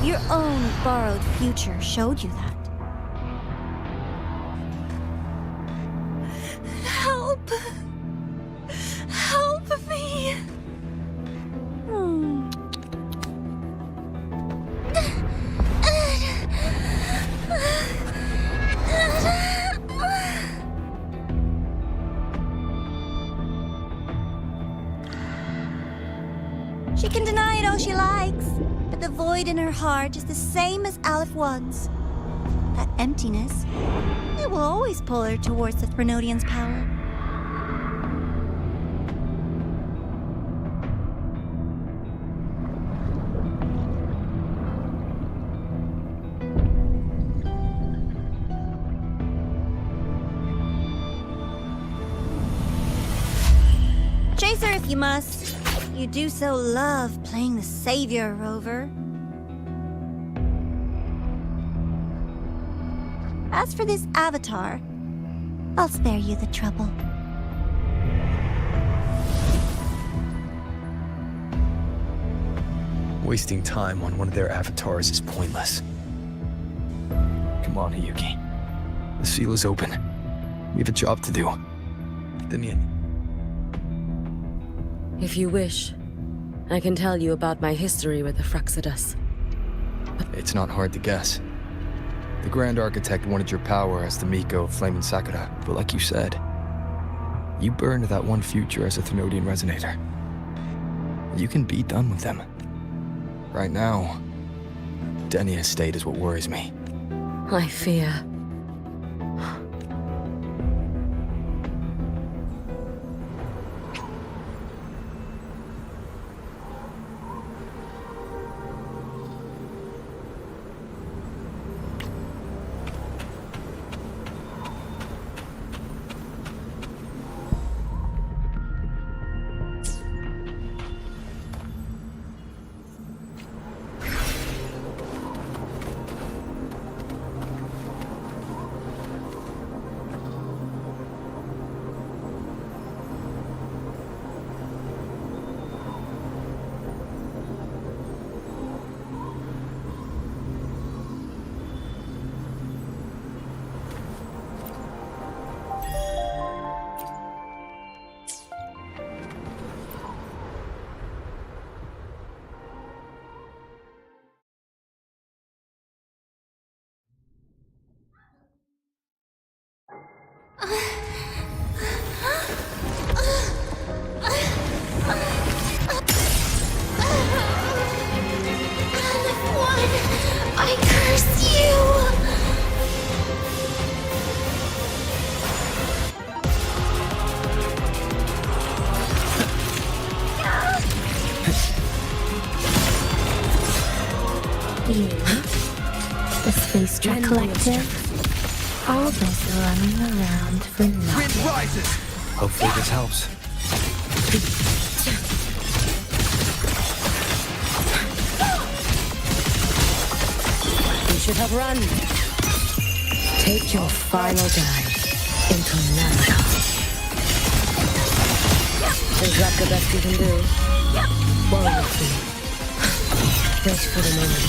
Your own borrowed future showed you that. Help! Help me! She can deny it all she likes, but the void in her heart is the same as Aleph One's. that emptiness, it will always pull her towards the Threnodian's power. Chase her if you must. You do so love playing the savior, Rover. As for this avatar, I'll spare you the trouble. Wasting time on one of their avatars is pointless. Come on, Hiyuki. The seal is open. We have a job to do. Demian. If you wish, I can tell you about my history with the Fraxidus. It's not hard to guess. The Grand Architect wanted your power as the Miko of Flaming Sakura, but like you said, you burned that one future as a Thenodian Resonator. You can be done with them. Right now, Denia's state is what worries me. I fear. I curse you! You, the Space Truck Collective, all this running around for nothing. Wind rises! Hopefully this helps. You should have run. Take your final dive into Nana. Is that the best you can do? Well, we'll see. Wait for the moment.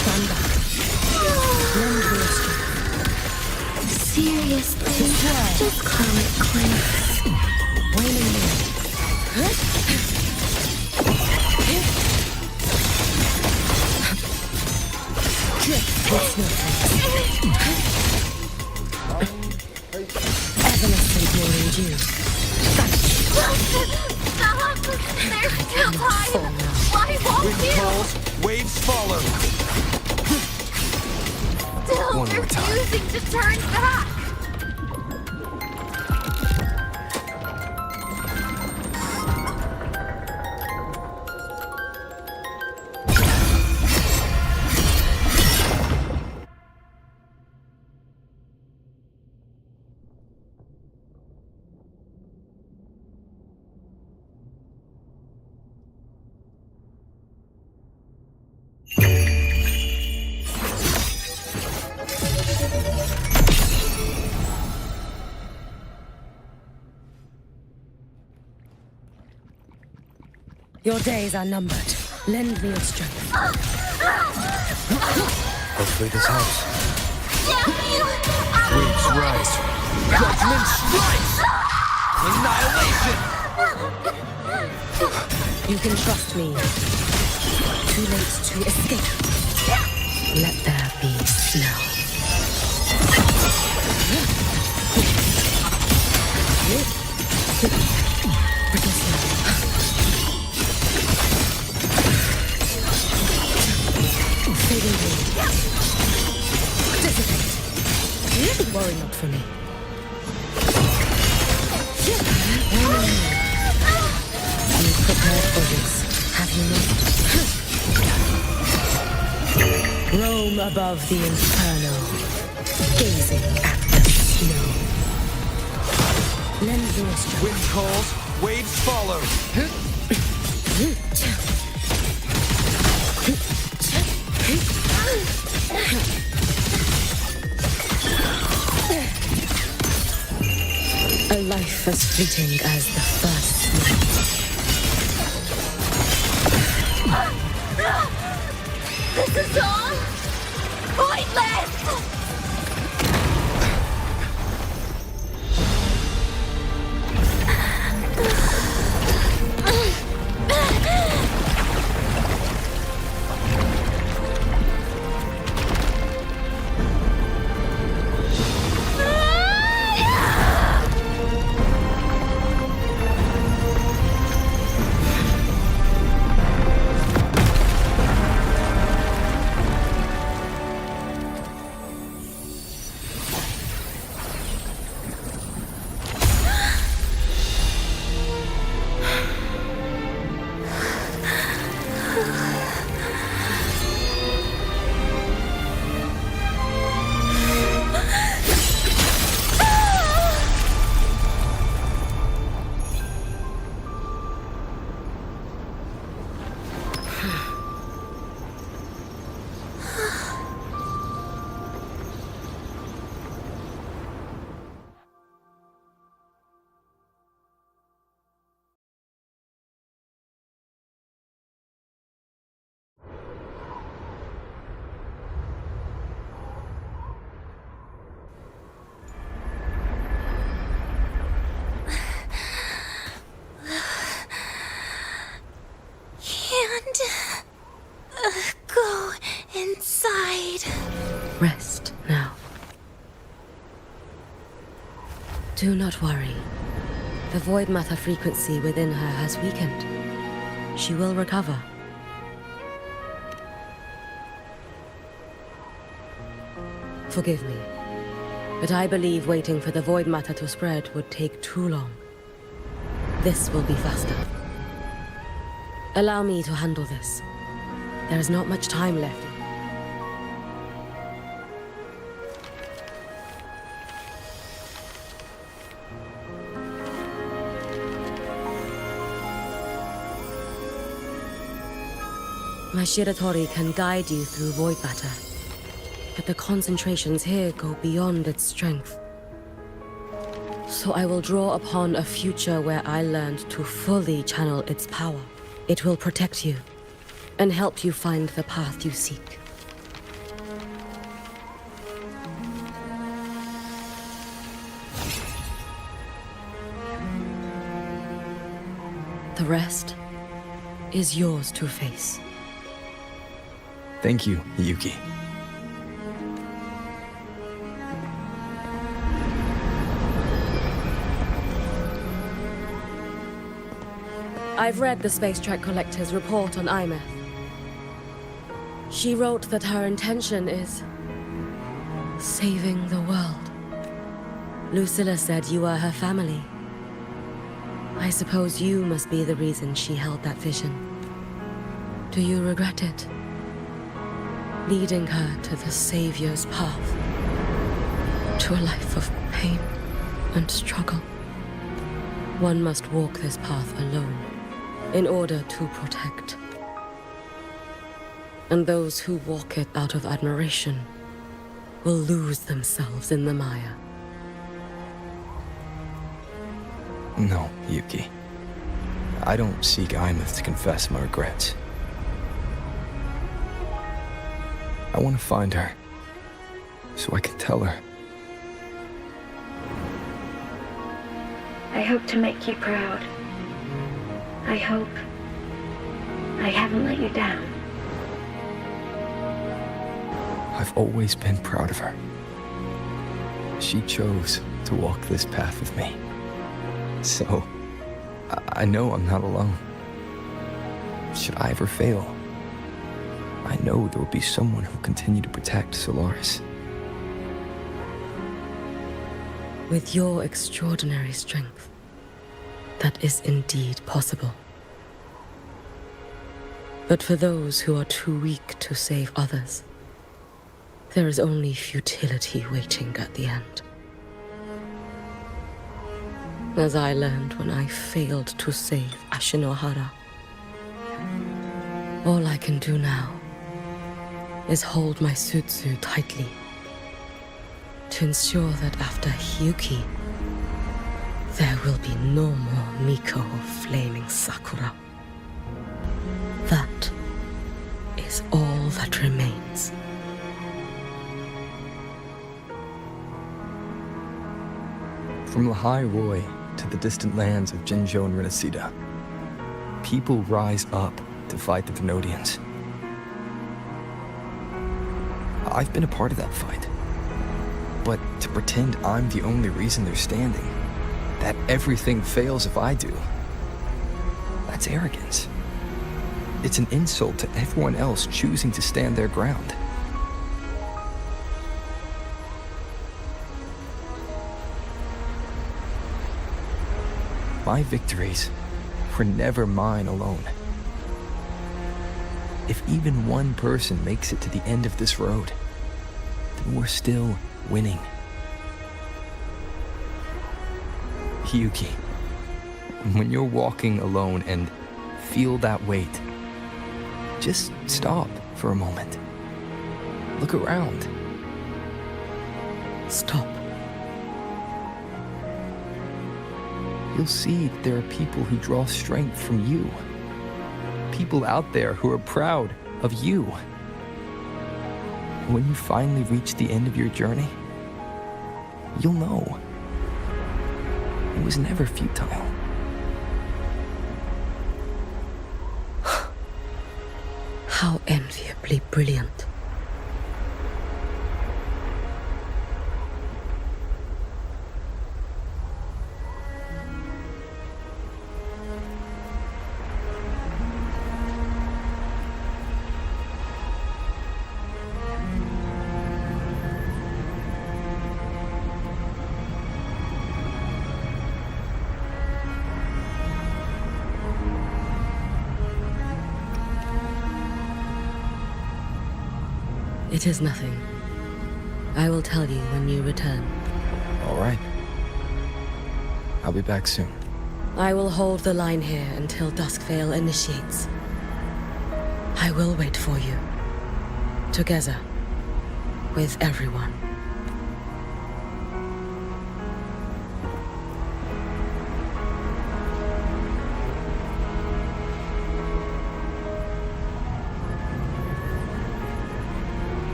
Stand back. Lend me a strength. Seriously, just call it quits. Wait a minute. It's no Evanescent morning dew. Stop! They're still tied! Why won't Wind you? calls, waves follow. Still One more time. refusing to turn back! Your days are numbered. Lend me your strength. Hopefully this helps. Waves rise. Judgment strikes! Annihilation! You can trust me. Too late to escape. Let there be snow. Fading Worry not for me. You prepared for this, have you not? Roam above the inferno, gazing at the snow. Lend your strength. Wind calls, waves follow. A life as fleeting as the first This is all pointless! Go inside. Rest now. Do not worry. The void matter frequency within her has weakened. She will recover. Forgive me, but I believe waiting for the void matter to spread would take too long. This will be faster. Allow me to handle this. There is not much time left. My Shiratori can guide you through void matter, but the concentrations here go beyond its strength. So I will draw upon a future where I learned to fully channel its power. It will protect you and help you find the path you seek. The rest is yours to face. Thank you, Hiyuki. I've read the Space Trek Collector's report on Imeth. She wrote that her intention is saving the world. Lucilla said you are her family. I suppose you must be the reason she held that vision. Do you regret it? Leading her to the Savior's path, to a life of pain and struggle. One must walk this path alone in order to protect. And those who walk it out of admiration will lose themselves in the mire. No, Hiyuki. I don't seek Imeth to confess my regrets. I want to find her, so I can tell her. I hope to make you proud. I hope I haven't let you down. I've always been proud of her. She chose to walk this path with me. So, I know I'm not alone. Should I ever fail, I know there will be someone who will continue to protect Solaris. With your extraordinary strength, that is indeed possible. But for those who are too weak to save others, there is only futility waiting at the end. As I learned when I failed to save Ashinohara. All I can do now is hold my Sutsu tightly to ensure that after Hiyuki, there will be no more Miko of Flaming Sakura. That is all that remains. From Lehigh Roy to the distant lands of Jinzhou and Rinasida, people rise up to fight the Venodians. I've been a part of that fight. But to pretend I'm the only reason they're standing, that everything fails if I do, that's arrogance. It's an insult to everyone else choosing to stand their ground. My victories were never mine alone. If even one person makes it to the end of this road, then we're still winning. Hiyuki, when you're walking alone and feel that weight, just stop for a moment. Look around. Stop. You'll see there are people who draw strength from you. People out there who are proud of you. When you finally reach the end of your journey, you'll know. It was never futile. How enviably brilliant. It is nothing. I will tell you when you return. All right. I'll be back soon. I will hold the line here until Duskvale initiates. I will wait for you. Together. With everyone.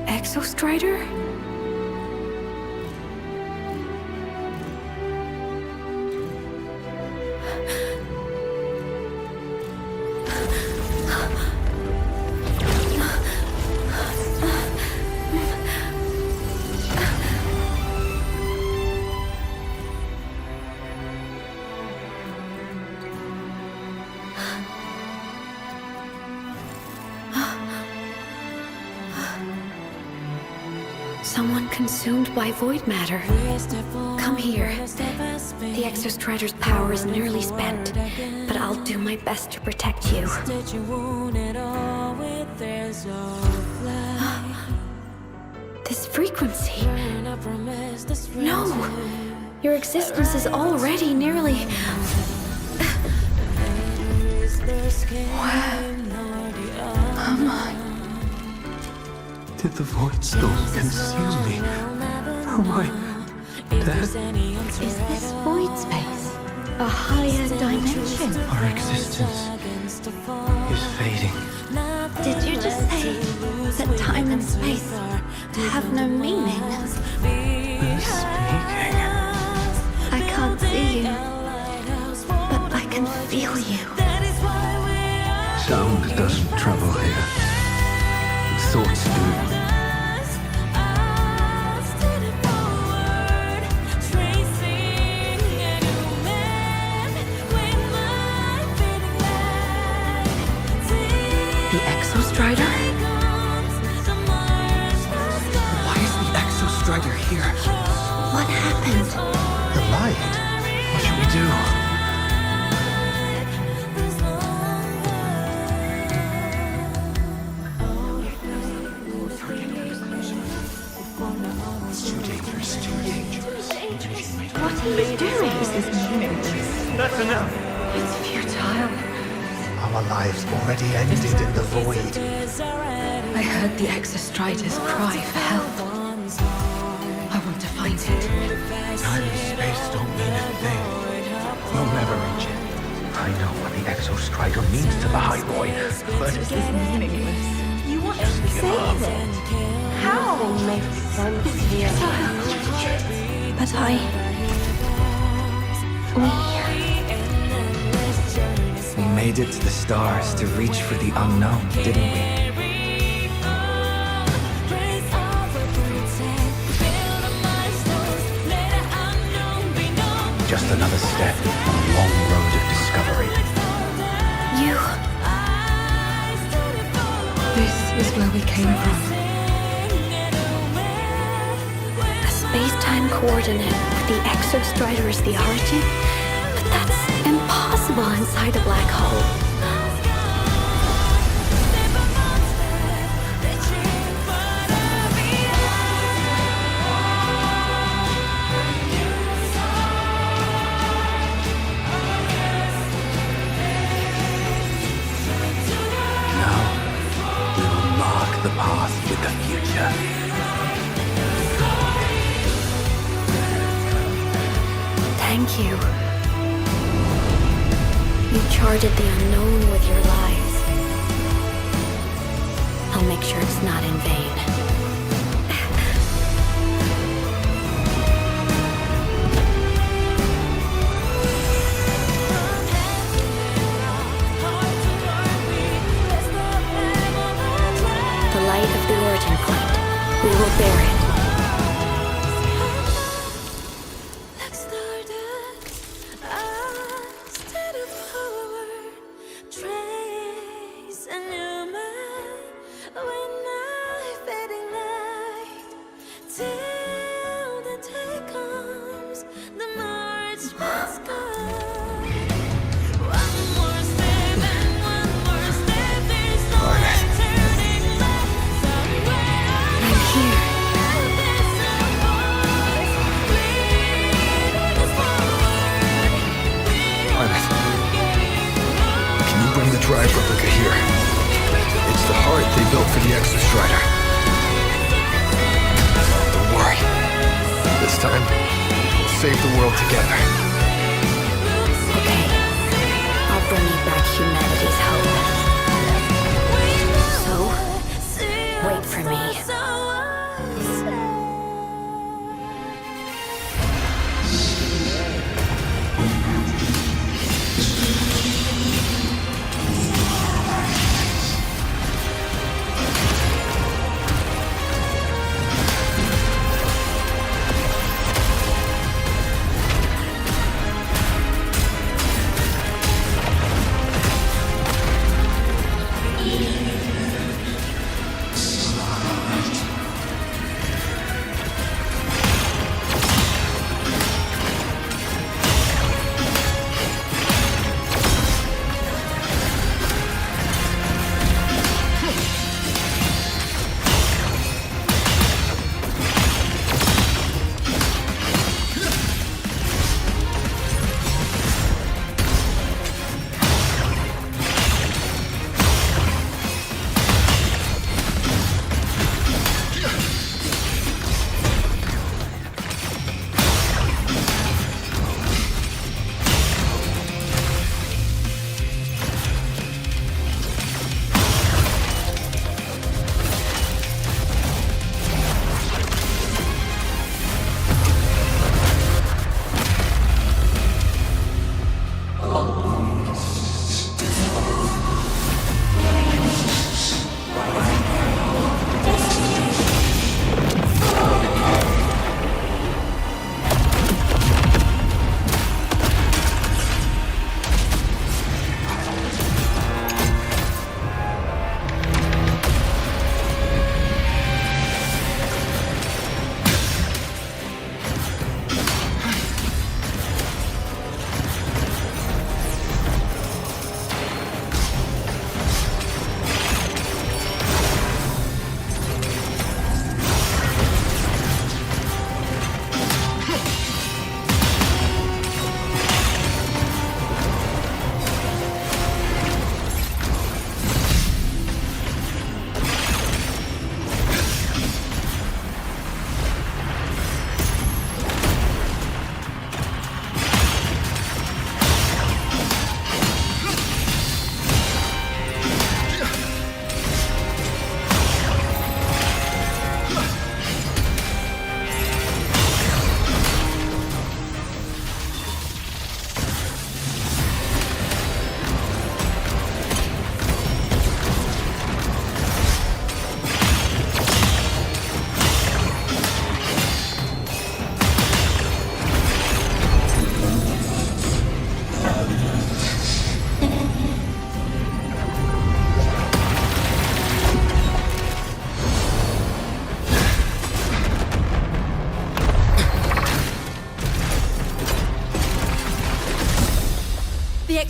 Exostrider? Someone consumed by void matter. Come here. The Exostrider's power is nearly spent, but I'll do my best to protect you. This frequency. No! Your existence is already nearly... Where am I? Did the void storm consume me? Am I dead? Is this void space a higher dimension? Our existence is fading. Did you just say that time and space have no meaning? Who's speaking? I can't see you, can feel you. Sound doesn't travel here. Thoughts do. The Exostrider? Why is the Exostrider here? What happened? The light. What should we do? It's too dangerous, too dangerous. What are you doing? This is meaningless. That's enough. It's futile. Our lives already ended in the void. I heard the Exostrider's cry for help. I want to find it. Time and space don't mean a thing. You'll never reach it. I know what the Exostrider means to the High Boy, but This is meaningless. You want to save it? How? They make sense here. But we made it to the stars to reach for the unknown, didn't we? Just another step on a long road of discovery. You. This is where we came from. A space-time coordinate with the Exostrider as the origin? But that's impossible inside a black hole. The path with the future. Thank you. You charted the unknown with your lives. I'll make sure it's not in vain. Of the origin point. We will bear it. Drive replica here. It's the heart they built for the Exostrider. Don't worry. This time, we'll save the world together. Okay. I'll bring you back humanity's hope. So, wait for me.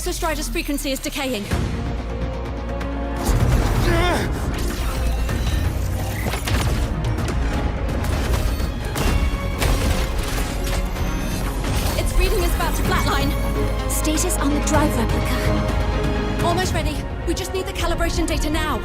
Exostrider's frequency is decaying. Its reading is about to flatline. Status on the drive replica. Almost ready. We just need the calibration data now.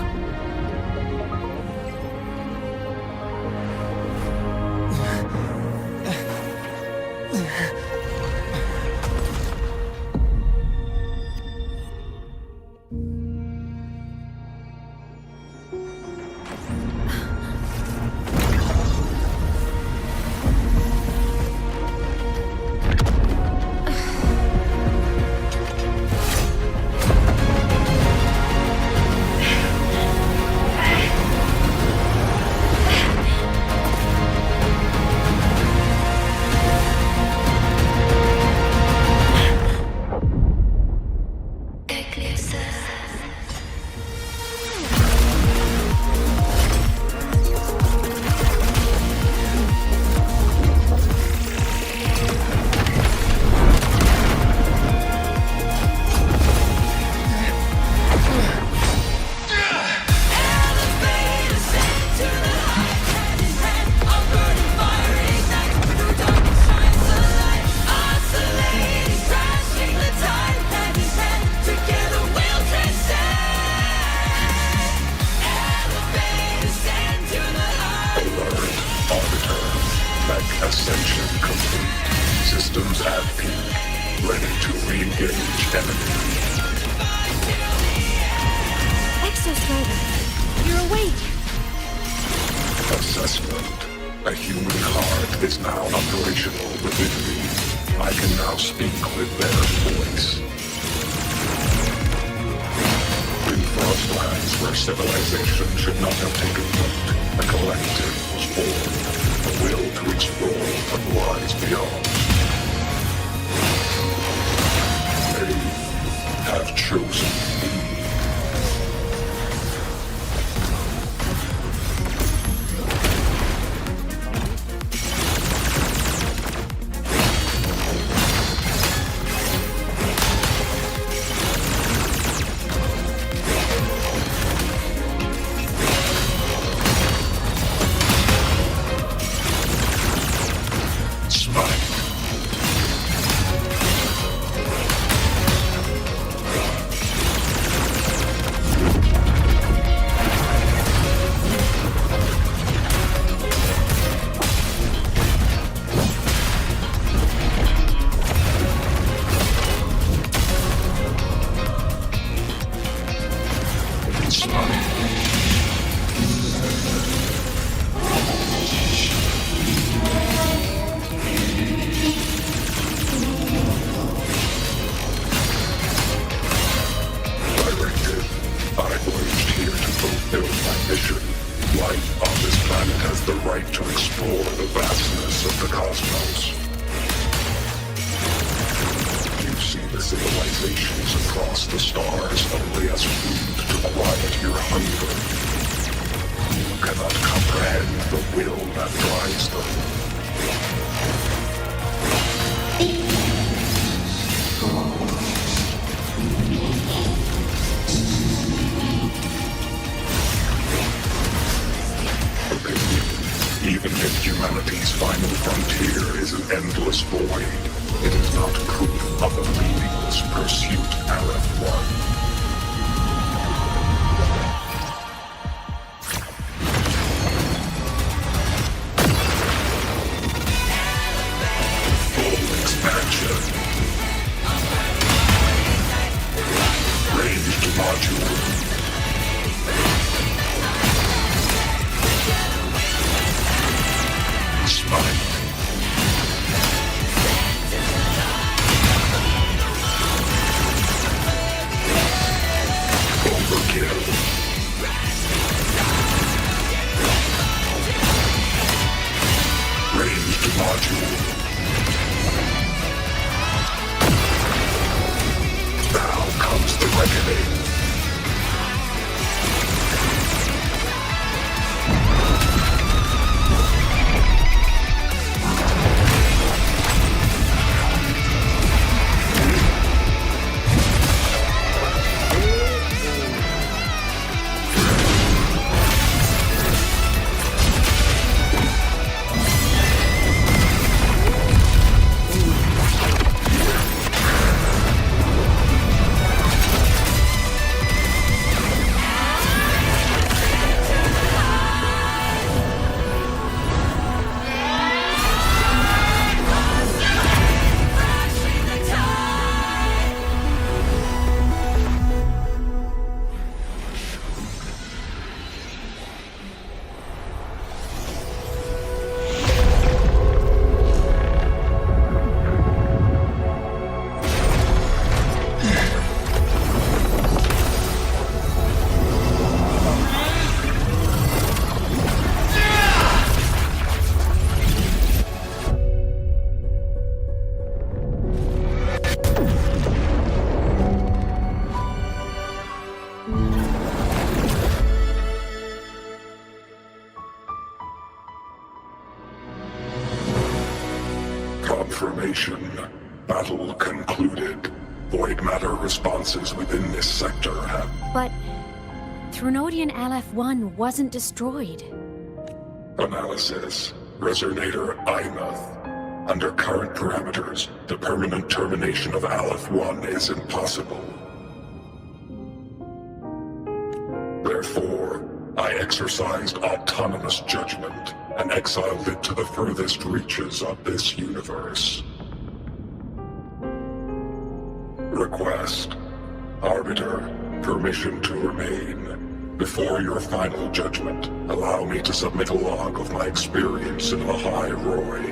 Ascension complete. Systems at peak. Ready to re-engage enemy. Exostrider, you're awake. Assessment. A human heart is now operational within me. I can now speak with their voice. In Frostlands, where civilization should not have taken root, a collective was born. A will to explore what lies beyond. They have chosen me. Even if humanity's final frontier is an endless void, it is not proof of a meaningless pursuit, LF1. Full expansion. Ranged module. Smite. confirmation. Battle concluded. Void matter responses within this sector have... But Threnodian LF-1 wasn't destroyed. Analysis. Resonator Imuth. Under current parameters, the permanent termination of Aleph-1 is impossible. Therefore, I exercised autonomous judgment and exiled it to the furthest reaches of this universe. Request. Arbiter, permission to remain. Before your final judgment, allow me to submit a log of my experience in Lahai Roy.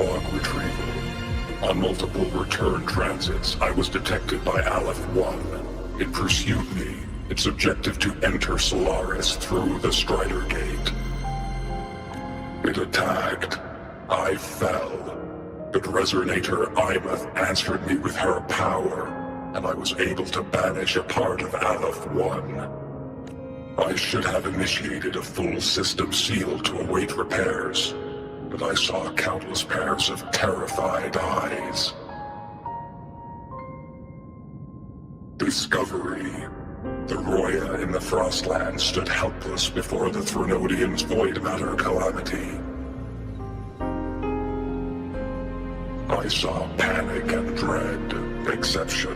Log retrieval. On multiple return transits, I was detected by Aleph-1. It pursued me, its objective to enter Solaris through the Strider Gate. It attacked. I fell. But Resonator Imuth answered me with her power, and I was able to banish a part of Aleph-1. I should have initiated a full system seal to await repairs, but I saw countless pairs of terrified eyes. Discovery. The Roya in the Frostland stood helpless before the Threnodians' void matter calamity. I saw panic and dread. Exception.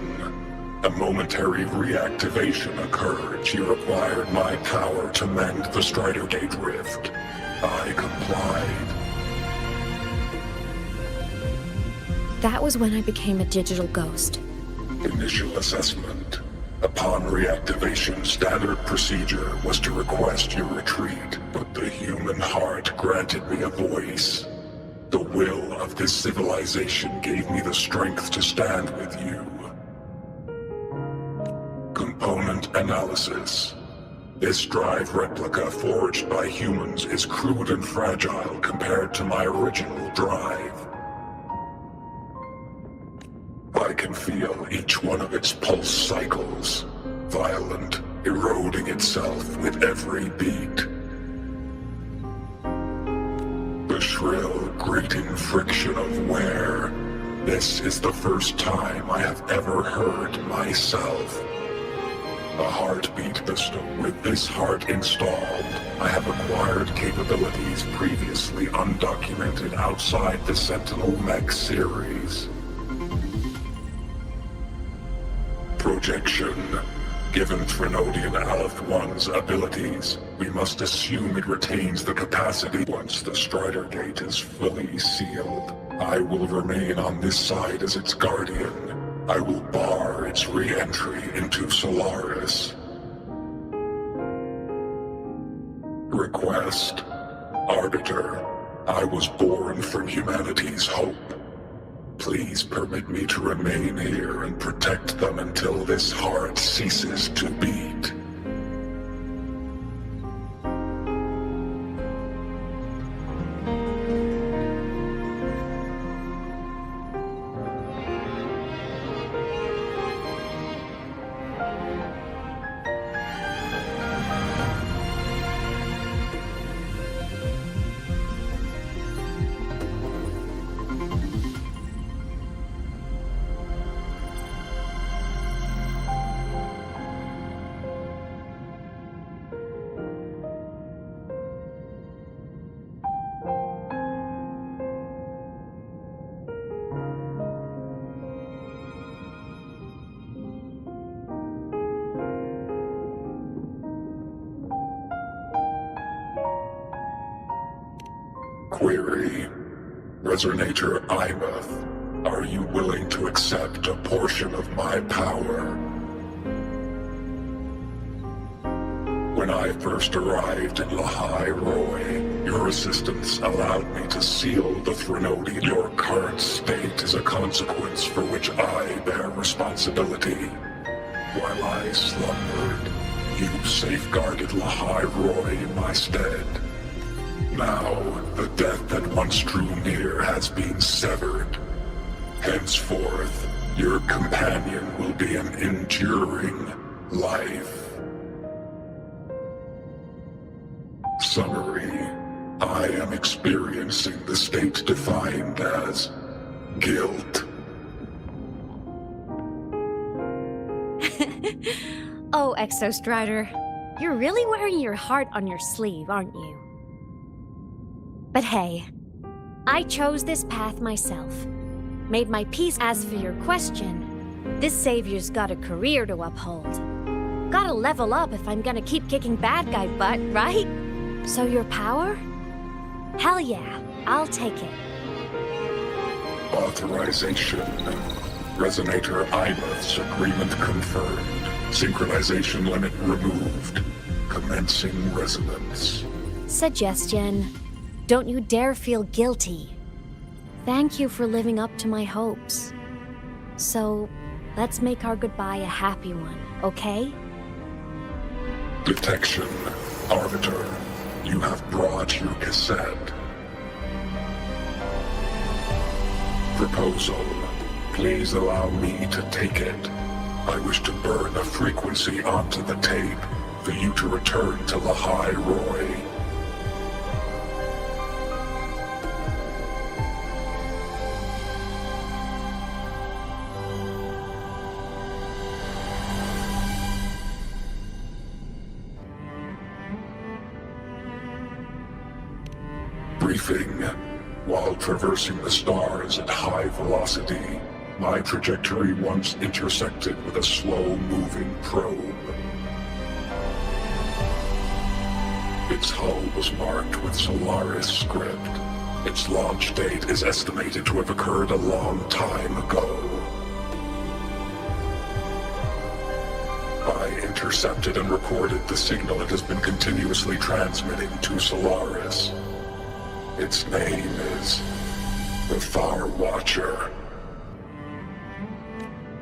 A momentary reactivation occurred. She required my power to mend the Strider Gate rift. I complied. That was when I became a digital ghost. Initial assessment. Upon reactivation, standard procedure was to request your retreat, but the human heart granted me a voice. The will of this civilization gave me the strength to stand with you. Component analysis. This drive replica forged by humans is crude and fragile compared to my original drive. I can feel each one of its pulse cycles, violent, eroding itself with every beat. The shrill, grating friction of wear. This is the first time I have ever heard myself. A heartbeat pistol. With this heart installed, I have acquired capabilities previously undocumented outside the Sentinel Mech series. Projection. Given Threnodian Aleph-1's abilities, we must assume it retains the capacity. Once the Strider Gate is fully sealed, I will remain on this side as its guardian. I will bar its re-entry into Solaris. Request. Arbiter, I was born from humanity's hope. Please permit me to remain here and protect them until this heart ceases to beat. Query. Resonator Imuth, are you willing to accept a portion of my power? When I first arrived in Lahai Roy, your assistance allowed me to seal the Threnodian. Your current state is a consequence for which I bear responsibility. While I slumbered, you safeguarded Lahai Roy in my stead. Now, the death that once drew near has been severed. Henceforth, your companion will be an enduring life. Summary. I am experiencing the state defined as guilt. Oh, Exostrider, you're really wearing your heart on your sleeve, aren't you? But hey, I chose this path myself. Made my peace. As for your question, this savior's got a career to uphold. Gotta level up if I'm gonna keep kicking bad guy butt, right? So your power? Hell yeah, I'll take it. Authorization. Resonator IMA's agreement confirmed. Synchronization limit removed. Commencing resonance. Suggestion. Don't you dare feel guilty. Thank you for living up to my hopes. So, let's make our goodbye a happy one, okay? Detection. Arbiter, you have brought your cassette. Proposal. Please allow me to take it. I wish to burn a frequency onto the tape for you to return to Lahai Roy. Briefing. While traversing the stars at high velocity, my trajectory once intersected with a slow-moving probe. Its hull was marked with Solaris script. Its launch date is estimated to have occurred a long time ago. I intercepted and recorded the signal it has been continuously transmitting to Solaris. Its name is the Far Watcher.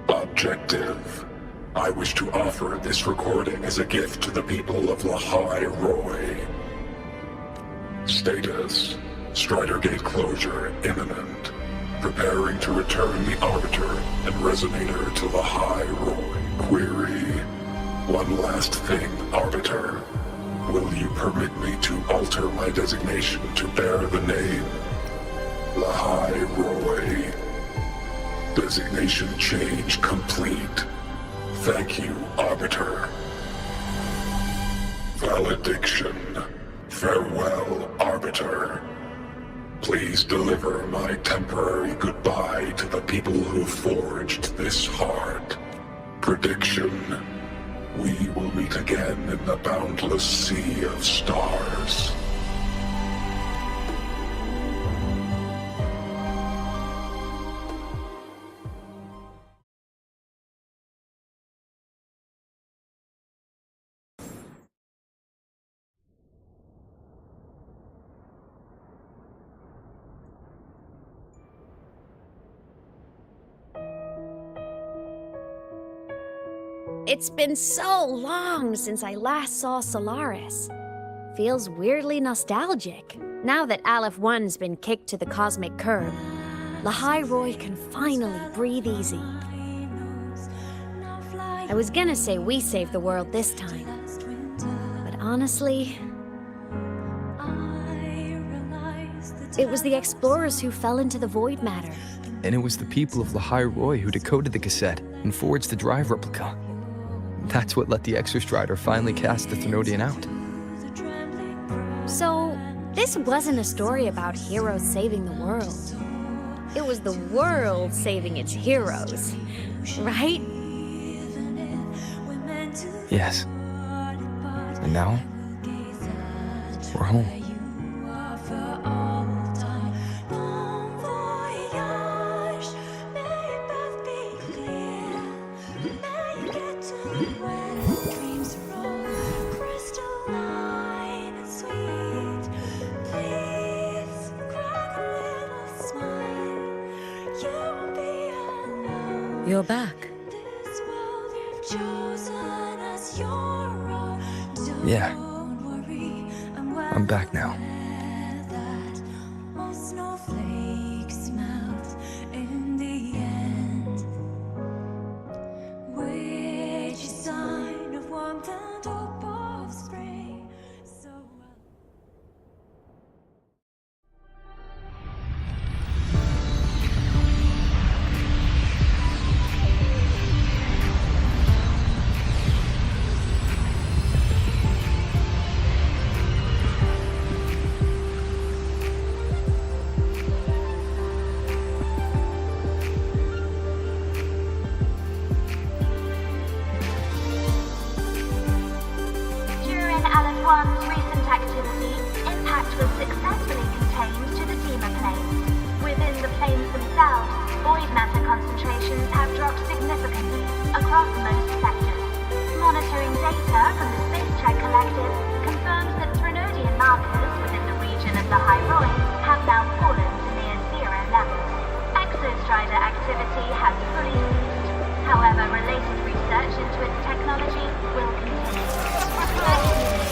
Objective. I wish to offer this recording as a gift to the people of Lahai Roy. Status. Strider Gate closure imminent. Preparing to return the Arbiter and Resonator to Lahai Roy. Query. One last thing, Arbiter. Will you permit me to alter my designation to bear the name Lahai Roy? Designation change complete. Thank you, Arbiter. Valediction. Farewell, Arbiter. Please deliver my temporary goodbye to the people who forged this heart. Prediction. We will meet again in the boundless sea of stars. It's been so long since I last saw Solaris. Feels weirdly nostalgic. Now that Aleph 1's been kicked to the cosmic curb, Lahai Roy can finally breathe easy. I was gonna say we saved the world this time, but honestly, it was the explorers who fell into the void matter. And it was the people of Lahai Roy who decoded the cassette and forged the drive replica. That's what let the Exostrider finally cast the Thenodian out. So, this wasn't a story about heroes saving the world. It was the world saving its heroes, right? Yes. And now, we're home. You're back. Yeah. I'm back now. across most sectors. Monitoring data from the Space Trek Collective confirms that Threnodian markers within the region of the Hyroi have now fallen to near zero levels. Exostrider activity has fully ceased. However, related research into its technology will continue.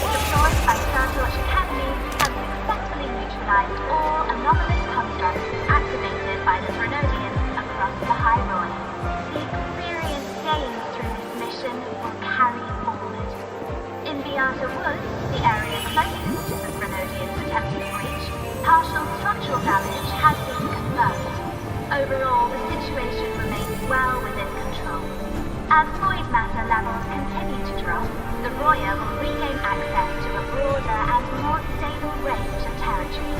Deployed by Startorch Academy has successfully neutralized all anomalous constructs activated by the Threnodians across the Hyroi. The experience gained through this mission will carry forward. In Beata Woods, the area closest to the Threnodians' attempted breach, partial structural damage has been confirmed. Overall, the situation remains well within control. As void matter levels continue to drop, the Roya will regain access to a broader and more stable range of territory.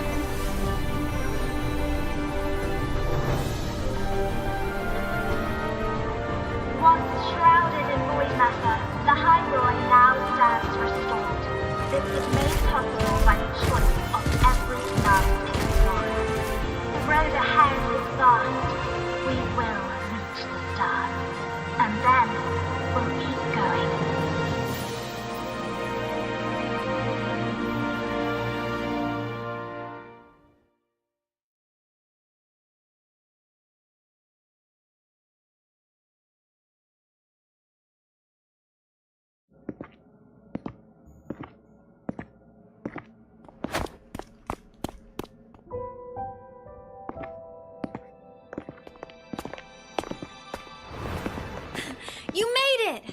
Once shrouded in void matter, the Hyroi now stands restored. This was made possible by the choice of every last explorer. The road ahead is vast. We will reach the stars. And then we'll keep going. You made it!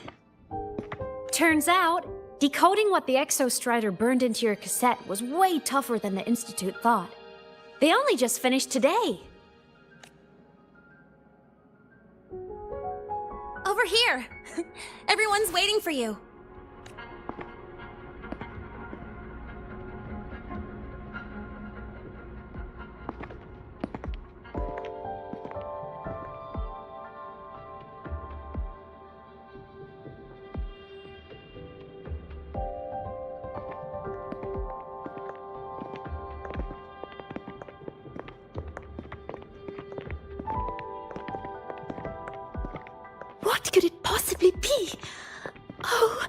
Turns out, decoding what the Exostrider burned into your cassette was way tougher than the Institute thought. They only just finished today. Over here! Everyone's waiting for you. What could it possibly be? Oh,